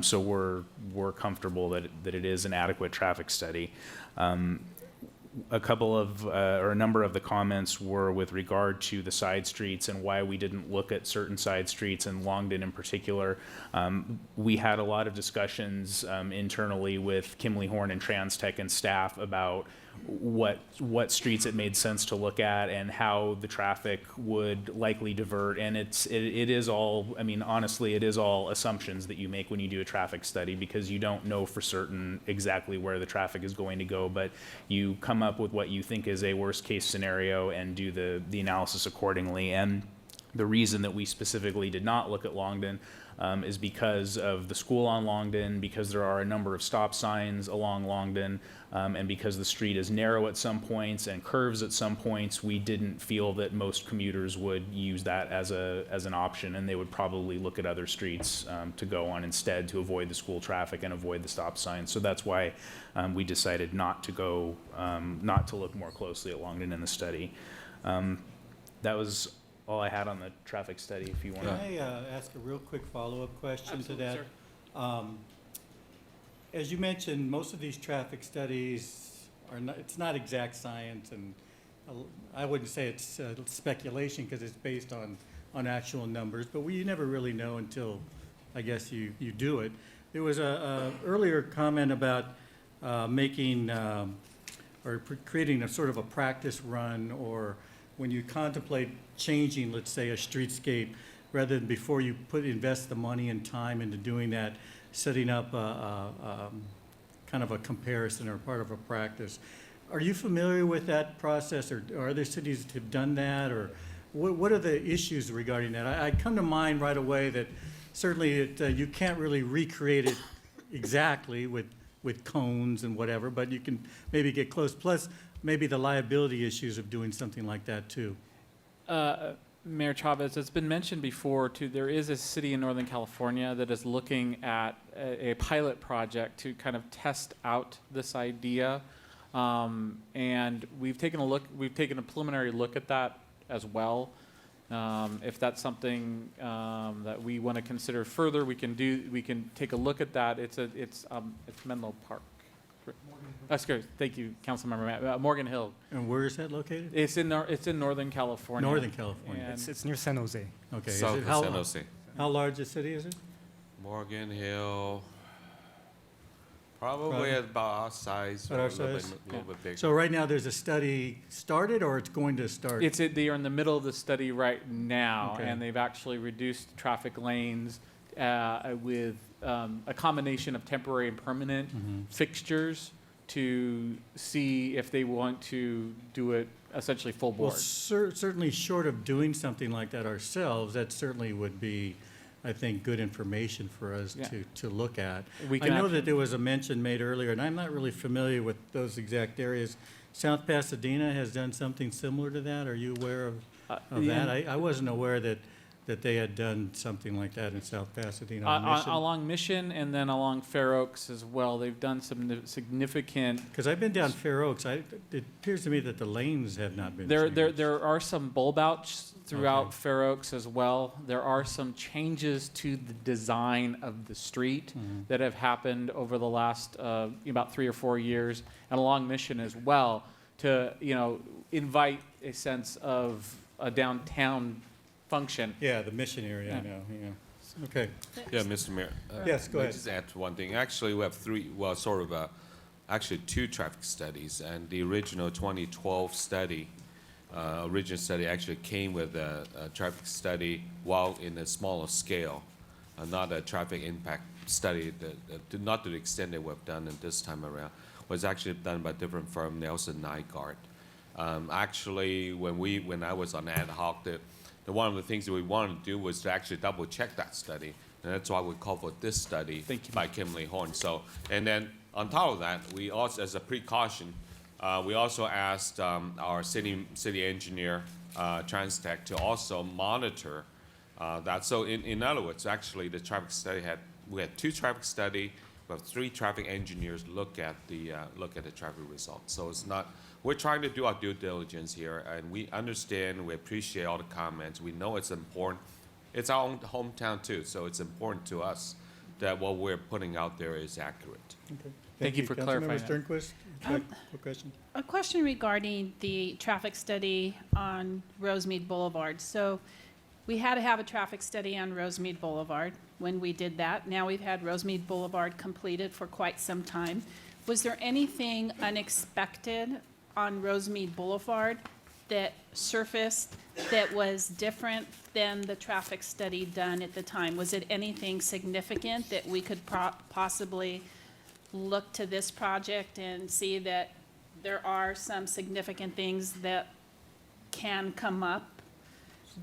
S17: So we're comfortable that it is an adequate traffic study. A couple of, or a number of the comments were with regard to the side streets and why we didn't look at certain side streets, and Longden in particular. We had a lot of discussions internally with Kimley Horn and TransTech and staff about what streets it made sense to look at and how the traffic would likely divert. And it is all, I mean, honestly, it is all assumptions that you make when you do a traffic study, because you don't know for certain exactly where the traffic is going to go, but you come up with what you think is a worst case scenario and do the analysis accordingly. And the reason that we specifically did not look at Longden is because of the school on Longden, because there are a number of stop signs along Longden, and because the street is narrow at some points and curves at some points. We didn't feel that most commuters would use that as an option, and they would probably look at other streets to go on instead to avoid the school traffic and avoid the stop signs. So that's why we decided not to look more closely at Longden in the study. That was all I had on the traffic study, if you want to.
S1: Can I ask a real quick follow-up question
S6: Absolutely,
S1: to that? As you mentioned, most of these traffic studies are not, it's not exact science, and I wouldn't say it's speculation because it's based on actual numbers, but you never really know until, I guess, you do it. There was a earlier comment about making or creating a sort of a practice run, or when you contemplate changing, let's say, a streetscape, rather than before you invest the money and time into doing that, setting up kind of a comparison or part of a practice. Are you familiar with that process, or are there cities that have done that, or what are the issues regarding that? I come to mind right away that certainly you can't really recreate it exactly with cones and whatever, but you can maybe get close. Plus, maybe the liability issues of doing something like that too.
S6: Mayor Chavez, it's been mentioned before too, there is a city in Northern California that is looking at a pilot project to kind of test out this idea. And we've taken a preliminary look at that as well. If that's something that we want to consider further, we can take a look at that. It's Menlo Park. That's good. Thank you, Councilmember Matt. Morgan Hill.
S1: And where is that located?
S6: It's in Northern California.
S1: Northern California.
S6: And
S18: It's near San Jose.
S1: Okay.
S19: South
S1: Is it
S19: of San Jose.
S1: how large a city is it?
S19: Morgan Hill, probably about our size, or
S1: About our
S19: a little
S1: size?
S19: bit, little bit bigger.
S1: So right now, there's a study started, or it's going to start?
S6: they are in the middle of the study right now,
S1: Okay.
S6: and they've actually reduced traffic lanes with a combination of temporary and permanent fixtures to see if they want to do it essentially full
S1: Well,
S6: board.
S1: certainly short of doing something like that ourselves, that certainly would be, I think, good information for us
S6: Yeah.
S1: to look at.
S6: We
S1: I
S6: can
S1: know
S6: actually-
S1: that there was a mention made earlier, and I'm not really familiar with those exact areas. South Pasadena has done something similar to that. Are you aware of
S6: yeah.
S1: that? I wasn't aware that they had done something like that in South Pasadena. on Mission.
S6: Along Mission and then along Fair Oaks as well, they've done some significant.
S1: Because I've been down Fair Oaks, it appears to me that the lanes have not been
S6: There
S1: changed.
S6: are some bulb outs throughout
S1: Okay.
S6: Fair Oaks as well. There are some changes to the design of the street that have happened over the last about 3 or 4 years, and along Mission as well, to invite a sense of a downtown function.
S1: Yeah, the Mission area, I
S6: Yeah.
S1: know, yeah. Okay.
S19: Yeah, Mr. Mayor.
S1: Yes, go
S19: let me
S1: ahead.
S19: just add one thing. Actually, we have actually two traffic studies, and the original 2012 study, original study actually came with a traffic study while in a smaller scale, not a traffic impact study, not to the extent that we've done it this time around. Was actually done by a different firm, Nelson Nygaard. Actually, when I was on ad hoc, one of the things that we wanted to do was to actually double check that study, and that's why we called for this study by Kimley Horn. So, and then on top of that, we also, as a precaution, we also asked our city engineer, TransTech, to also monitor that. So, in other words, actually, the traffic study we had 2 traffic study, we have 3 traffic engineers look at the traffic results. So it's not. We're trying to do our due diligence here, and we understand, we appreciate all the comments. We know it's important. It's our own hometown too, so it's important to us that what we're putting out there is accurate.
S1: Okay.
S6: Thank you for clarifying
S1: Councilmember Sternquist, a question?
S20: A question regarding the traffic study on Rosemead Boulevard. So we had to have a traffic study on Rosemead Boulevard when we did that. Now we've had Rosemead Boulevard completed for quite some time. Was there anything unexpected on Rosemead Boulevard that surfaced that was different than the traffic study done at the time? Was it anything significant that we could possibly look to this project and see that there are some significant things that can come up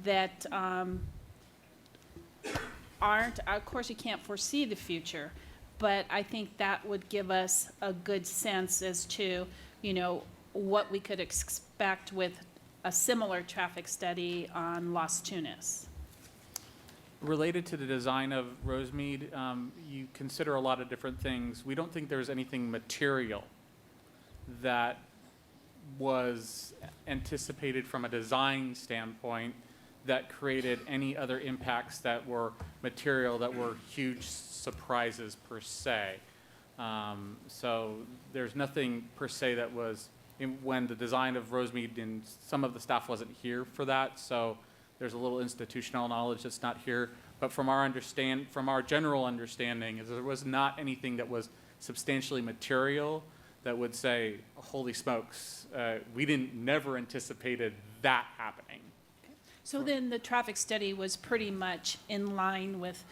S20: that aren't, of course, you can't foresee the future, but I think that would give us a good sense as to, what we could expect with a similar traffic study on Las Tunas.
S6: Related to the design of Rosemead, you consider a lot of different things. We don't think there's anything material that was anticipated from a design standpoint that created any other impacts that were material, that were huge surprises per se. So there's nothing per se that was, when the design of Rosemead, and some of the staff wasn't here for that, so there's a little institutional knowledge that's not here. But from our general understanding, is there was not anything that was substantially material that would say, holy smokes, we never anticipated that happening.
S20: So then the traffic study was pretty much in line with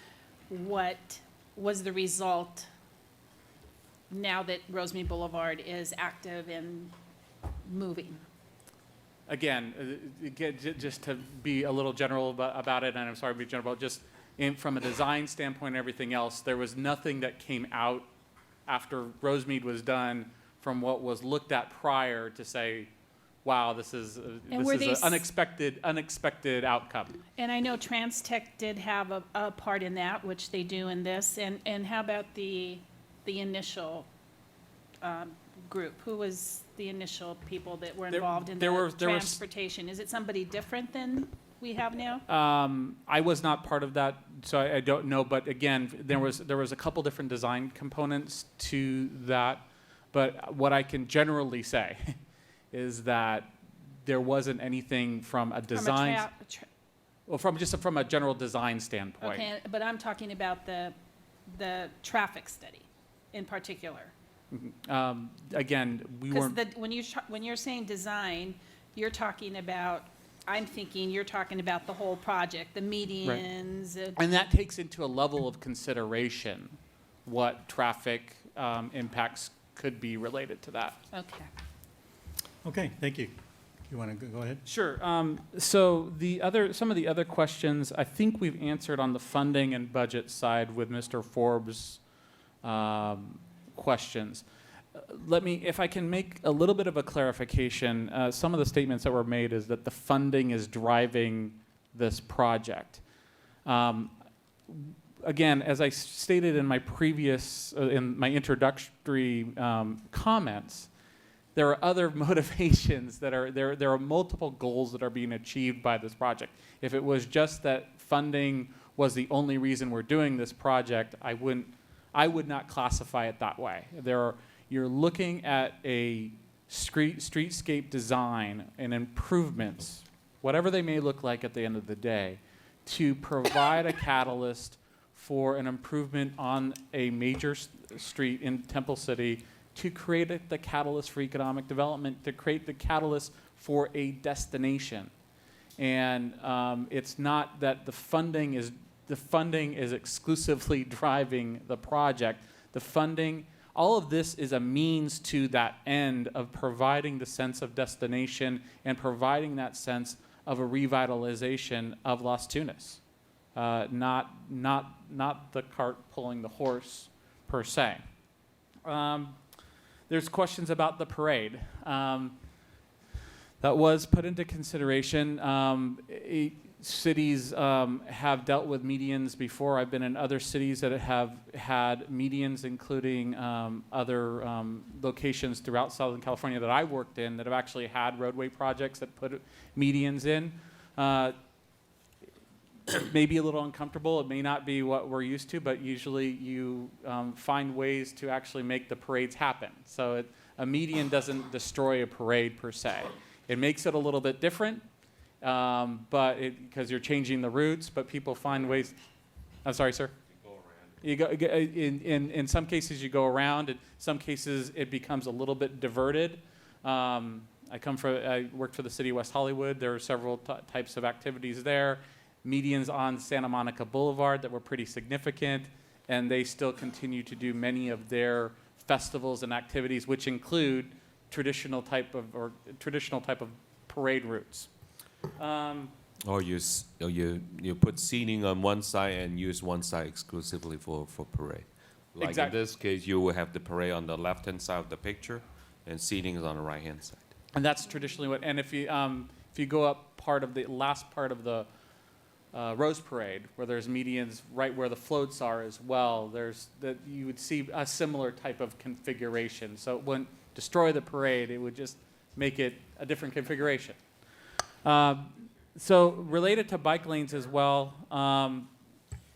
S20: what was the result now that Rosemead Boulevard is active and moving.
S6: Again, just to be a little general about it, and I'm sorry to be general, just from a design standpoint and everything else, there was nothing that came out after Rosemead was done from what was looked at prior to say, wow, this is an unexpected outcome.
S20: And I know TransTech did have a part in that, which they do in this. And how about the initial group? Who was the initial people that were involved in the transportation? Is it somebody different than we have now?
S6: I was not part of that, so I don't know. But again, there was a couple different design components to that. But what I can generally say is that there wasn't anything from a design, well, from a general design standpoint.
S20: Okay, but I'm talking about the traffic study in particular.
S6: Again, we weren't.
S20: Because when you're saying design, you're talking about, I'm thinking you're talking about the whole project, the medians.
S6: And that takes into a level of consideration what traffic impacts could be related to that.
S20: Okay.
S1: Okay, thank you. You want to go ahead?
S6: Sure. So some of the other questions, I think we've answered on the funding and budget side with Mr. Forbes' questions. If I can make a little bit of a clarification, some of the statements that were made is that the funding is driving this project. Again, as I stated in my in my introductory comments, there are other motivations there are multiple goals that are being achieved by this project. If it was just that funding was the only reason we're doing this project, I would not classify it that way. You're looking at a streetscape design and improvements, whatever they may look like at the end of the day, to provide a catalyst for an improvement on a major street in Temple City, to create the catalyst for economic development, to create the catalyst for a destination. And it's not that the funding is exclusively driving the project. The funding, all of this is a means to that end of providing the sense of destination and providing that sense of a revitalization of Las Tunas. Not the cart pulling the horse per se. There's questions about the parade. That was put into consideration. Cities have dealt with medians before. I've been in other cities that have had medians, including other locations throughout Southern California that I worked in that have actually had roadway projects that put medians in. It may be a little uncomfortable. It may not be what we're used to, but usually you find ways to actually make the parades happen. So a median doesn't destroy a parade per se. It makes it a little bit different, but because you're changing the routes, but people find ways. I'm sorry, sir? You go in some cases you go around. In some cases it becomes a little bit diverted. I worked for the city of West Hollywood. There are several types of activities there. Medians on Santa Monica Boulevard that were pretty significant, and they still continue to do many of their festivals and activities, which include traditional type of parade routes.
S19: Or you put seating on one side and use one side exclusively for parade. Like
S6: Exactly.
S19: in this case, you will have the parade on the left-hand side of the picture, and seating is on the right-hand side.
S6: And that's traditionally what. And if you go up the last part of the Rose Parade, where there's medians right where the floats are as well, you would see a similar type of configuration. So it wouldn't destroy the parade, it would just make it a different configuration. So related to bike lanes as well,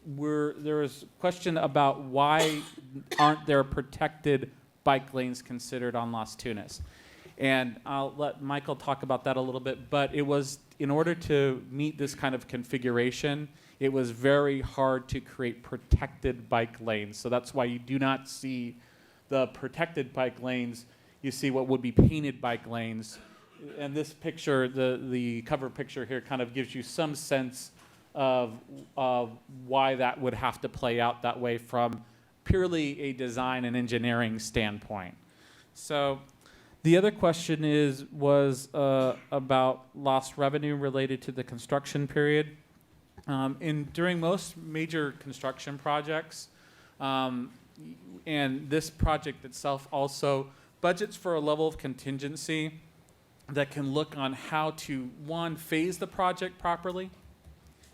S6: there was a question about why aren't there protected bike lanes considered on Las Tunas? And I'll let Michael talk about that a little bit, but it was, in order to meet this kind of configuration, it was very hard to create protected bike lanes. So that's why you do not see the protected bike lanes. You see what would be painted bike lanes. And this picture, the cover picture here, kind of gives you some sense of why that would have to play out that way from purely a design and engineering standpoint. So the other question was about lost revenue related to the construction period. During most major construction projects, and this project itself also, budgets for a level of contingency that can look on how to, one, phase the project properly,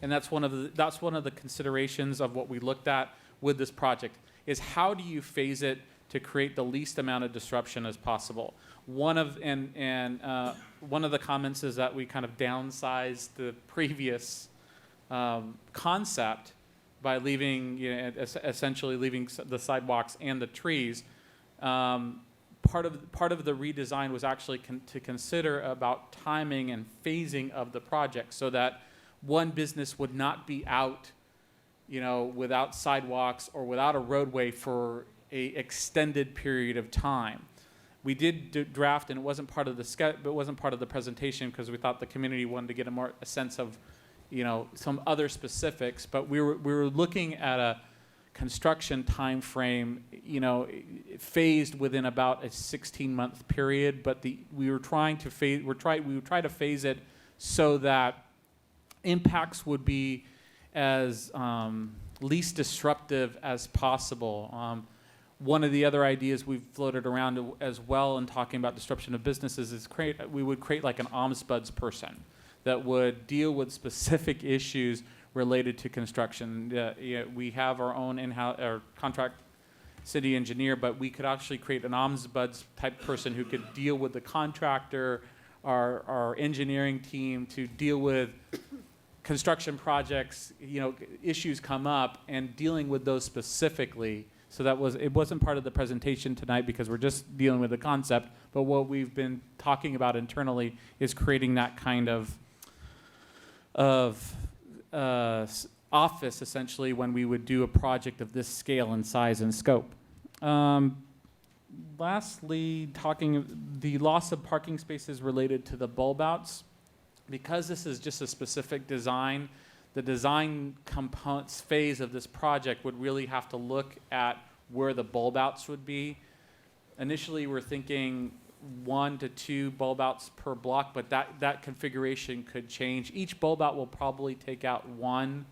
S6: and that's one of the considerations of what we looked at with this project, is how do you phase it to create the least amount of disruption as possible. One of the comments is that we kind of downsized the previous concept by essentially leaving the sidewalks and the trees. part of the redesign was actually to consider about timing and phasing of the project so that one business would not be out, without sidewalks or without a roadway for a extended period of time. We did draft, and it wasn't part of the presentation because we thought the community wanted to get a sense of, some other specifics. But we were looking at a construction time frame, phased within about a 16-month period. But we would try to phase it so that impacts would be as least disruptive as possible. One of the other ideas we've floated around as well in talking about disruption of businesses is we would create like an ombuds person that would deal with specific issues related to construction. We have our own in-house or contract city engineer, but we could actually create an ombuds type person who could deal with the contractor, our engineering team to deal with construction projects, issues come up and dealing with those specifically. So it wasn't part of the presentation tonight because we're just dealing with the concept, but what we've been talking about internally is creating that kind of office essentially when we would do a project of this scale and size and scope. Lastly, the loss of parking spaces related to the bulb outs. Because this is just a specific design, the design components phase of this project would really have to look at where the bulb outs would be. Initially, we're thinking 1 to 2 bulb outs per block, but that configuration could change. Each bulb out will probably take out one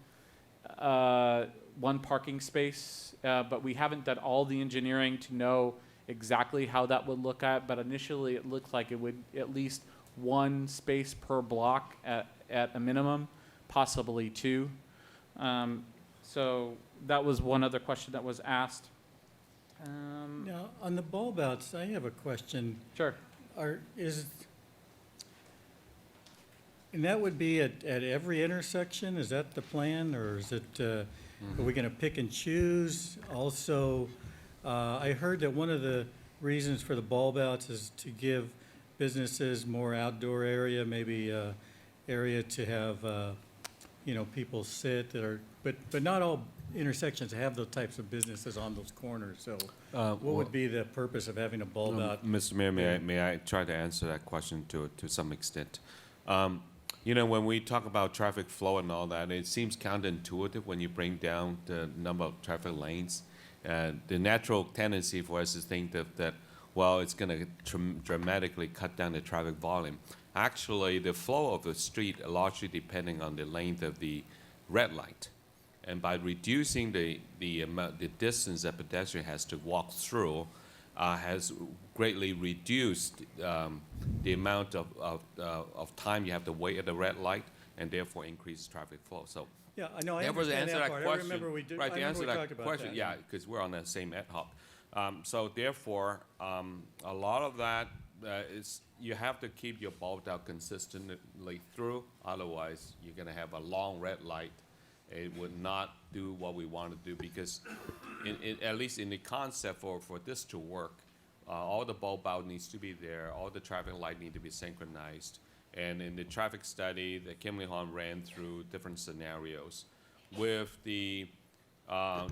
S6: parking space, but we haven't done all the engineering to know exactly how that would look at, but initially it looked like it would at least 1 space per block at a minimum, possibly 2. So that was one other question that was asked.
S1: Now, on the bulb outs, I have a question.
S6: Sure.
S1: And that would be at every intersection? Is that the plan, or is it, are we going to pick and choose? Also, I heard that one of the reasons for the bulb outs is to give businesses more outdoor area, maybe area to have, people sit but not all intersections have those types of businesses on those corners. So what would be the purpose of having a bulb out?
S19: Mr. Mayor, may I try to answer that question to some extent? When we talk about traffic flow and all that, it seems counterintuitive when you bring down the number of traffic lanes. The natural tendency for us is to think that it's going to dramatically cut down the traffic volume. Actually, the flow of the street largely depending on the length of the red light. And by reducing the distance that pedestrian has to walk through, has greatly reduced the amount of time you have to wait at the red light, and therefore increases traffic flow. So
S1: yeah, I know. I understand that part. I remember we did.
S19: Right, to answer
S1: talked
S19: that
S1: about
S19: question,
S1: that.
S19: yeah, because we're on the same ad hoc. So therefore, a lot of that is you have to keep your bulb out consistently through. Otherwise, you're going to have a long red light. It would not do what we want to do because, at least in the concept for this to work, all the bulb out needs to be there. All the traffic light need to be synchronized. And in the traffic study that Kimley Hahn ran through different scenarios, with the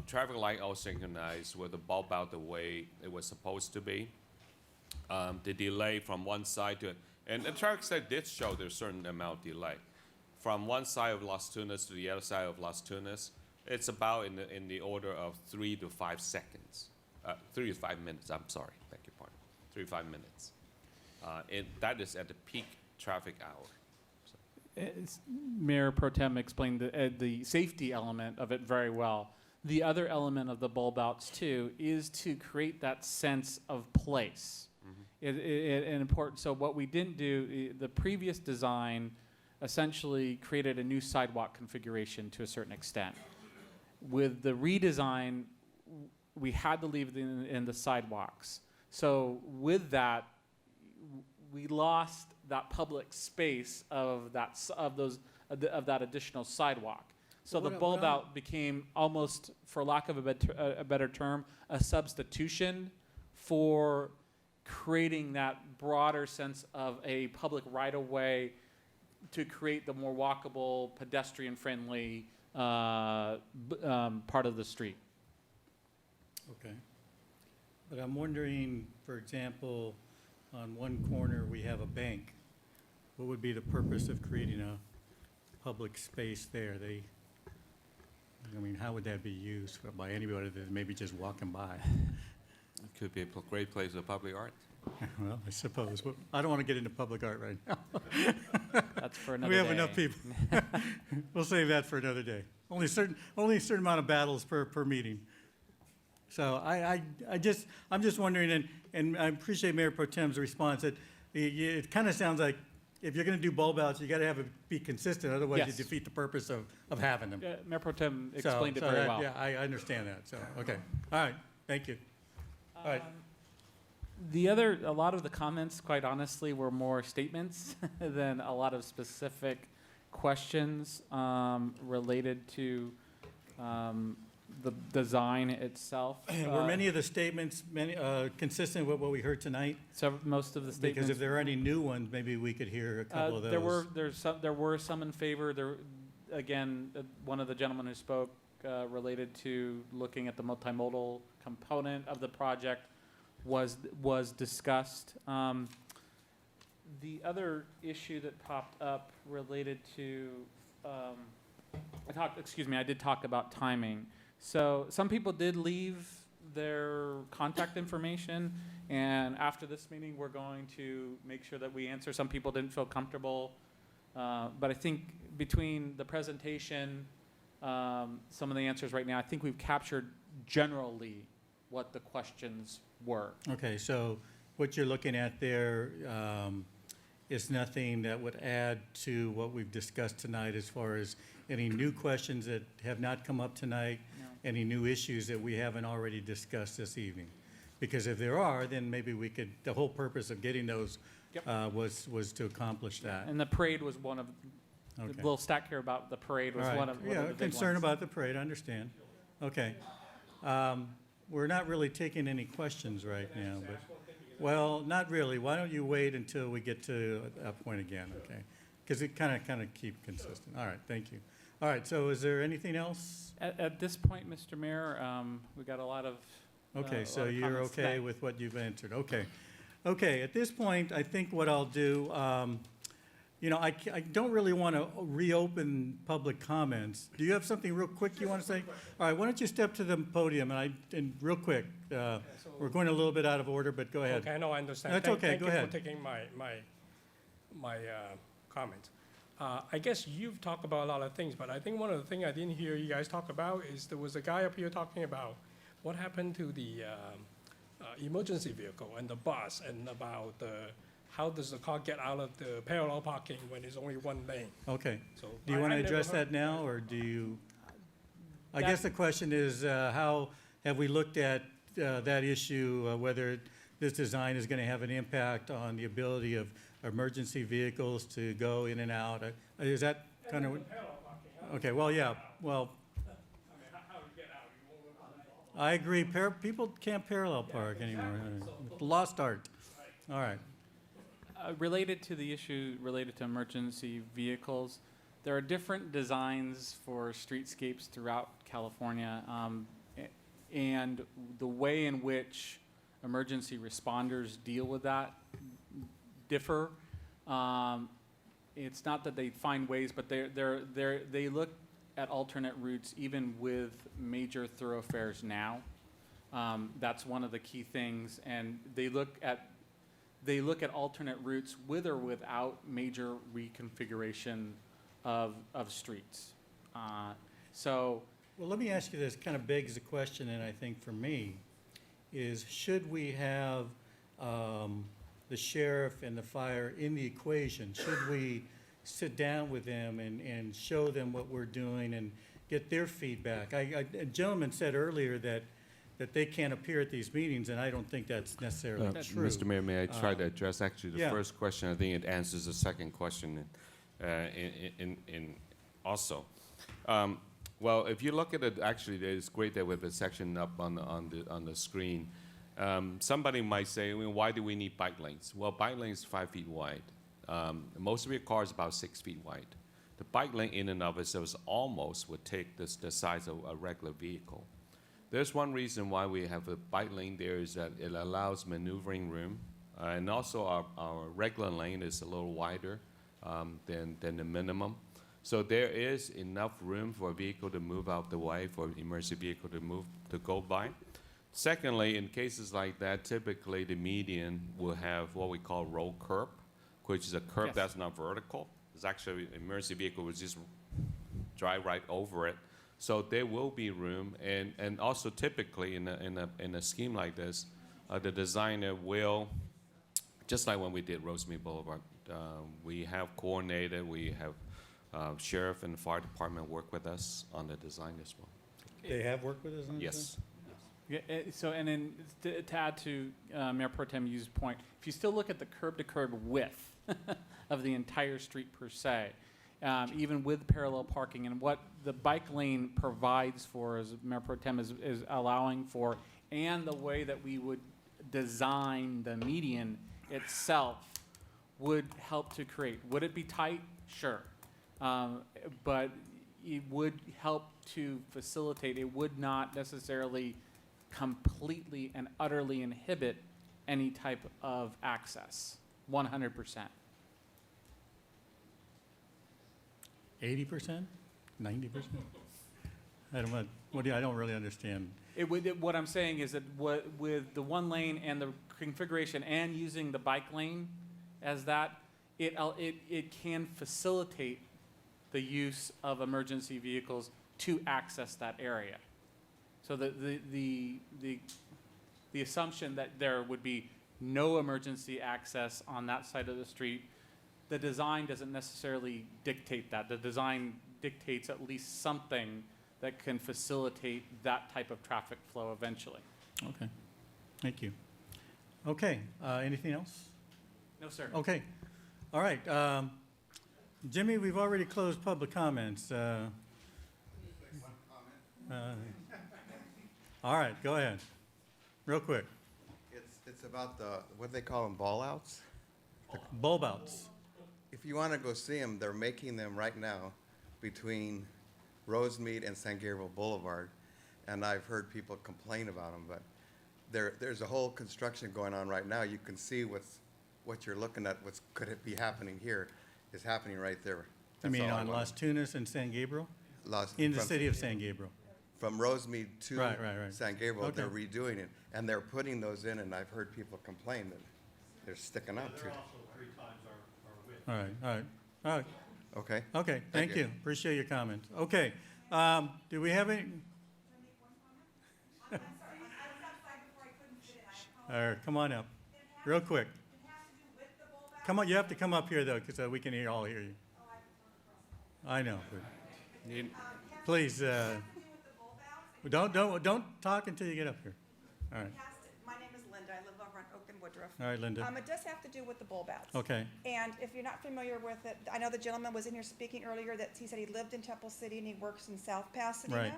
S19: traffic light all synchronized, with the bulb out the way it was supposed to be, the delay from one side to and the traffic study did show there's a certain amount of delay. From one side of Las Tunas to the other side of Las Tunas, it's about in the order of 3 to 5 seconds, 3 to 5 minutes. I'm sorry, beg your pardon, 3 to 5 minutes. That is at the peak traffic hour.
S6: Mayor Pro Tem explained the safety element of it very well. The other element of the bulb outs too is to create that sense of place. And important. So what we didn't do, the previous design essentially created a new sidewalk configuration to a certain extent. With the redesign, we had to leave in the sidewalks. So with that, we lost that public space of that additional sidewalk. So the bulb out became almost, for lack of a better term, a substitution for creating that broader sense of a public right-of-way to create the more walkable, pedestrian-friendly part of the street.
S1: Okay. But I'm wondering, for example, on one corner, we have a bank. What would be the purpose of creating a public space there? I mean, how would that be used by anybody that maybe just walking by?
S19: It could be a great place for public art.
S1: Well, I suppose. Well, I don't want to get into public art right now.
S6: That's for another
S1: We have
S6: day.
S1: enough people. We'll save that for another day. Only a certain amount of battles per meeting. So I'm just wondering, and I appreciate Mayor Pro Tem's response, that it kind of sounds like if you're going to do bulb outs, you got to have it be consistent, otherwise you
S6: Yes.
S1: defeat the purpose of having them.
S6: Mayor Pro Tem
S1: So-
S6: explained it
S1: so
S6: very
S1: that-
S6: well.
S1: Yeah, I understand that, so, okay. All right, thank you. All right,
S6: A lot of the comments, quite honestly, were more statements than a lot of specific questions related to the design itself.
S1: were many of the statements consistent with what we heard tonight?
S6: Most of the statements.
S1: Because if there are any new ones, maybe we could hear a couple of those.
S6: There were some in favor. Again, one of the gentlemen who spoke related to looking at the multimodal component of the project was discussed. The other issue that popped up related to, I did talk about timing. So some people did leave their contact information, and after this meeting, we're going to make sure that we answer. Some people didn't feel comfortable, but I think between the presentation, some of the answers right now, I think we've captured generally what the questions were.
S1: Okay, so what you're looking at there is nothing that would add to what we've discussed tonight as far as any new questions that have not come up tonight, any new issues that we haven't already discussed this evening? Because if there are, then maybe we could, the whole purpose of getting those was to accomplish that.
S6: And the parade was one of,
S1: Okay.
S6: the little stack here about the parade was
S1: All right.
S6: one of the
S1: Yeah,
S6: big
S1: concern
S6: ones.
S1: about the parade, I understand. Okay. We're not really taking any questions right now, but, well, not really. Why don't you wait until we get to that point again, okay? Because it kind of keep consistent. All right, thank you. All right, so is there anything else?
S6: At this point, Mr. Mayor, we got a lot of
S1: Okay,
S6: a
S1: so
S6: lot of
S1: you're
S6: comments
S1: okay
S6: tonight.
S1: with what you've answered, okay. Okay, at this point, I think what I'll do, I don't really want to reopen public comments. Do you have something real quick you want to say? All right, why don't you step to the podium, and real quick, we're going a little bit out of order, but go ahead.
S13: Okay, no, I understand.
S1: That's okay, go ahead.
S13: Thank you for taking my comment. I guess you've talked about a lot of things, but I think one of the things I didn't hear you guys talk about is there was a guy up here talking about what happened to the emergency vehicle and the bus, and about how does the car get out of the parallel parking when there's only one lane?
S1: Okay.
S13: So
S1: Do you
S13: I
S1: want to
S13: never
S1: address
S13: heard-
S1: that now, or do you? I guess the question is, how have we looked at that issue, whether this design is going to have an impact on the ability of emergency vehicles to go in and out? Is that kind of? Okay, well, yeah, well, I agree. People can't parallel park anymore. Lost art. All right.
S6: Related to the issue related to emergency vehicles, there are different designs for streetscapes throughout California, and the way in which emergency responders deal with that differ. It's not that they find ways, but they look at alternate routes even with major thoroughfares now. That's one of the key things, and they look at alternate routes with or without major reconfiguration of streets. So.
S1: Well, let me ask you this, kind of begs the question, and I think for me, is should we have the sheriff and the fire in the equation? Should we sit down with them and show them what we're doing and get their feedback? A gentleman said earlier that they can't appear at these meetings, and I don't think that's necessarily true.
S19: Mr. Mayor, may I try to address actually the
S1: yeah.
S19: first question? I think it answers the second question in also. Well, if you look at it, actually, it's great that with the section up on the screen. Somebody might say, well, why do we need bike lanes? Well, bike lane is 5 feet wide. Most of your cars about 6 feet wide. The bike lane in and of itself almost would take the size of a regular vehicle. There's one reason why we have a bike lane there is that it allows maneuvering room. And also our regular lane is a little wider than the minimum. So there is enough room for a vehicle to move out the way, for an emergency vehicle to go by. Secondly, in cases like that, typically the median will have what we call road curb, which is a curb
S6: Yes.
S19: that's not vertical. It's actually an emergency vehicle would just drive right over it. So there will be room, and also typically in a scheme like this, the designer will, just like when we did Rosemead Boulevard, we have coordinated, we have sheriff and fire department work with us on the design as well.
S1: They have worked with us on this?
S19: Yes.
S6: Yeah, so, and then to add to Mayor Pro Tem Yu's point, if you still look at the curb-to-curb width of the entire street per se, even with parallel parking, and what the bike lane provides for, as Mayor Pro Tem is allowing for, and the way that we would design the median itself would help to create. Would it be tight? Sure. But it would help to facilitate. It would not necessarily completely and utterly inhibit any type of access, 100%.
S1: 80%? 90%? I don't want, I don't really understand.
S6: What I'm saying is that with the one lane and the configuration and using the bike lane as that, it can facilitate the use of emergency vehicles to access that area. So the assumption that there would be no emergency access on that side of the street, the design doesn't necessarily dictate that. The design dictates at least something that can facilitate that type of traffic flow eventually.
S1: Okay, thank you. Okay, anything else?
S6: No, sir.
S1: Okay, all right. Jimmy, we've already closed public comments. All right, go ahead, real quick.
S2: It's about what they call them, ball outs?
S1: Bulb outs.
S2: If you want to go see them, they're making them right now between Rosemead and San Gabriel Boulevard. And I've heard people complain about them, but there's a whole construction going on right now. You can see what you're looking at, could it be happening here, is happening right there.
S1: You
S2: That's
S1: mean
S2: all I
S1: on
S2: wanted.
S1: Las Tunas and San Gabriel? In the city of San Gabriel?
S2: From Rosemead to
S1: Right.
S2: San Gabriel,
S1: Okay.
S2: they're redoing it. And they're putting those in, and I've heard people complain that they're sticking out too.
S1: All right, all right, all right.
S2: Okay.
S1: Okay, thank you. Appreciate your comments. Okay, do we have any? Come on up, real quick. Come on, you have to come up here though, because we can all hear you. I know, but please, don't talk until you get up here. All right,
S18: My name is Linda. I live over on Oak and Woodruff.
S1: all right, Linda.
S18: It does have to do with the bulb outs.
S1: Okay.
S18: And if you're not familiar with it, I know the gentleman was in here speaking earlier that he said he lived in Temple City and he works in South Pasadena.
S1: Right.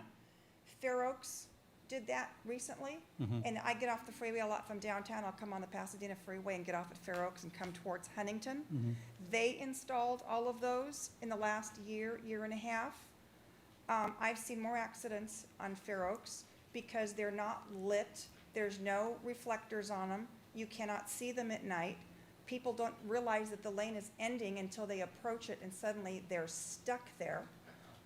S18: Fair Oaks did that recently.
S1: Mhm.
S18: And I get off the freeway a lot from downtown. I'll come on the Pasadena freeway and get off at Fair Oaks and come towards Huntington.
S1: Mhm.
S18: They installed all of those in the last year and a half. I've seen more accidents on Fair Oaks because they're not lit. There's no reflectors on them. You cannot see them at night. People don't realize that the lane is ending until they approach it and suddenly they're stuck there.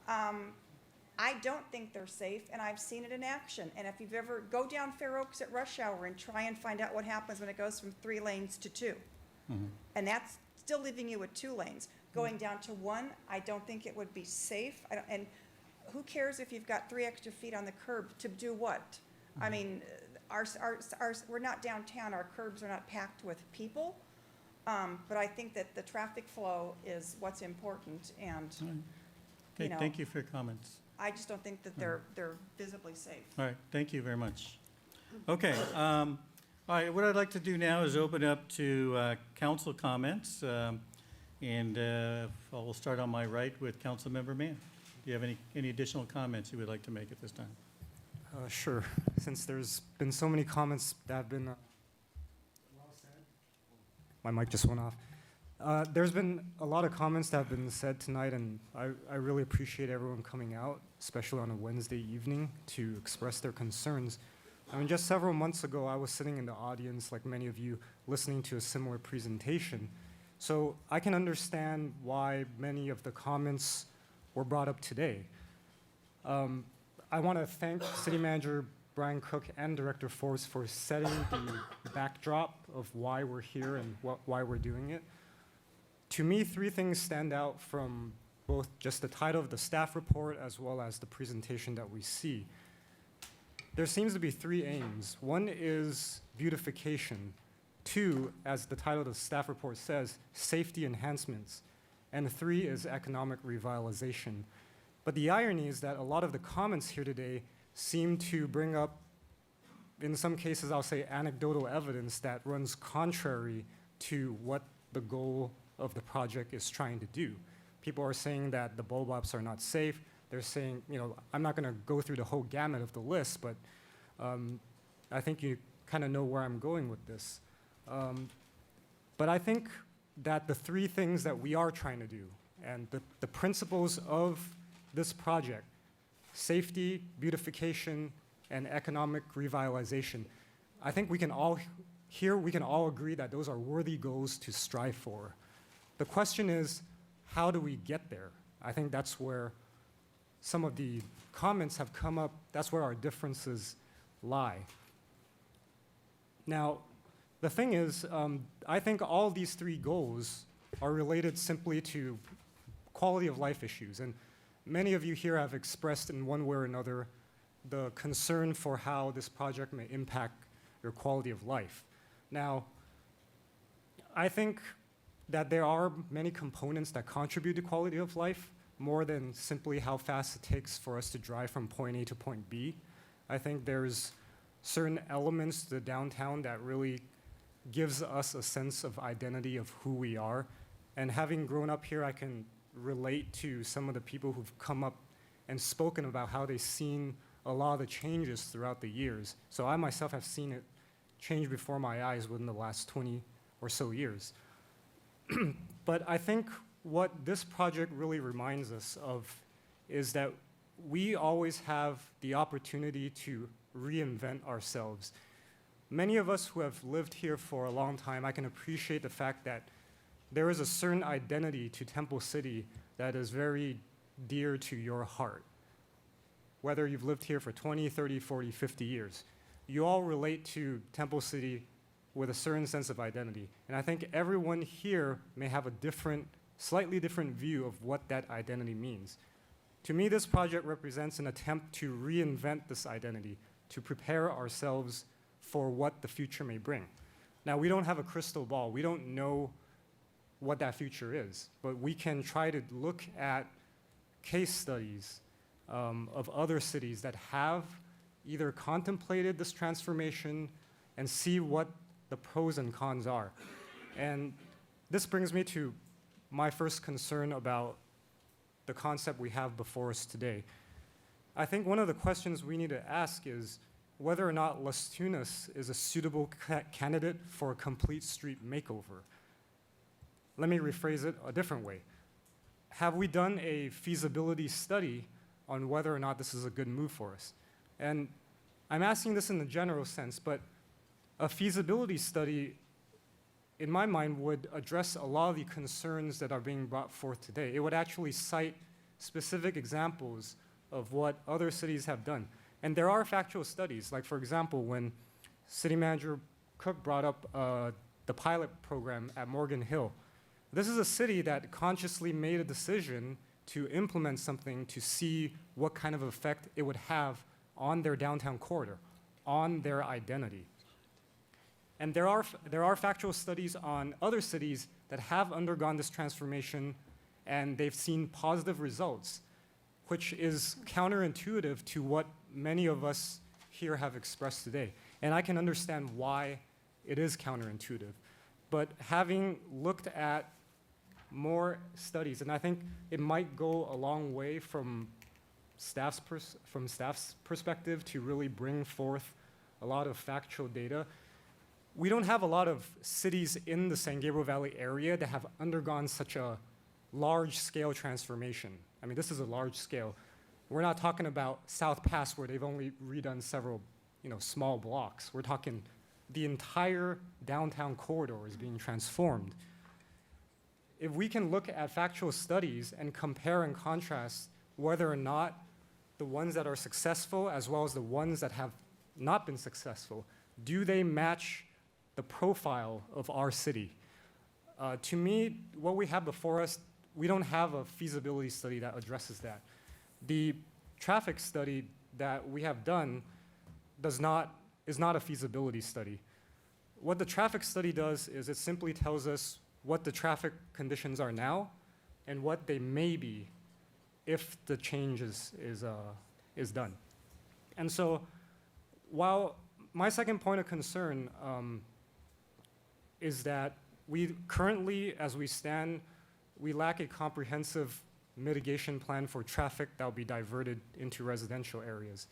S18: I don't think they're safe, and I've seen it in action. And if you've ever, go down Fair Oaks at rush hour and try and find out what happens when it goes from 3 lanes to 2.
S1: Mhm.
S18: And that's still leaving you with 2 lanes. Going down to 1, I don't think it would be safe. And who cares if you've got 3 extra feet on the curb to do what? I mean, we're not downtown, our curbs are not packed with people. But I think that the traffic flow is what's important, and,
S1: Okay,
S18: you know,
S1: thank you for your comments.
S18: I just don't think that they're visibly safe.
S1: All right, thank you very much. Okay, all right, what I'd like to do now is open up to council comments. And I'll start on my right with Councilmember Mann. Do you have any additional comments you would like to make at this time?
S3: Sure. Since there's been so many comments that have been well said. My mic just went off. There's been a lot of comments that have been said tonight, and I really appreciate everyone coming out, especially on a Wednesday evening, to express their concerns. I mean, just several months ago, I was sitting in the audience, like many of you, listening to a similar presentation. So I can understand why many of the comments were brought up today. I want to thank City Manager Brian Cook and Director Force for setting the backdrop of why we're here and why we're doing it. To me, three things stand out from both just the title of the staff report as well as the presentation that we see. There seems to be three aims. One is beautification. Two, as the title of the staff report says, safety enhancements. And three is economic revitalization. But the irony is that a lot of the comments here today seem to bring up, in some cases, I'll say anecdotal evidence that runs contrary to what the goal of the project is trying to do. People are saying that the bulb ops are not safe. They're saying, you know, I'm not going to go through the whole gamut of the list, but I think you kind of know where I'm going with this. But I think that the three things that we are trying to do and the principles of this project, safety, beautification, and economic revitalization, I think we can all agree that those are worthy goals to strive for. The question is, how do we get there? I think that's where some of the comments have come up. That's where our differences lie. Now, the thing is, I think all these three goals are related simply to quality of life issues. And many of you here have expressed in one way or another the concern for how this project may impact your quality of life. Now, I think that there are many components that contribute to quality of life, more than simply how fast it takes for us to drive from point A to point B. I think there's certain elements to the downtown that really gives us a sense of identity of who we are. And having grown up here, I can relate to some of the people who've come up and spoken about how they've seen a lot of the changes throughout the years. So I myself have seen it change before my eyes within the last 20 or so years. But I think what this project really reminds us of is that we always have the opportunity to reinvent ourselves. Many of us who have lived here for a long time, I can appreciate the fact that there is a certain identity to Temple City that is very dear to your heart. Whether you've lived here for 20, 30, 40, 50 years, you all relate to Temple City with a certain sense of identity. And I think everyone here may have a slightly different view of what that identity means. To me, this project represents an attempt to reinvent this identity, to prepare ourselves for what the future may bring. Now, we don't have a crystal ball. We don't know what that future is, but we can try to look at case studies of other cities that have either contemplated this transformation and see what the pros and cons are. And this brings me to my first concern about the concept we have before us today. I think one of the questions we need to ask is whether or not Las Tunas is a suitable candidate for a complete street makeover. Let me rephrase it a different way. Have we done a feasibility study on whether or not this is a good move for us? And I'm asking this in the general sense, but a feasibility study, in my mind, would address a lot of the concerns that are being brought forth today. It would actually cite specific examples of what other cities have done. And there are factual studies, like for example, when City Manager Cook brought up the pilot program at Morgan Hill. This is a city that consciously made a decision to implement something to see what kind of effect it would have on their downtown corridor, on their identity. And there are factual studies on other cities that have undergone this transformation and they've seen positive results, which is counterintuitive to what many of us here have expressed today. And I can understand why it is counterintuitive. But having looked at more studies, and I think it might go a long way from from staff's perspective to really bring forth a lot of factual data. We don't have a lot of cities in the San Gabriel Valley area that have undergone such a large-scale transformation. I mean, this is a large scale. We're not talking about South Pass where they've only redone several, small blocks. We're talking the entire downtown corridor is being transformed. If we can look at factual studies and compare and contrast whether or not the ones that are successful as well as the ones that have not been successful, do they match the profile of our city? To me, what we have before us, we don't have a feasibility study that addresses that. The traffic study that we have done is not a feasibility study. What the traffic study does is it simply tells us what the traffic conditions are now and what they may be if the change is done. And so while my second point of concern is that we currently, as we stand, we lack a comprehensive mitigation plan for traffic that will be diverted into residential areas.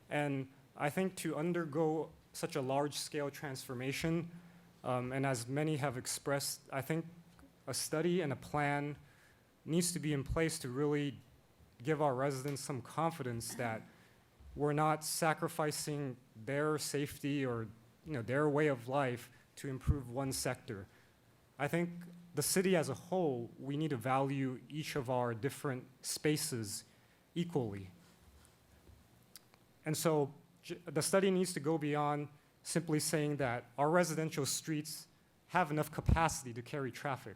S3: And I think to undergo such a large-scale transformation, and as many have expressed, I think a study and a plan needs to be in place to really give our residents some confidence that we're not sacrificing their safety or their way of life to improve one sector. I think the city as a whole, we need to value each of our different spaces equally. And so the study needs to go beyond simply saying that our residential streets have enough capacity to carry traffic.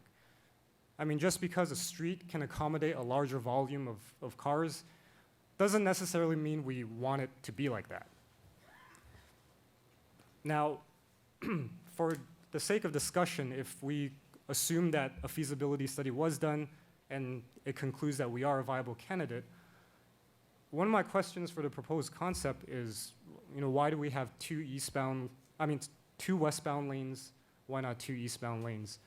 S3: I mean, just because a street can accommodate a larger volume of cars doesn't necessarily mean we want it to be like that. Now, for the sake of discussion, if we assume that a feasibility study was done and it concludes that we are a viable candidate, one of my questions for the proposed concept is, why do we have two westbound lanes? Why not two eastbound lanes?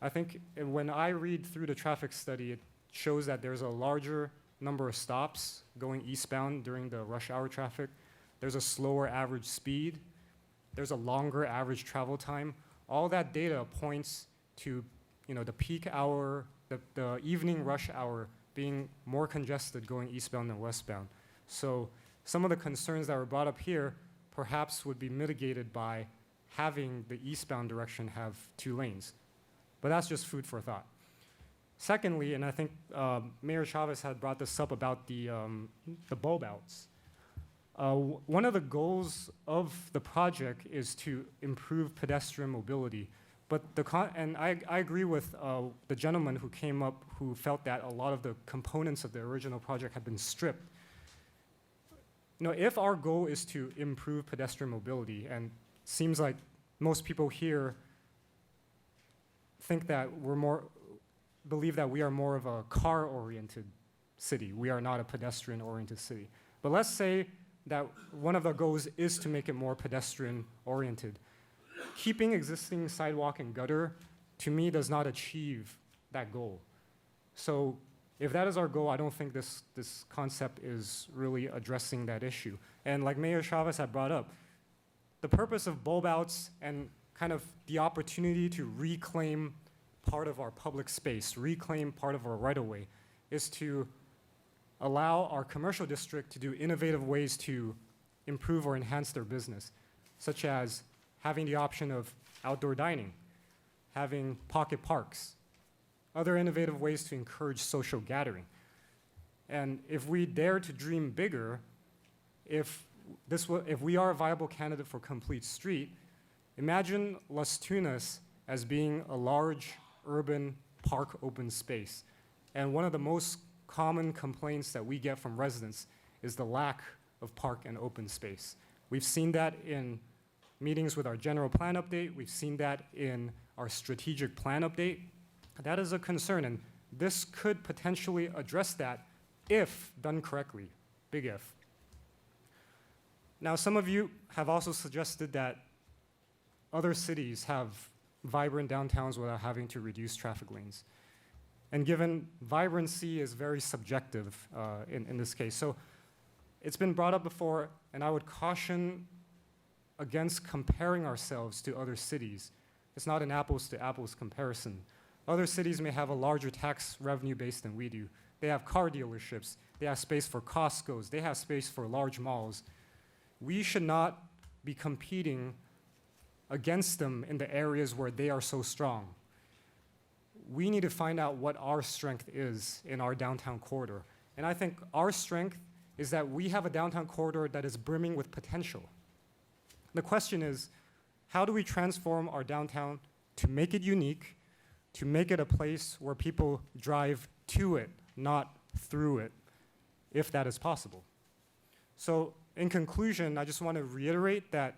S3: I think when I read through the traffic study, it shows that there's a larger number of stops going eastbound during the rush hour traffic. There's a slower average speed. There's a longer average travel time. All that data points to the peak hour, the evening rush hour being more congested going eastbound than westbound. So some of the concerns that were brought up here perhaps would be mitigated by having the eastbound direction have two lanes. But that's just food for thought. Secondly, and I think Mayor Chavez had brought this up about the bulb outs. One of the goals of the project is to improve pedestrian mobility. But I agree with the gentleman who came up who felt that a lot of the components of the original project had been stripped. If our goal is to improve pedestrian mobility, and it seems like most people here think that believe that we are more of a car-oriented city. We are not a pedestrian-oriented city. But let's say that one of the goals is to make it more pedestrian-oriented. Keeping existing sidewalk and gutter, to me, does not achieve that goal. So if that is our goal, I don't think this concept is really addressing that issue. And like Mayor Chavez had brought up, the purpose of bulb outs and kind of the opportunity to reclaim part of our public space, reclaim part of our right-of-way, is to allow our commercial district to do innovative ways to improve or enhance their business, such as having the option of outdoor dining, having pocket parks, other innovative ways to encourage social gathering. And if we dare to dream bigger, if we are a viable candidate for Complete Street, imagine Las Tunas as being a large urban park open space. And one of the most common complaints that we get from residents is the lack of park and open space. We've seen that in meetings with our general plan update. We've seen that in our strategic plan update. That is a concern, and this could potentially address that if done correctly, big if. Now, some of you have also suggested that other cities have vibrant downtowns without having to reduce traffic lanes. And given vibrancy is very subjective in this case. So it's been brought up before, and I would caution against comparing ourselves to other cities. It's not an apples to apples comparison. Other cities may have a larger tax revenue base than we do. They have car dealerships. They have space for Costco's. They have space for large malls. We should not be competing against them in the areas where they are so strong. We need to find out what our strength is in our downtown corridor. And I think our strength is that we have a downtown corridor that is brimming with potential. The question is, how do we transform our downtown to make it unique, to make it a place where people drive to it, not through it, if that is possible? So in conclusion, I just want to reiterate that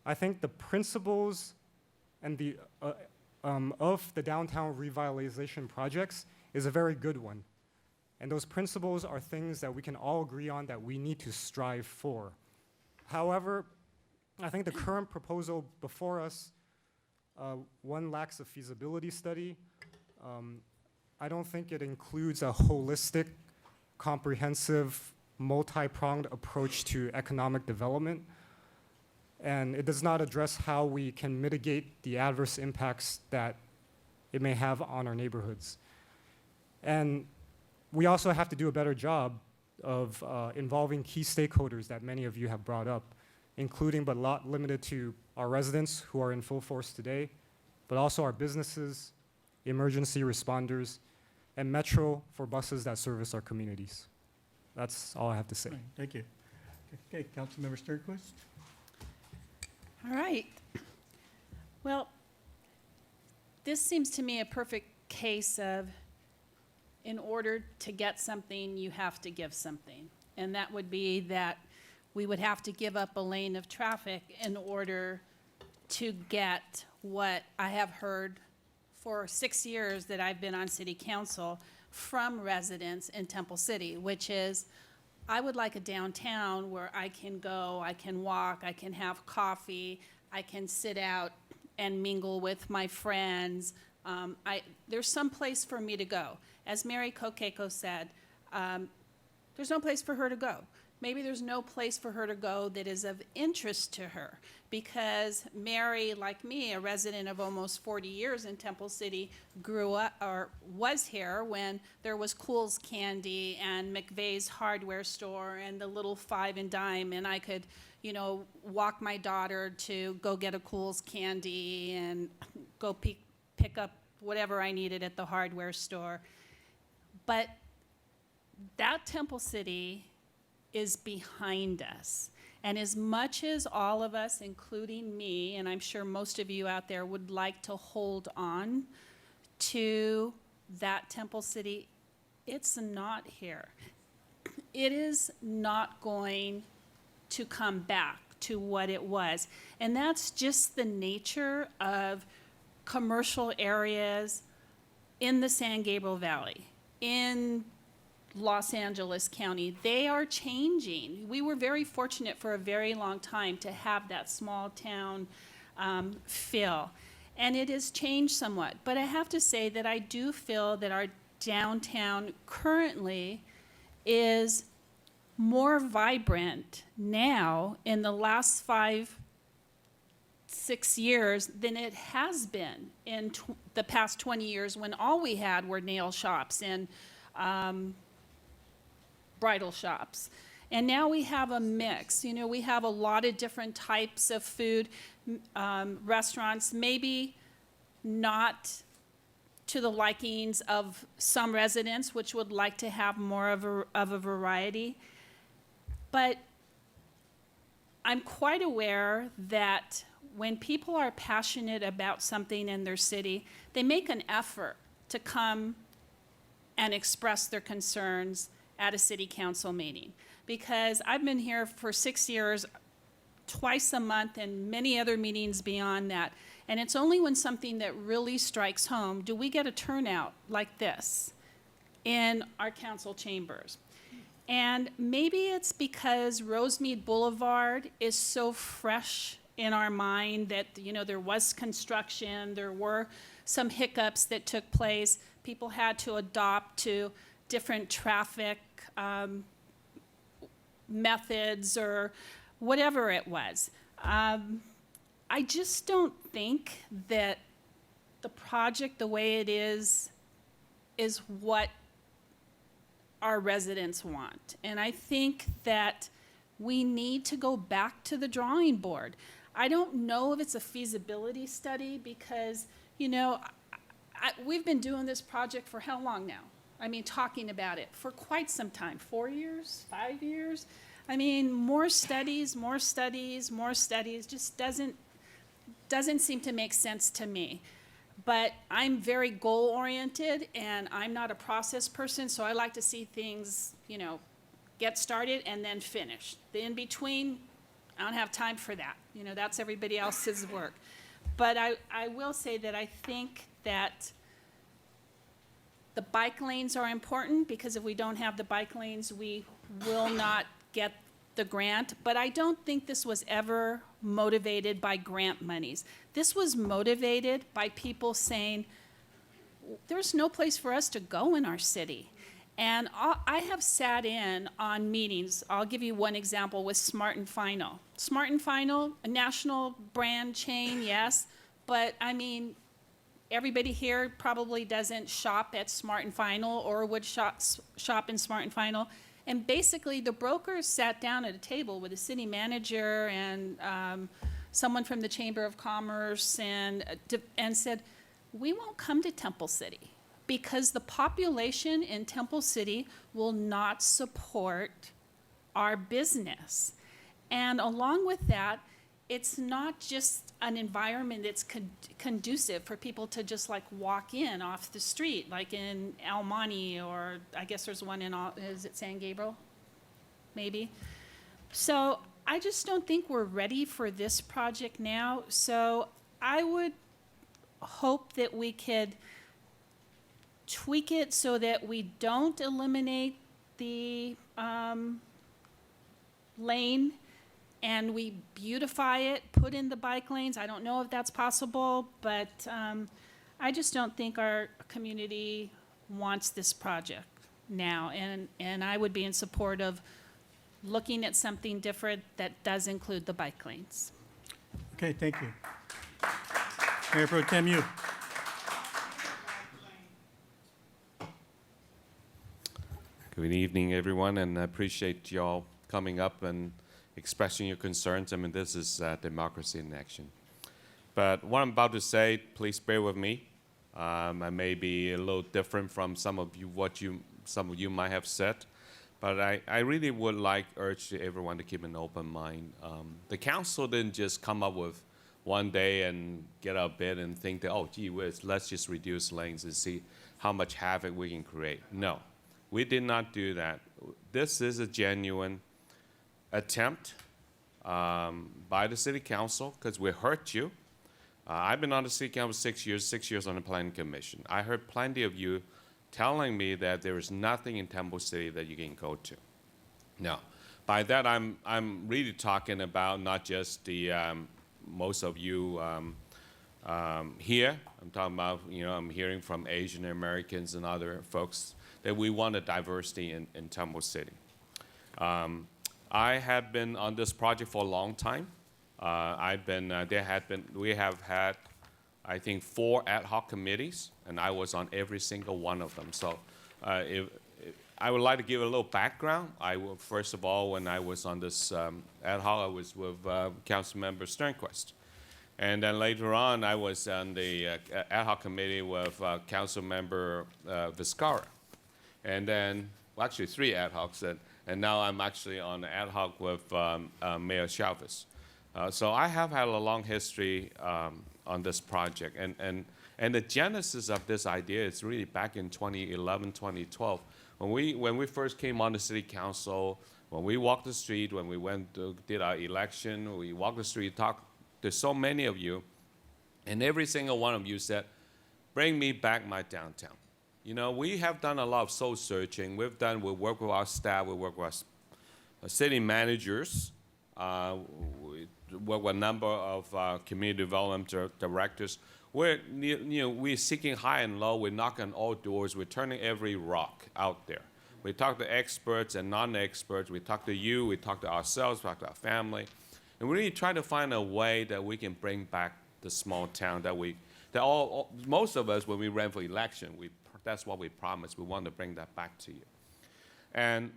S3: I think the principles and the of the downtown revitalization projects is a very good one. And those principles are things that we can all agree on that we need to strive for. However, I think the current proposal before us, one, lacks a feasibility study. I don't think it includes a holistic, comprehensive, multi-pronged approach to economic development. And it does not address how we can mitigate the adverse impacts that it may have on our neighborhoods. And we also have to do a better job of involving key stakeholders that many of you have brought up, including but not limited to our residents who are in full force today, but also our businesses, emergency responders, and Metro for buses that service our communities. That's all I have to say.
S1: Right, thank you. Okay, Councilmember Sternquist.
S20: All right. Well, this seems to me a perfect case of, in order to get something, you have to give something. And that would be that we would have to give up a lane of traffic in order to get what I have heard for 6 years that I've been on city council from residents in Temple City, which is, I would like a downtown where I can go, I can walk, I can have coffee, I can sit out and mingle with my friends. There's some place for me to go. As Mary Kokeko said, there's no place for her to go. Maybe there's no place for her to go that is of interest to her, because Mary, like me, a resident of almost 40 years in Temple City, grew up or was here when there was Kohl's Candy and McVeigh's hardware store and the little 5 and dime, and I could, you know, walk my daughter to go get a Kohl's Candy and go pick up whatever I needed at the hardware store. But that Temple City is behind us. And as much as all of us, including me, and I'm sure most of you out there would like to hold on to that Temple City, it's not here. It is not going to come back to what it was. And that's just the nature of commercial areas in the San Gabriel Valley, in Los Angeles County. They are changing. We were very fortunate for a very long time to have that small town feel. And it has changed somewhat. But I have to say that I do feel that our downtown currently is more vibrant now in the last 5-6 years than it has been in the past 20 years, when all we had were nail shops and bridal shops. And now we have a mix. You know, we have a lot of different types of food, restaurants, maybe not to the likings of some residents, which would like to have more of a variety. But I'm quite aware that when people are passionate about something in their city, they make an effort to come and express their concerns at a city council meeting. Because I've been here for 6 years, twice a month, and many other meetings beyond that. And it's only when something that really strikes home do we get a turnout like this in our council chambers. And maybe it's because Rosemead Boulevard is so fresh in our mind that, you know, there was construction, there were some hiccups that took place, people had to adopt to different traffic methods or whatever it was. I just don't think that the project, the way it is what our residents want. And I think that we need to go back to the drawing board. I don't know if it's a feasibility study because, you know, we've been doing this project for how long now? I mean, talking about it for quite some time, 4 years, 5 years? I mean, more studies just doesn't seem to make sense to me. But I'm very goal-oriented, and I'm not a process person, so I like to see things, you know, get started and then finish. The in-between, I don't have time for that. You know, that's everybody else's work. But I will say that I think that the bike lanes are important, because if we don't have the bike lanes, we will not get the grant. But I don't think this was ever motivated by grant monies. This was motivated by people saying, there's no place for us to go in our city. And I have sat in on meetings. I'll give you one example with Smart and Final. Smart and Final, a national brand chain, yes, but I mean, everybody here probably doesn't shop at Smart and Final or would shop in Smart and Final. And basically, the brokers sat down at a table with the city manager and someone from the Chamber of Commerce and said, we won't come to Temple City because the population in Temple City will not support our business. And along with that, it's not just an environment that's conducive for people to just like walk in off the street, like in El Monte, or I guess there's one in, is it San Gabriel? Maybe. So I just don't think we're ready for this project now. So I would hope that we could tweak it so that we don't eliminate the lane, and we beautify it, put in the bike lanes. I don't know if that's possible, but I just don't think our community wants this project now. And I would be in support of looking at something different that does include the bike lanes.
S1: Okay, thank you. Mayor Pro Tem Yu.
S19: Good evening, everyone, and I appreciate y'all coming up and expressing your concerns. I mean, this is democracy in action. But what I'm about to say, please bear with me. I may be a little different from some of you might have said, but I really would urge everyone to keep an open mind. The council didn't just come up with one day and get out of bed and think that, oh, gee whiz, let's just reduce lanes and see how much havoc we can create. No, we did not do that. This is a genuine attempt by the city council, because we heard you. I've been on the city council 6 years, 6 years on the planning commission. I heard plenty of you telling me that there is nothing in Temple City that you can go to. Now, by that I'm really talking about not just the most of you here. I'm talking about, I'm hearing from Asian Americans and other folks that we want a diversity in Temple City. I have been on this project for a long time. We have had, I think, 4 ad hoc committees, and I was on every single one of them. So I would like to give a little background. First of all, when I was on this ad hoc, I was with Councilmember Sternquist. And then later on, I was on the ad hoc committee with Councilmember Vizcarra. And then, well, actually 3 ad hocs, and now I'm actually on the ad hoc with Mayor Chavez. So I have had a long history on this project. And the genesis of this idea is really back in 2011, 2012. When we first came on the city council, when we walked the street, when we did our election, we walked the street, talked to so many of you, and every single one of you said, bring me back my downtown. We have done a lot of soul searching. We work with our staff, we work with our city managers, we work with a number of community development directors. we're seeking high and low. We're knocking on all doors. We're turning every rock out there. We talk to experts and non-experts. We talk to you. We talk to ourselves. We talk to our family, and we really try to find a way that we can bring back the small town most of us, when we ran for election, that's what we promised. We want to bring that back to you. And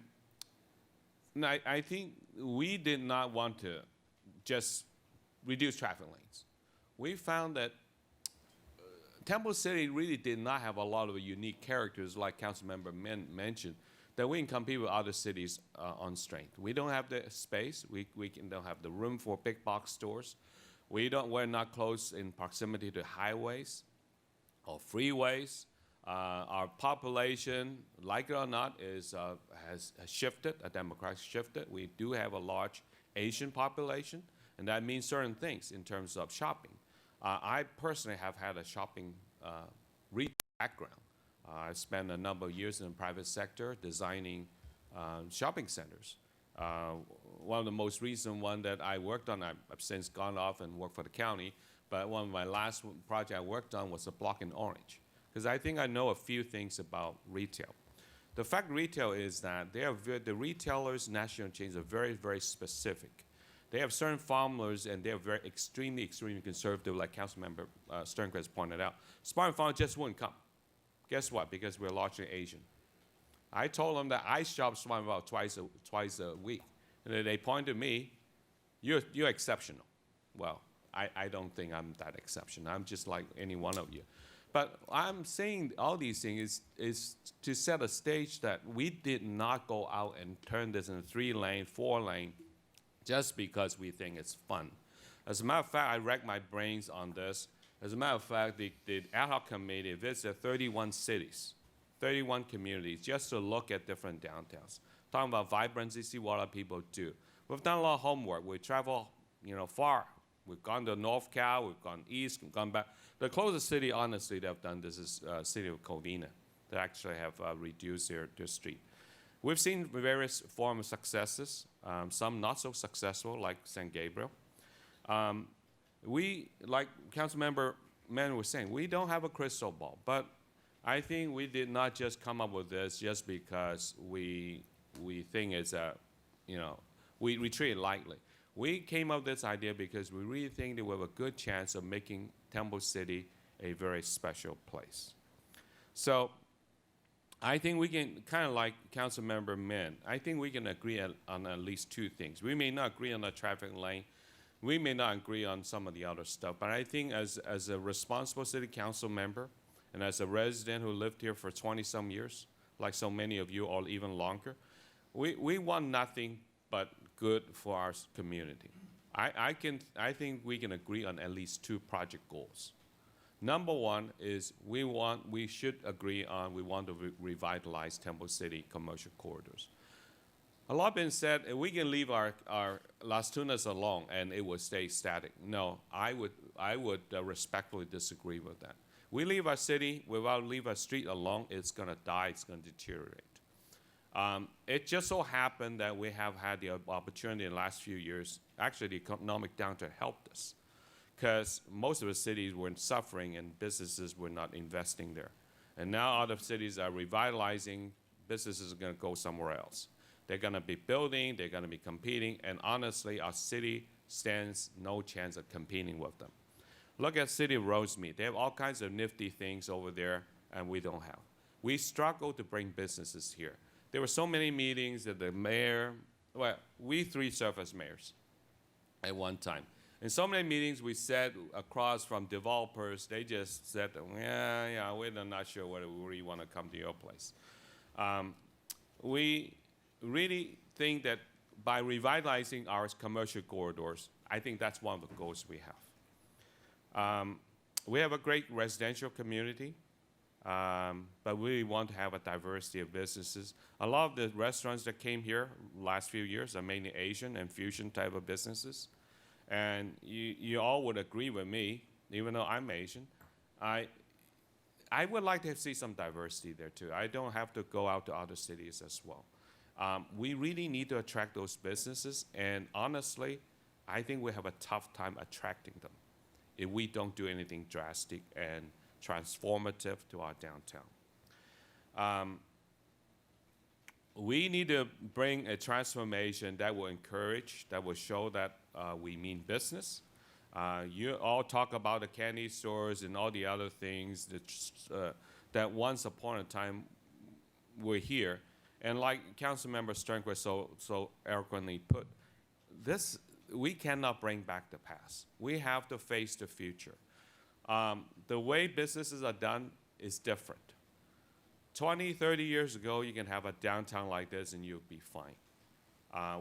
S19: I think we did not want to just reduce traffic lanes. We found that Temple City really did not have a lot of unique characters, like Councilmember mentioned, that we can compete with other cities on strength. We don't have the space. We don't have the room for big box stores. We're not close in proximity to highways or freeways. Our population, like it or not, has shifted, a demographic shifted. We do have a large Asian population, and that means certain things in terms of shopping. I personally have had a shopping retail background. I spent a number of years in the private sector designing shopping centers. One of the most recent one that I worked on, I've since gone off and worked for the county, but one of my last project I worked on was a block in Orange. Because I think I know a few things about retail. The fact retail is that the retailers, national chains, are very, very specific. They have certain formulas, and they're very extremely conservative, like Councilmember Sternquist pointed out. Smart Farm just wouldn't come. Guess what? Because we're largely Asian. I told them that I shop Smart Farm twice a week, and they pointed to me, you're exceptional. Well, I don't think I'm that exceptional. I'm just like any one of you. But I'm saying all these things is to set a stage that we did not go out and turn this into 3-lane, 4-lane, just because we think it's fun. As a matter of fact, I racked my brains on this. As a matter of fact, the ad hoc committee visited 31 cities, 31 communities, just to look at different downtowns. Talking about vibrancy, see what other people do. We've done a lot of homework. We travel, far. We've gone to North Cal, we've gone east, we've gone back. The closest city, honestly, that have done this is city of Covina. They actually have reduced their street. We've seen various forms of successes, some not so successful, like San Gabriel. We, like Councilmember Mann was saying, we don't have a crystal ball, but I think we did not just come up with this just because we think it's we treat it lightly. We came up with this idea because we really think that we have a good chance of making Temple City a very special place. So I think we can, kind of like Councilmember Min, I think we can agree on at least two things. We may not agree on the traffic lane. We may not agree on some of the other stuff, but I think as a responsible city council member and as a resident who lived here for 20-some years, like so many of you, or even longer, we want nothing but good for our community. I think we can agree on at least two project goals. Number one is we should agree on we want to revitalize Temple City commercial corridors. A lot been said, we can leave our Las Tunas alone and it will stay static. No, I would respectfully disagree with that. We leave our city, leave our street alone, it's gonna die, it's gonna deteriorate. It just so happened that we have had the opportunity in the last few years, actually the economic downturn helped us, because most of the cities were suffering and businesses were not investing there. And now other cities are revitalizing, businesses are gonna go somewhere else. They're gonna be building, they're gonna be competing, and honestly, our city stands no chance of competing with them. Look at City of Rosemead. They have all kinds of nifty things over there, and we don't have. We struggle to bring businesses here. There were so many meetings that the mayor, well, we three served as mayors at one time. In so many meetings we sat across from developers, they just said, yeah, we're not sure whether we really want to come to your place. We really think that by revitalizing our commercial corridors, I think that's one of the goals we have. We have a great residential community. But we want to have a diversity of businesses. A lot of the restaurants that came here last few years are mainly Asian and fusion type of businesses. And you all would agree with me, even though I'm Asian, I would like to see some diversity there too. I don't have to go out to other cities as well. We really need to attract those businesses, and honestly, I think we have a tough time attracting them. if we don't do anything drastic and transformative to our downtown. We need to bring a transformation that will encourage, that will show that we mean business. You all talk about the candy stores and all the other things that once upon a time were here. And like Councilmember Sternquist so eloquently put, this, we cannot bring back the past. We have to face the future. The way businesses are done is different. 20, 30 years ago, you can have a downtown like this and you'll be fine.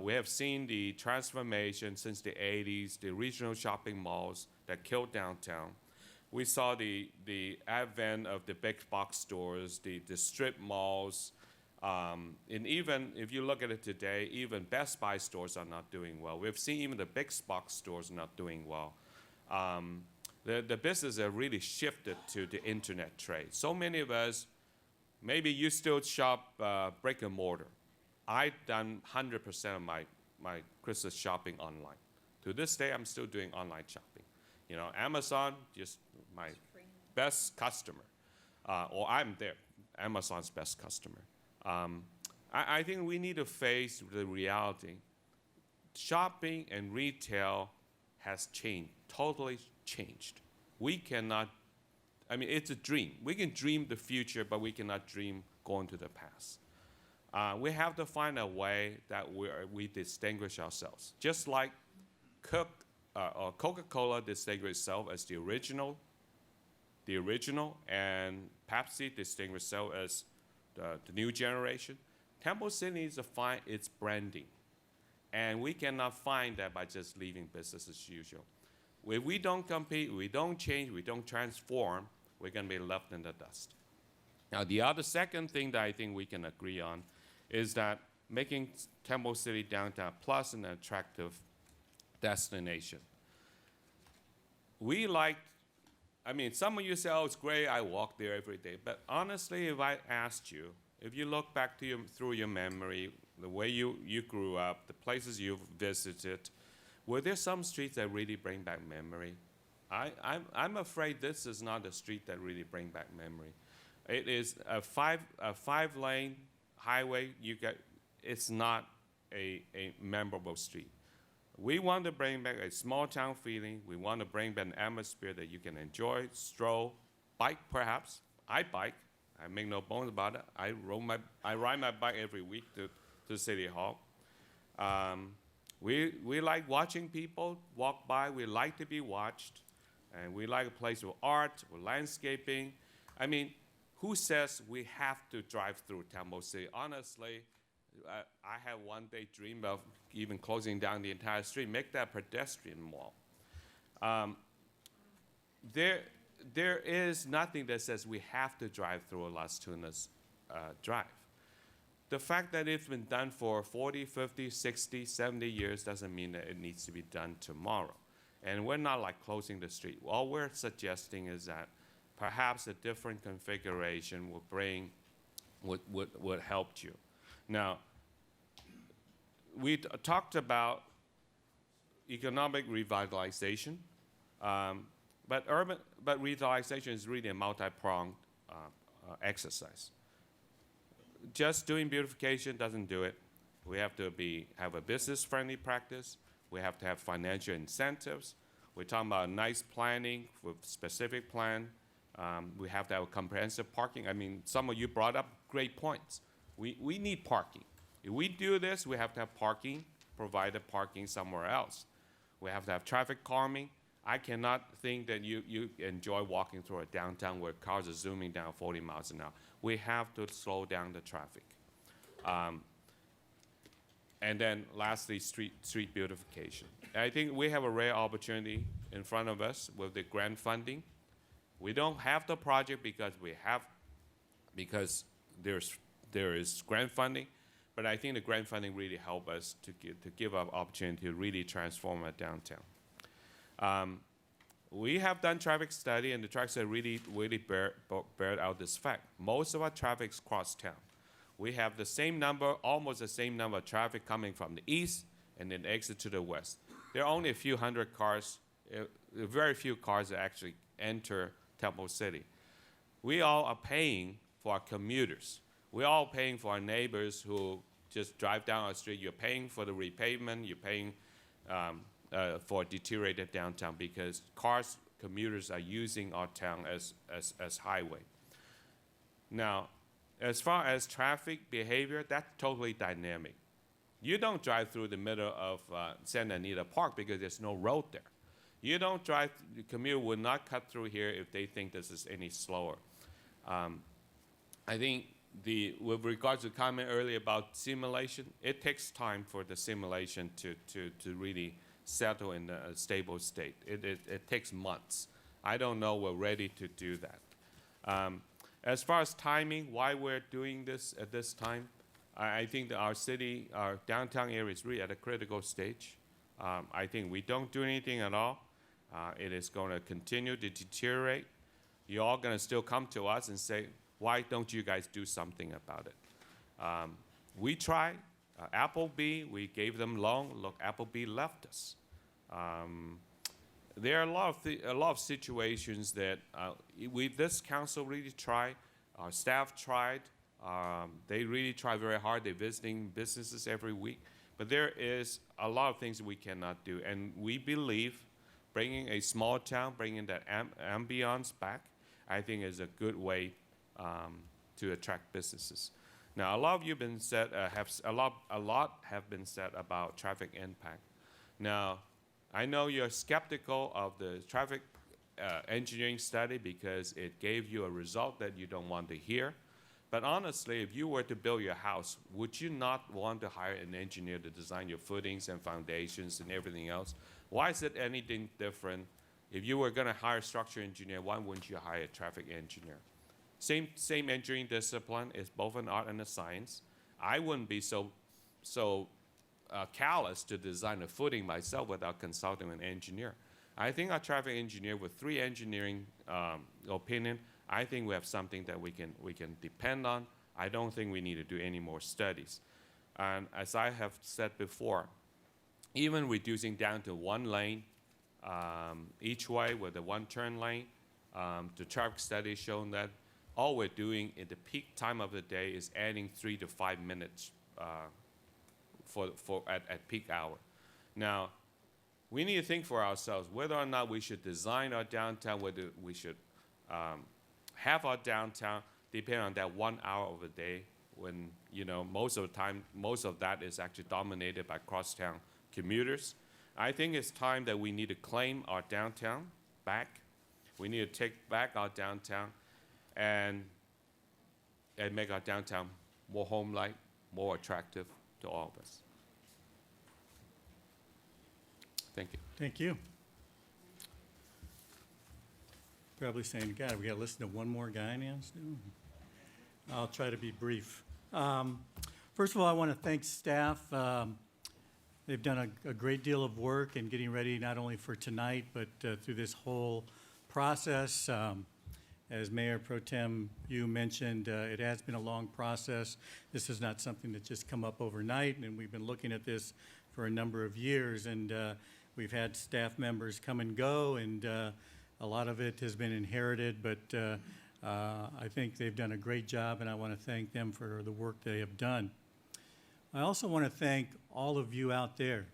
S19: We have seen the transformation since the 80s, the regional shopping malls that killed downtown. We saw the advent of the big box stores, the strip malls, and even if you look at it today, even Best Buy stores are not doing well. We've seen even the big box stores not doing well. The business have really shifted to the internet trade. So many of us, maybe you still shop brick and mortar. I've done 100% of my Christmas shopping online. To this day, I'm still doing online shopping. You know, Amazon, just my best customer, or I'm there, Amazon's best customer. I think we need to face the reality. Shopping and retail has changed, totally changed. We cannot, I mean, it's a dream. We can dream the future, but we cannot dream going to the past. We have to find a way that we distinguish ourselves. Just like Coca-Cola distinguished itself as the original, and Pepsi distinguished itself as the new generation. Temple City needs to find its branding. And we cannot find that by just leaving business as usual. If we don't compete, we don't change, we don't transform, we're going to be left in the dust. Now, the other second thing that I think we can agree on is that making Temple City downtown plus an attractive destination. We like, I mean, some of you say, oh, it's great, I walk there every day. But honestly, if I asked you, if you look back to through your memory, the way you grew up, the places you've visited, were there some streets that really bring back memory? I'm afraid this is not a street that really bring back memory. It is a five-lane highway. It's not a memorable street. We want to bring back a small town feeling. We want to bring back an atmosphere that you can enjoy, stroll, bike perhaps. I bike. I make no bones about it. I ride my bike every week to City Hall. We like watching people walk by. We like to be watched. And we like a place with art, with landscaping. I mean, who says we have to drive through Temple City? Honestly, I have one day dreamed of even closing down the entire street, make that a pedestrian mall. There is nothing that says we have to drive through Las Tunas Drive. The fact that it's been done for 40, 50, 60, 70 years doesn't mean that it needs to be done tomorrow. And we're not like closing the street. All we're suggesting is that perhaps a different configuration would help you. Now, we talked about economic revitalization, but revitalization is really a multi-pronged exercise. Just doing beautification doesn't do it. We have to have a business-friendly practice. We have to have financial incentives. We're talking about nice planning with specific plan. We have to have comprehensive parking. I mean, some of you brought up great points. We need parking. If we do this, we have to have parking, provided parking somewhere else. We have to have traffic calming. I cannot think that you enjoy walking through a downtown where cars are zooming down 40 miles an hour. We have to slow down the traffic. And then lastly, street beautification. I think we have a rare opportunity in front of us with the grant funding. We don't have the project because there is grant funding, but I think the grant funding really help us to give up opportunity to really transform our downtown. We have done traffic study, and the traffic study really bear out this fact. Most of our traffic's cross town. We have the same number, almost the same number of traffic coming from the east and then exit to the west. There are only a few hundred cars very few cars that actually enter Temple City. We all are paying for our commuters. We're all paying for our neighbors who just drive down our street. You're paying for the repavement. You're paying for deteriorated downtown because commuters are using our town as highway. Now, as far as traffic behavior, that's totally dynamic. You don't drive through the middle of Santa Anita Park because there's no road there. You don't drive, the commuter will not cut through here if they think this is any slower. I think with regards to the comment earlier about simulation, it takes time for the simulation to really settle in a stable state. It takes months. I don't know we're ready to do that. As far as timing, why we're doing this at this time, I think that our downtown area is really at a critical stage. I think we don't do anything at all. It is going to continue to deteriorate. You're all going to still come to us and say, why don't you guys do something about it? We tried. Applebee, we gave them loan. Look, Applebee left us. There are a lot of situations that this council really tried. Our staff tried. They really try very hard. They're visiting businesses every week. But there is a lot of things we cannot do. And we believe bringing a small town, bringing that ambiance back, I think is a good way to attract businesses. Now, a lot of you been said, a lot have been said about traffic impact. Now, I know you're skeptical of the traffic engineering study because it gave you a result that you don't want to hear. But honestly, if you were to build your house, would you not want to hire an engineer to design your footings and foundations and everything else? Why is it anything different? If you were going to hire a structural engineer, why wouldn't you hire a traffic engineer? Same engineering discipline is both an art and a science. I wouldn't be so callous to design a footing myself without consulting an engineer. I think our traffic engineer with 3 engineering opinion, I think we have something that we can depend on. I don't think we need to do any more studies. And as I have said before, even reducing down to 1 lane each way with a 1-turn lane, the traffic study shown that all we're doing in the peak time of the day is adding 3 to 5 minutes at peak hour. Now, we need to think for ourselves whether or not we should design our downtown, whether we should have our downtown depend on that 1 hour of the day when, most of the time, most of that is actually dominated by crosstown commuters. I think it's time that we need to claim our downtown back. We need to take back our downtown and make our downtown more home-like, more attractive to all of us. Thank you.
S1: Thank you. Probably saying, God, we got to listen to one more guy now, Stu? I'll try to be brief. First of all, I want to thank staff. They've done a great deal of work in getting ready not only for tonight, but through this whole process. As Mayor Pro Tem Yu mentioned, it has been a long process. This is not something that just come up overnight, and we've been looking at this for a number of years. And we've had staff members come and go, and a lot of it has been inherited, but I think they've done a great job, and I want to thank them for the work they have done. I also want to thank all of you out there.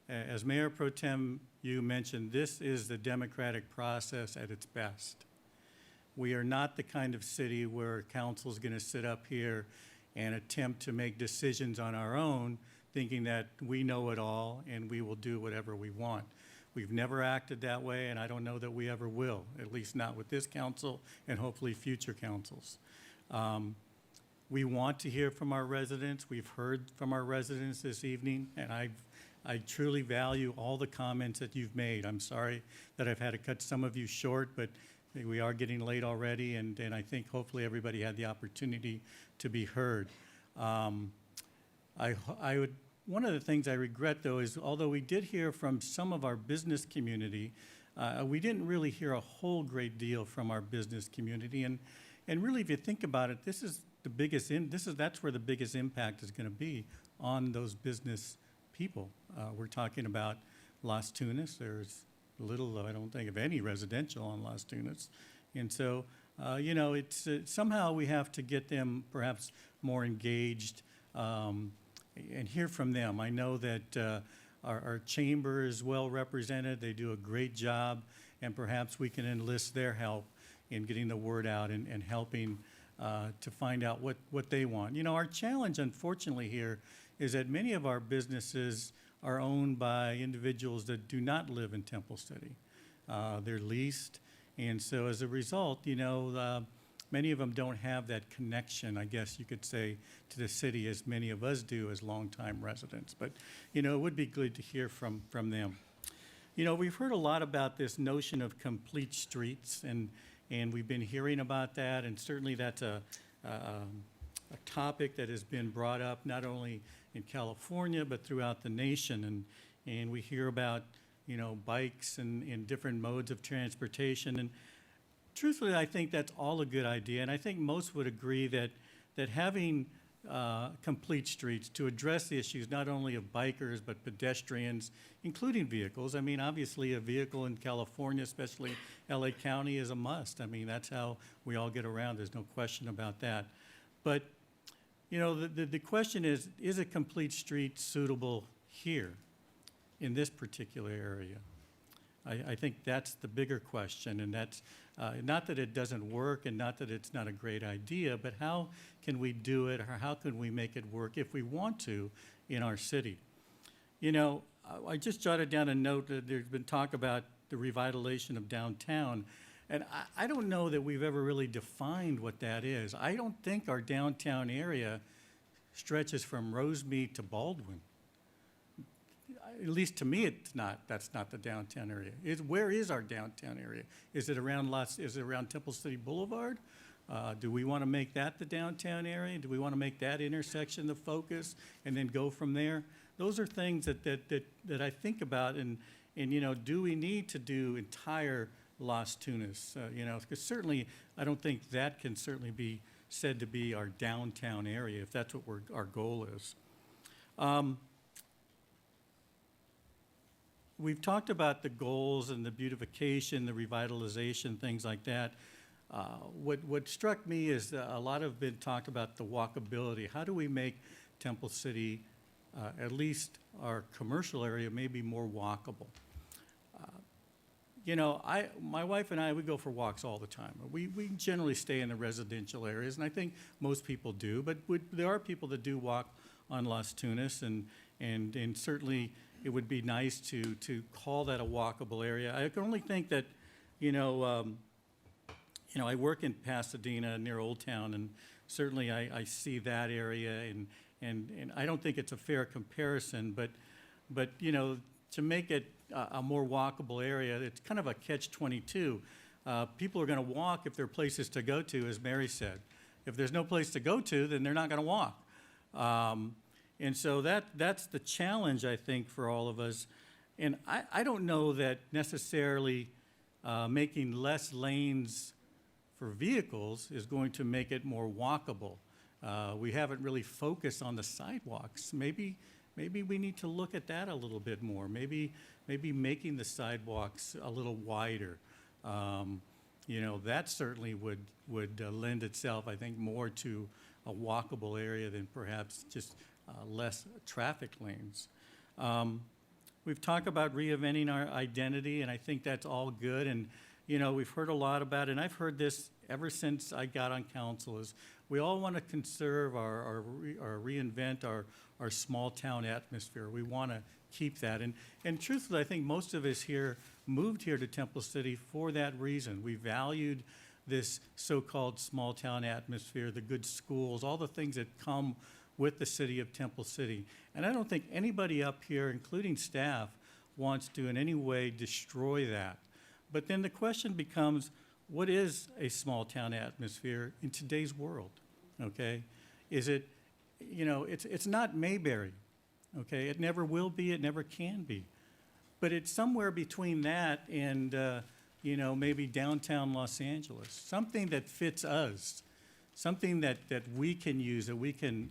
S1: As Mayor Pro Tem Yu mentioned, this is the democratic process at its best. We are not the kind of city where council is going to sit up here and attempt to make decisions on our own, thinking that we know it all and we will do whatever we want. We've never acted that way, and I don't know that we ever will, at least not with this council and hopefully future councils. We want to hear from our residents. We've heard from our residents this evening, and I truly value all the comments that you've made. I'm sorry that I've had to cut some of you short, but we are getting late already, and I think hopefully everybody had the opportunity to be heard. One of the things I regret, though, is although we did hear from some of our business community, we didn't really hear a whole great deal from our business community. And really, if you think about it, this is the biggest. That's where the biggest impact is going to be on those business people. We're talking about Las Tunas. There's little, I don't think, of any residential on Las Tunas. And so, it's somehow we have to get them perhaps more engaged and hear from them. I know that our chamber is well represented. They do a great job, and perhaps we can enlist their help in getting the word out and helping to find out what they want. Our challenge, unfortunately, here is that many of our businesses are owned by individuals that do not live in Temple City. They're leased, and so as a result, many of them don't have that connection, I guess you could say, to the city as many of us do as longtime residents. But, it would be good to hear from them. We've heard a lot about this notion of complete streets, and we've been hearing about that, and certainly that's a topic that has been brought up not only in California, but throughout the nation. And we hear about, bikes and different modes of transportation. And truthfully, I think that's all a good idea. And I think most would agree that having complete streets to address the issues not only of bikers, but pedestrians, including vehicles. I mean, obviously, a vehicle in California, especially LA County, is a must. I mean, that's how we all get around. There's no question about that. But, the question is a complete street suitable here in this particular area? I think that's the bigger question, and that's not that it doesn't work and not that it's not a great idea, but how can we do it, or how can we make it work if we want to in our city? I just jotted down a note that there's been talk about the revitalization of downtown, and I don't know that we've ever really defined what that is. I don't think our downtown area stretches from Rosemead to Baldwin. At least to me, that's not the downtown area. Where is our downtown area? Is it around Temple City Boulevard? Do we want to make that the downtown area? Do we want to make that intersection the focus and then go from there? Those are things that I think about, and do we need to do entire Las Tunas? Because certainly I don't think that can certainly be said to be our downtown area if that's what our goal is. We've talked about the goals and the beautification, the revitalization, things like that. What struck me is a lot have been talked about the walkability. How do we make Temple City, at least our commercial area, maybe more walkable? My wife and I, we go for walks all the time. We generally stay in the residential areas, and I think most people do, but there are people that do walk on Las Tunas, and certainly it would be nice to call that a walkable area. I can only think that, I work in Pasadena near Old Town, and certainly I see that area, and I don't think it's a fair comparison, but to make it a more walkable area, it's kind of a catch-22. People are going to walk if there are places to go to, as Mary said. If there's no place to go to, then they're not going to walk. And so that's the challenge, I think, for all of us. And I don't know that necessarily making less lanes for vehicles is going to make it more walkable. We haven't really focused on the sidewalks. Maybe we need to look at that a little bit more. Maybe making the sidewalks a little wider. That certainly would lend itself, I think, more to a walkable area than perhaps just less traffic lanes. We've talked about reinventing our identity, and I think that's all good. And, we've heard a lot about it, and I've heard this ever since I got on council, is we all want to conserve or reinvent our small town atmosphere. We want to keep that. And truthfully, I think most of us here moved here to Temple City for that reason. We valued this so-called small town atmosphere, the good schools, all the things that come with the city of Temple City. And I don't think anybody up here, including staff, wants to in any way destroy that. But then the question becomes, what is a small town atmosphere in today's world? Okay? Is it, it's not Mayberry. Okay? It never will be, it never can be. But it's somewhere between that and, maybe downtown Los Angeles, something that fits us, something that we can use, that we can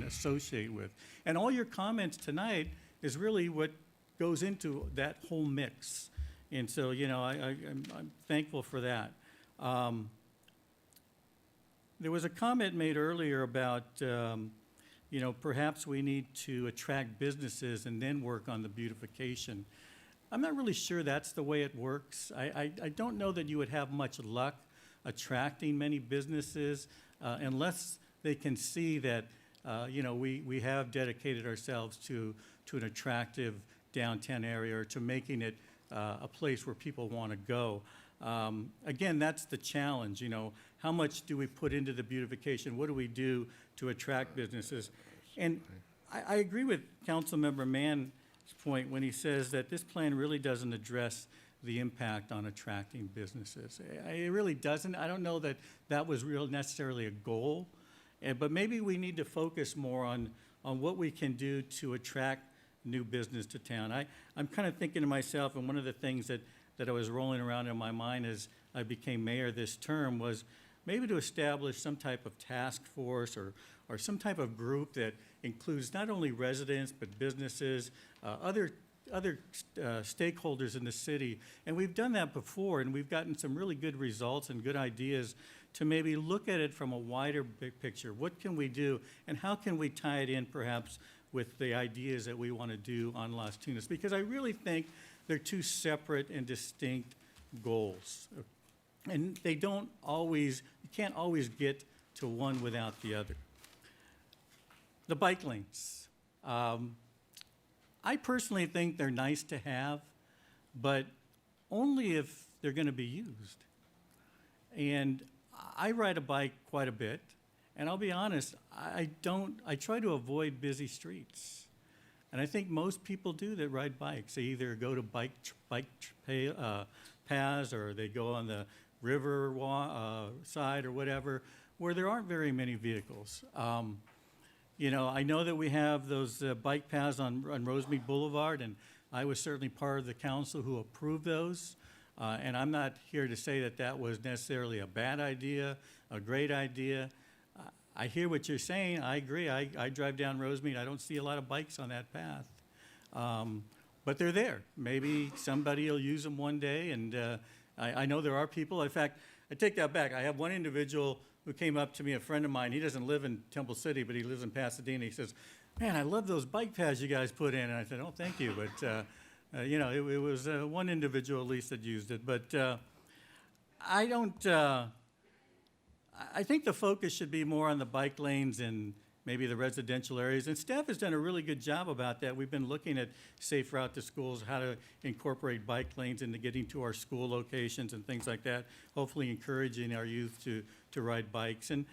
S1: associate with. And all your comments tonight is really what goes into that whole mix. And so, you know, I'm thankful for that. There was a comment made earlier about, you know, perhaps we need to attract businesses and then work on the beautification. I'm not really sure that's the way it works. I don't know that you would have much luck attracting many businesses unless they can see that, you know, we have dedicated ourselves to an attractive downtown area, or to making it a place where people want to go. Again, that's the challenge, you know. How much do we put into the beautification? What do we do to attract businesses? And I agree with Councilmember Mann's point when he says that this plan really doesn't address the impact on attracting businesses. It really doesn't. I don't know that that was necessarily a goal, but maybe we need to focus more on what we can do to attract new business to town. I'm kind of thinking to myself, and one of the things that I was rolling around in my mind as I became mayor this term was maybe to establish some type of task force or some type of group that includes not only residents but businesses, other stakeholders in the city. And we've done that before, and we've gotten some really good results and good ideas to maybe look at it from a wider big picture. What can we do, and how can we tie it in perhaps with the ideas that we want to do on Las Tunas? Because I really think they're two separate and distinct goals. And they don't always, you can't always get to one without the other. The bike lanes. I personally think they're nice to have, but only if they're going to be used. And I ride a bike quite a bit, and I'll be honest, I try to avoid busy streets. And I think most people do that ride bikes. They either go to bike paths, or they go on the river side or whatever, where there aren't very many vehicles. You know, I know that we have those bike paths on Rosemead Boulevard, and I was certainly part of the council who approved those. And I'm not here to say that that was necessarily a bad idea, a great idea. I hear what you're saying. I agree. I drive down Rosemead. I don't see a lot of bikes on that path. But they're there. Maybe somebody will use them one day. And I know there are people. In fact, I take that back. I have one individual who came up to me, a friend of mine. He doesn't live in Temple City, but he lives in Pasadena. He says, "Man, I love those bike paths you guys put in." And I said, "Oh, thank you." But, you know, it was one individual at least that used it. But I don't... I think the focus should be more on the bike lanes and maybe the residential areas. And staff has done a really good job about that. We've been looking at Safe Route to Schools, how to incorporate bike lanes into getting to our school locations and things like that, hopefully encouraging our youth to ride bikes. And,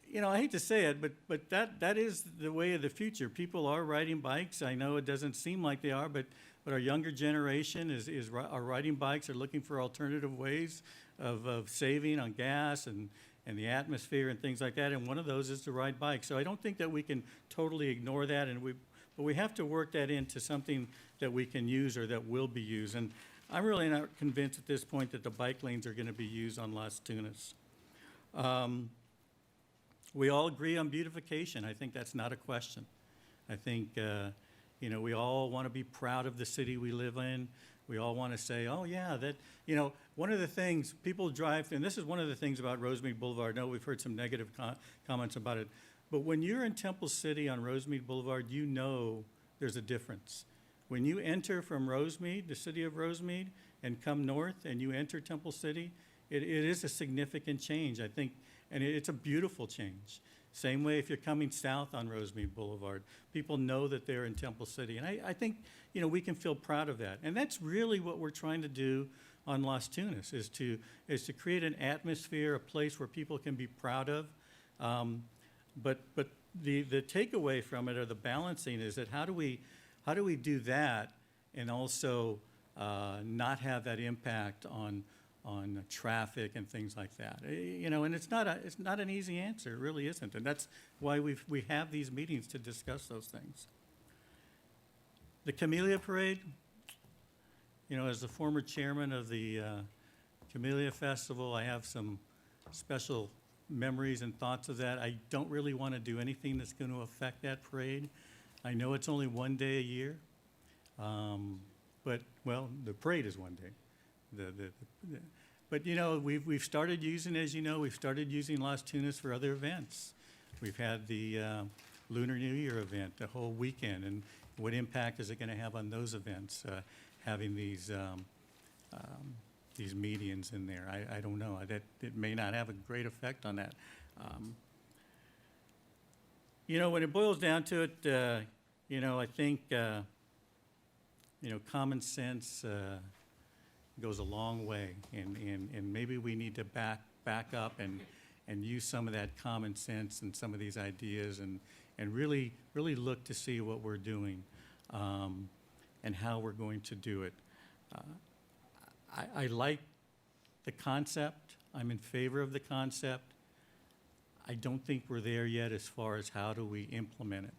S1: you know, I hate to say it, but that is the way of the future. People are riding bikes. I know it doesn't seem like they are, but our younger generation are riding bikes, are looking for alternative ways of saving on gas and the atmosphere and things like that, and one of those is to ride bikes. So I don't think that we can totally ignore that, but we have to work that into something that we can use or that will be used. And I'm really not convinced at this point that the bike lanes are going to be used on Las Tunas. We all agree on beautification. I think that's not a question. I think, you know, we all want to be proud of the city we live in. We all want to say, oh, yeah, that, you know, one of the things people drive, and this is one of the things about Rosemead Boulevard. I know we've heard some negative comments about it, but when you're in Temple City on Rosemead Boulevard, you know there's a difference. When you enter from Rosemead, the city of Rosemead, and come north and you enter Temple City, it is a significant change, I think, and it's a beautiful change. Same way if you're coming south on Rosemead Boulevard. People know that they're in Temple City. And I think, you know, we can feel proud of that. And that's really what we're trying to do on Las Tunas, is to create an atmosphere, a place where people can be proud of. But the takeaway from it, or the balancing, is that how do we do that and also not have that impact on traffic and things like that? You know, and it's not an easy answer. It really isn't. And that's why we have these meetings to discuss those things. The Camellia Parade, you know, as the former chairman of the Camellia Festival, I have some special memories and thoughts of that. I don't really want to do anything that's going to affect that parade. I know it's only one day a year. but, well, the parade is one day. But, you know, we've started using, as you know, we've started using Las Tunas for other events. We've had the Lunar New Year event, the whole weekend, and what impact is it going to have on those events, having these medians in there? I don't know. It may not have a great effect on that. You know, when it boils down to it, you know, I think, you know, common sense goes a long way, and maybe we need to back up and use some of that common sense and some of these ideas and really look to see what we're doing and how we're going to do it. I like the concept. I'm in favor of the concept. I don't think we're there yet as far as how do we implement it.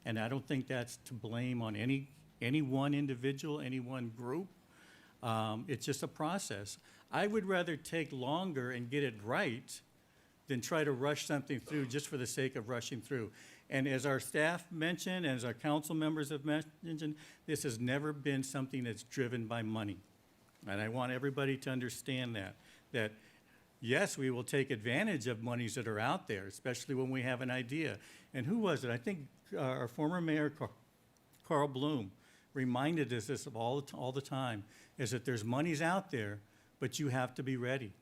S1: And I don't think that's to blame on any one individual, any one group. It's just a process. I would rather take longer and get it right than try to rush something through just for the sake of rushing through. And as our staff mentioned, as our council members have mentioned, this has never been something that's driven by money. And I want everybody to understand that yes, we will take advantage of monies that are out there, especially when we have an idea. And who was it? I think our former mayor, Carl Bloom, reminded us this all the time, is that there's monies out there, but you have to be ready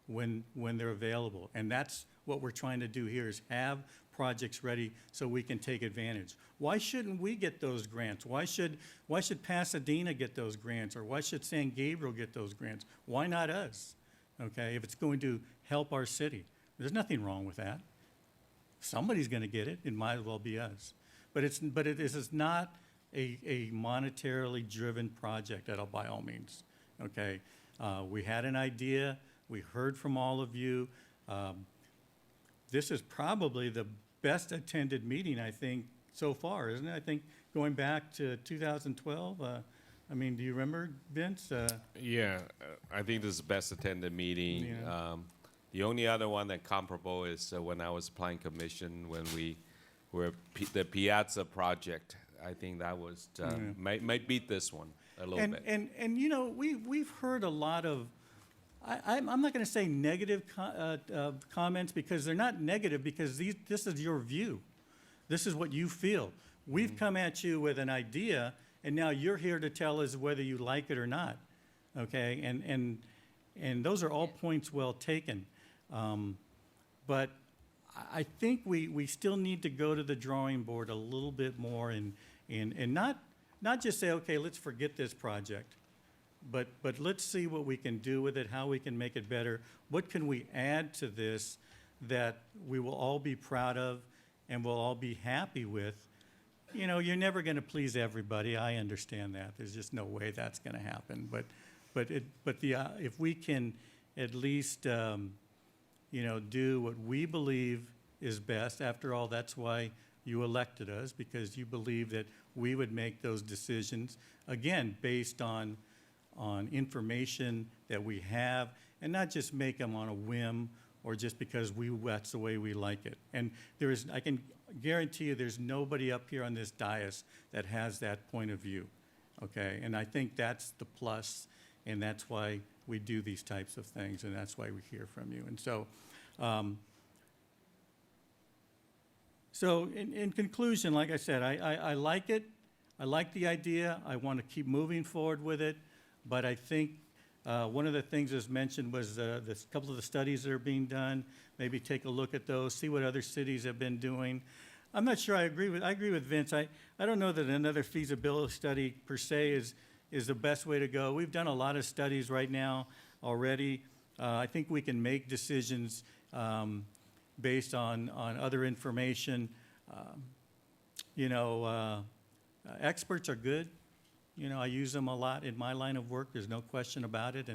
S1: when they're available. And that's what we're trying to do here, is have projects ready so we can take advantage. Why shouldn't we get those grants? Why should Pasadena get those grants? Or why should San Gabriel get those grants? Why not us? Okay, if it's going to help our city. There's nothing wrong with that. Somebody's going to get it. It might as well be us. But this is not a monetarily driven project by all means. Okay, we had an idea. We heard from all of you. This is probably the best attended meeting, I think, so far, isn't it? I think going back to 2012. I mean, do you remember, Vince?
S19: Yeah, I think this is the best attended meeting.
S1: Yeah.
S19: The only other one that comparable is when I was planning commission when we were the Piazza project. I think that was might beat this one a little bit.
S1: And you know, we've heard a lot of. I'm not going to say negative comments, because they're not negative, because this is your view. This is what you feel. We've come at you with an idea, and now you're here to tell us whether you like it or not, okay? And those are all points well taken. But I think we still need to go to the drawing board a little bit more and not just say, okay, let's forget this project, but let's see what we can do with it, how we can make it better. What can we add to this that we will all be proud of and we'll all be happy with? You know, you're never going to please everybody. I understand that. There's just no way that's going to happen. But if we can at least, you know, do what we believe is best. After all, that's why you elected us, because you believe that we would make those decisions, again, based on information that we have, and not just make them on a whim or just because that's the way we like it. And I can guarantee you there's nobody up here on this dais that has that point of view, okay? And I think that's the plus, and that's why we do these types of things, and that's why we hear from you. And so, in conclusion, like I said, I like it. I like the idea. I want to keep moving forward with it. But I think one of the things that's mentioned was this couple of the studies that are being done. Maybe take a look at those, see what other cities have been doing. I'm not sure I agree with Vince. I don't know that another feasibility study per se is the best way to go. We've done a lot of studies right now already. I think we can make decisions based on other information. You know, experts are good. You know, I use them a lot in my line of work. There's no question about it.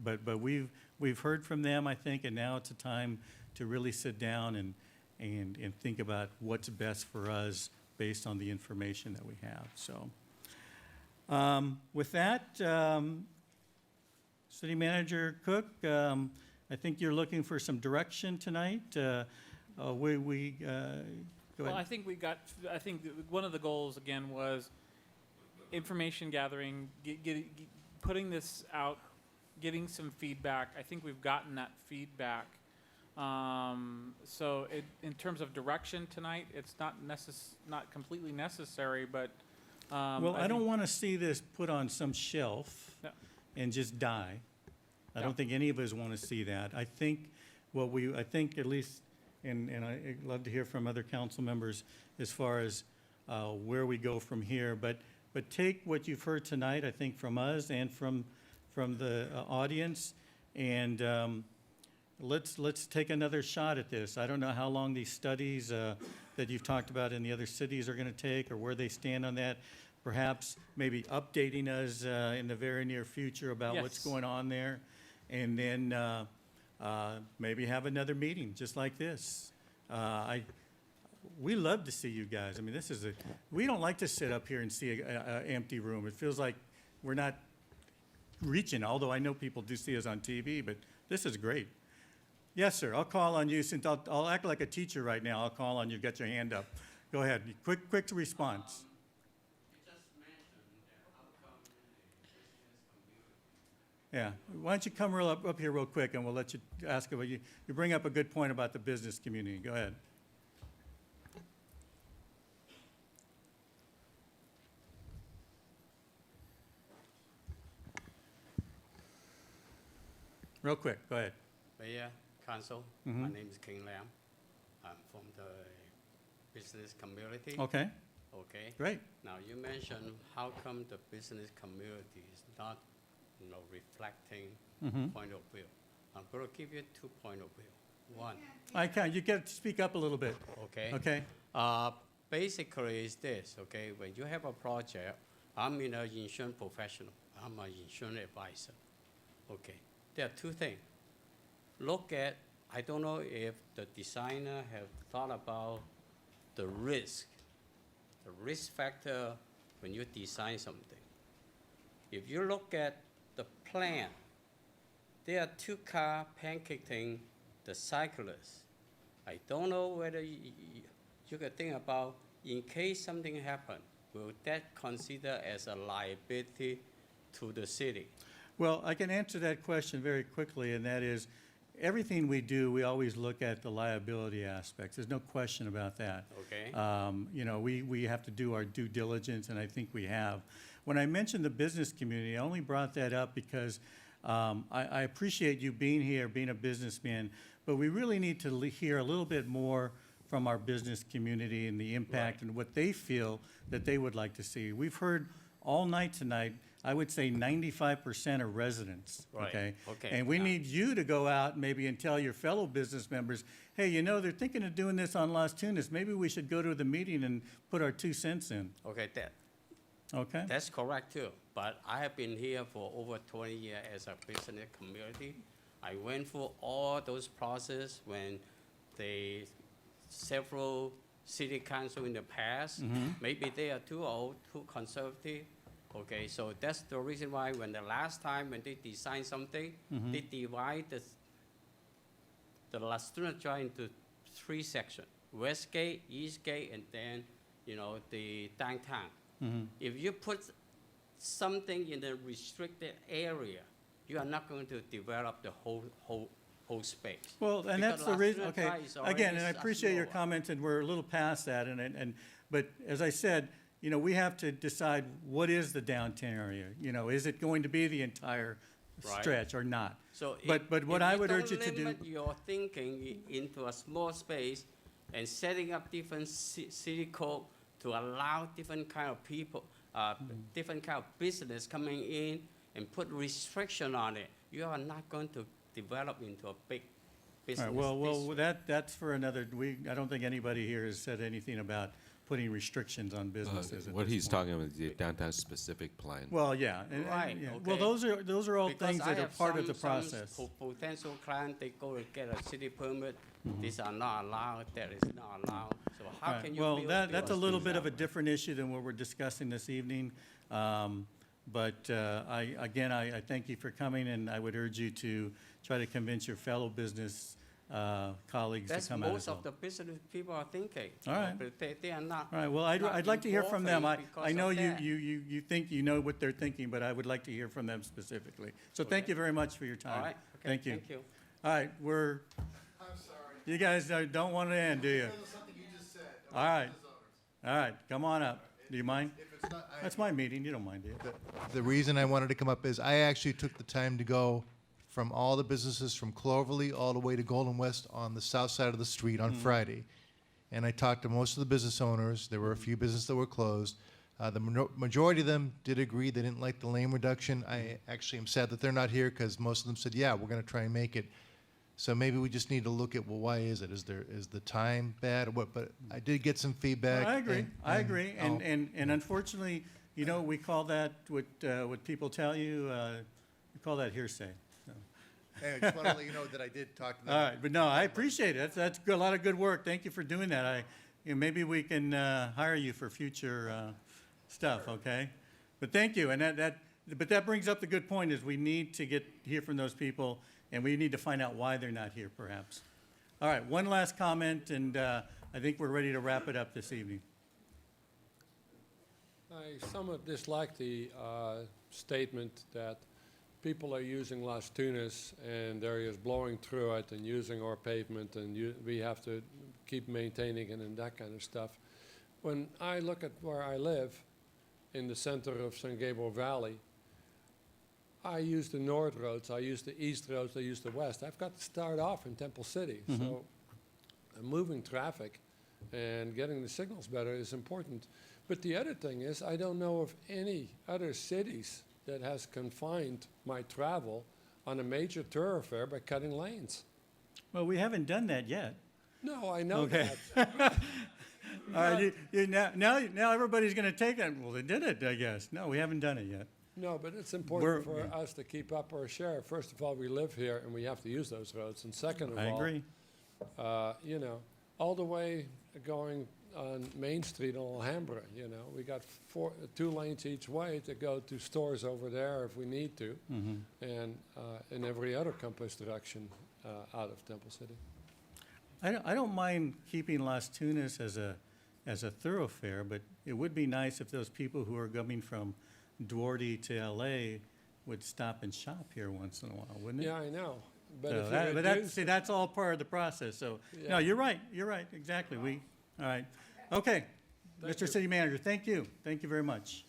S1: But we've heard from them, I think, and now it's a time to really sit down and think about what's best for us based on the information that we have. So, with that, City Manager Cook, I think you're looking for some direction tonight. Go ahead.
S6: Well, I think one of the goals again was information gathering, putting this out, getting some feedback. I think we've gotten that feedback. So in terms of direction tonight, it's not completely necessary, but
S1: Well, I don't
S6: think-
S1: want to see this put on some shelf
S6: No.
S1: and just die. I
S6: No.
S1: don't think any of us want to see that. I think I think at least, and I'd love to hear from other council members as far as where we go from here. But take what you've heard tonight, I think from us and from the audience, and let's take another shot at this. I don't know how long these studies that you've talked about in the other cities are going to take, or where they stand on that. Perhaps maybe updating us in the very near future about what's
S6: Yes.
S1: going on there, and then maybe have another meeting just like this. We love to see you guys. I mean, we don't like to sit up here and see a empty room. It feels like we're not reaching, although I know people do see us on TV, but this is great. Yes, sir, I'll call on you, since I'll act like a teacher right now. I'll call on you, get your hand up. Go ahead, quick response. Yeah, why don't you come up here real quick, and we'll let you ask about, you bring up a good point about the business community. Go ahead. Real quick, go ahead.
S5: Mayor, Council,
S1: Mhm.
S5: my name is King Lam. I'm from the business community.
S1: Okay.
S5: Okay.
S1: Great.
S5: Now, you mentioned how come the business community is not, reflecting
S1: Mhm.
S5: point of view. I'm going to give you 2 point of view. One,
S1: You get to speak up a little bit.
S5: okay?
S1: Okay.
S5: Basically, is this, okay? When you have a project, I'm an insurance professional. I'm an insurance advisor. Okay. There are two things. Look at, I don't know if the designer have thought about the risk factor when you design something. If you look at the plan, there are 2 cars pancaking the cyclist. I don't know whether you could think about, in case something happen, will that consider as a liability to the city?
S1: Well, I can answer that question very quickly, and that is, everything we do, we always look at the liability aspects. There's no question about that.
S5: Okay.
S1: We have to do our due diligence, and I think we have. When I mentioned the business community, I only brought that up because I appreciate you being here, being a businessman, but we really need to hear a little bit more from our business community and the impact and what they feel that they would like to see. We've heard all night tonight, I would say 95% are residents,
S5: Right.
S1: okay?
S5: Okay,
S1: And we
S5: now-
S1: need you to go out maybe and tell your fellow business members, hey, they're thinking of doing this on Las Tunas. Maybe we should go to the meeting and put our 2 cents in,
S5: Okay,
S1: okay?
S5: that's correct too. But I have been here for over 20 years as a business community. I went through all those processes when several city council in the past, maybe they are too old, too conservative. Okay, so that's the reason why when the last time when they design something, they divide the Las Tunas Drive into 3 sections: West Gate, East Gate, and then the downtown. If you put something in the restricted area, you are not going to develop the whole space.
S1: Well, and
S5: Because
S1: that's the
S5: Las
S1: reason,
S5: Tunas
S1: okay,
S5: Drive is already
S1: again, and I appreciate your
S5: smaller.
S1: comments, and we're a little past that, but as I said, we have to decide what is the downtown area, is it going to be the entire
S5: Right.
S1: stretch or not?
S5: So
S1: But what I would urge you to
S5: If you
S1: do,
S5: don't limit your thinking into a small space and setting up different city code to allow different kind of people, different kind of business coming in and put restriction on it, you are not going to develop into a big
S1: all
S5: business
S1: right, well,
S5: district.
S1: that's for another, I don't think anybody here has said anything about putting restrictions on businesses at
S19: What
S1: this
S19: he's
S1: point.
S19: talking about is the downtown specific plan.
S1: Well, yeah.
S5: Right,
S1: yeah.
S5: okay.
S1: Well, those are all
S5: Because
S1: things
S5: I
S1: that are
S5: have
S1: part of the
S5: some
S1: process.
S5: potential client, they go to get a city permit. These are not allowed, that is not allowed. So
S1: All
S5: how
S1: right,
S5: can you
S1: well,
S5: build
S1: that's a
S5: those
S1: little
S5: things
S1: bit of
S5: up?
S1: a different issue than what we're discussing this evening. But I thank you for coming, and I would urge you to try to convince your fellow business colleagues to
S5: That's
S1: come out as
S5: most
S1: well.
S5: of the business people are thinking.
S1: All right.
S5: But they are not.
S1: All right, well,
S5: not
S1: I'd like to hear from them.
S5: involved
S1: I
S5: because
S1: know
S5: of
S1: you,
S5: that.
S1: you think you know what they're thinking, but I would like to hear from them specifically. So thank
S5: Okay.
S1: you very much for your time.
S5: All right. Okay,
S1: Thank you.
S5: Thank you.
S1: All right, I'm sorry. You guys don't want to end, do you? All right. All right, come on up. Do you mind? That's my meeting, you don't mind, do you?
S7: The reason I wanted to come up is I actually took the time to go from all the businesses from Cloverly all the way to Golden West on the south side of the street on Friday. And I talked to most of the business owners. There were a few businesses that were closed. The majority of them did agree. They didn't like the lane reduction. I actually am sad that they're not here because most of them said, yeah, we're going to try and make it. So maybe we just need to look at, well, why is it? Is the time bad or what? But I did get some feedback.
S1: I agree, I agree.
S7: I'll-
S1: And unfortunately, you know, we call that, what people tell you, we call that hearsay. So.
S7: Hey, I just want to let you know that I did talk to them.
S1: All right, but no, I appreciate it. That's a lot of good work. Thank you for doing that. Maybe we can hire you for future stuff, okay? But thank you, and but that brings up the good point, is we need to hear from those people, and we need to find out why they're not here, perhaps. All right, one last comment, and I think we're ready to wrap it up this evening.
S21: I somewhat dislike the statement that people are using Las Tunas and they're just blowing through it and using our pavement and we have to keep maintaining it and that kind of stuff. When I look at where I live in the center of San Gabriel Valley, I use the north roads, I use the east roads, I use the west. I've got to start off in Temple City. So moving traffic and getting the signals better is important. But the other thing is, I don't know of any other cities that has confined my travel on a major thoroughfare by cutting lanes.
S1: Well, we haven't done that yet.
S21: No, I know
S1: Okay.
S21: that.
S1: All right, now everybody's going to take that. Well, they did it, I guess. No, we haven't done it yet.
S21: No, but it's important for us to keep up our share. First of all, we live here and we have to use those roads. And second of
S1: I
S21: all,
S1: agree.
S21: You know, all the way going on Main Street in Alhambra, you know, we got 2 lanes each way to go to stores over there if we need to, and in every other compass direction out of Temple City.
S1: I don't mind keeping Las Tunas as a thoroughfare, but it would be nice if those people who are coming from Duarte to LA would stop and shop here once in a while, wouldn't it?
S21: Yeah, I know. But
S1: So
S21: if
S1: that-
S21: you
S1: but
S21: reduce
S1: that's all part of the process, so,
S21: Yeah.
S1: no, you're right, exactly, all right. Okay, Mr. City Manager, thank you very much.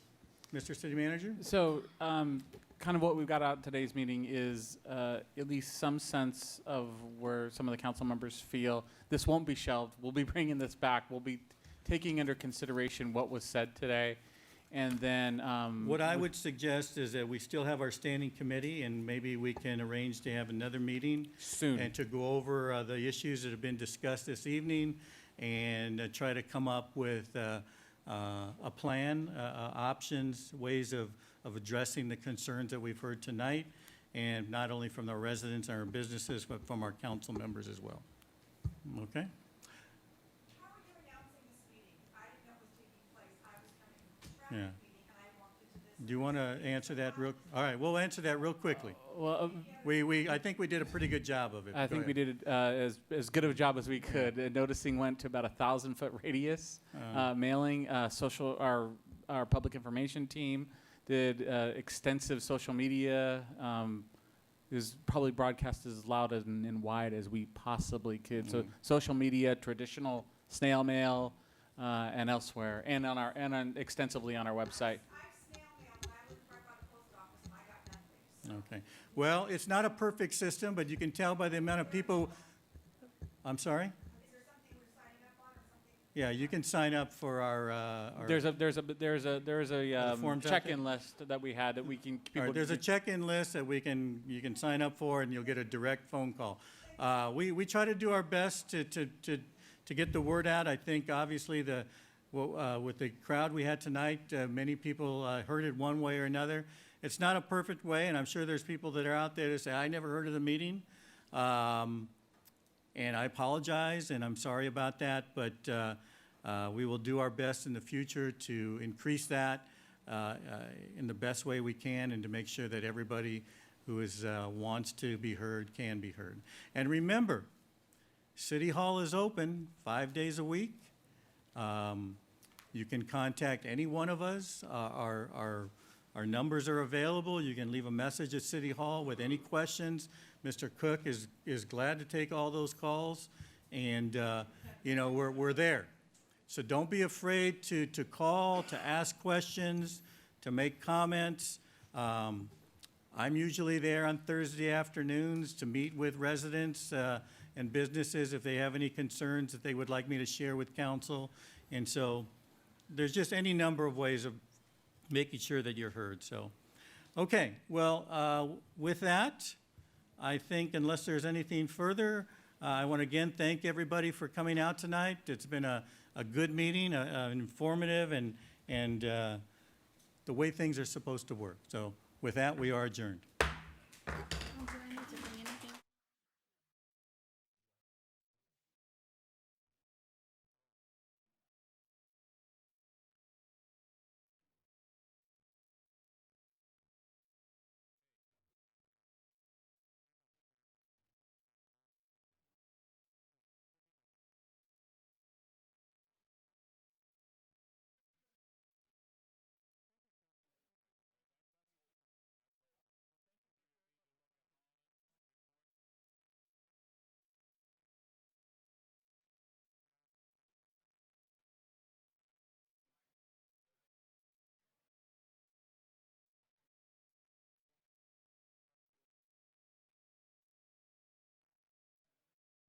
S1: Mr. City Manager?
S6: So, kind of what we've got out of today's meeting is at least some sense of where some of the council members feel this won't be shelved. We'll be bringing this back. We'll be taking under consideration what was said today. And then
S1: What I would suggest is that we still have our standing committee, and maybe we can arrange to have another meeting
S6: soon.
S1: and to go over the issues that have been discussed this evening, and try to come up with a plan, options, ways of addressing the concerns that we've heard tonight, and not only from the residents and our businesses, but from our council members as well. Okay?
S18: How are you announcing this meeting? I didn't know it was taking place. I was coming to the
S1: Yeah.
S18: traffic meeting and I walked into this.
S1: Do you want to answer that all right, we'll answer that real quickly.
S6: well,
S1: I think we did a pretty good job of it.
S6: I
S1: Go
S6: think we
S1: ahead.
S6: did as good of a job as we could. Noticing went to about 1,000-foot radius. Mailing, our public information team did extensive social media. It was probably broadcast as loud and wide as we possibly could. So social media, traditional snail mail, and elsewhere, and extensively on our website.
S1: Okay. Well, it's not a perfect system, but you can tell by the amount of people. I'm sorry?
S18: Is there something we're signing up on or something?
S1: Yeah, you can sign up for our.
S6: There's a
S1: forms out
S6: check-in list that we had that we can.
S1: All
S6: People
S1: right, there's a check-in list that you can sign up for, and you'll get a direct phone call. We try to do our best to get the word out. I think obviously with the crowd we had tonight, many people heard it one way or another. It's not a perfect way, and I'm sure there's people that are out there that say, I never heard of the meeting. And I apologize, and I'm sorry about that, but we will do our best in the future to increase that in the best way we can, and to make sure that everybody who wants to be heard can be heard. And remember, City Hall is open 5 days a week. You can contact any one of us. Our numbers are available. You can leave a message at City Hall with any questions. Mr. Cook is glad to take all those calls, and, you know, we're there. So don't be afraid to call, to ask questions, to make comments. I'm usually there on Thursday afternoons to meet with residents and businesses if they have any concerns that they would like me to share with council. And so there's just any number of ways of making sure that you're heard. So, okay, well, with that, I think unless there's anything further, I want to again thank everybody for coming out tonight. It's been a good meeting, informative, and the way things are supposed to work. So with that, we are adjourned.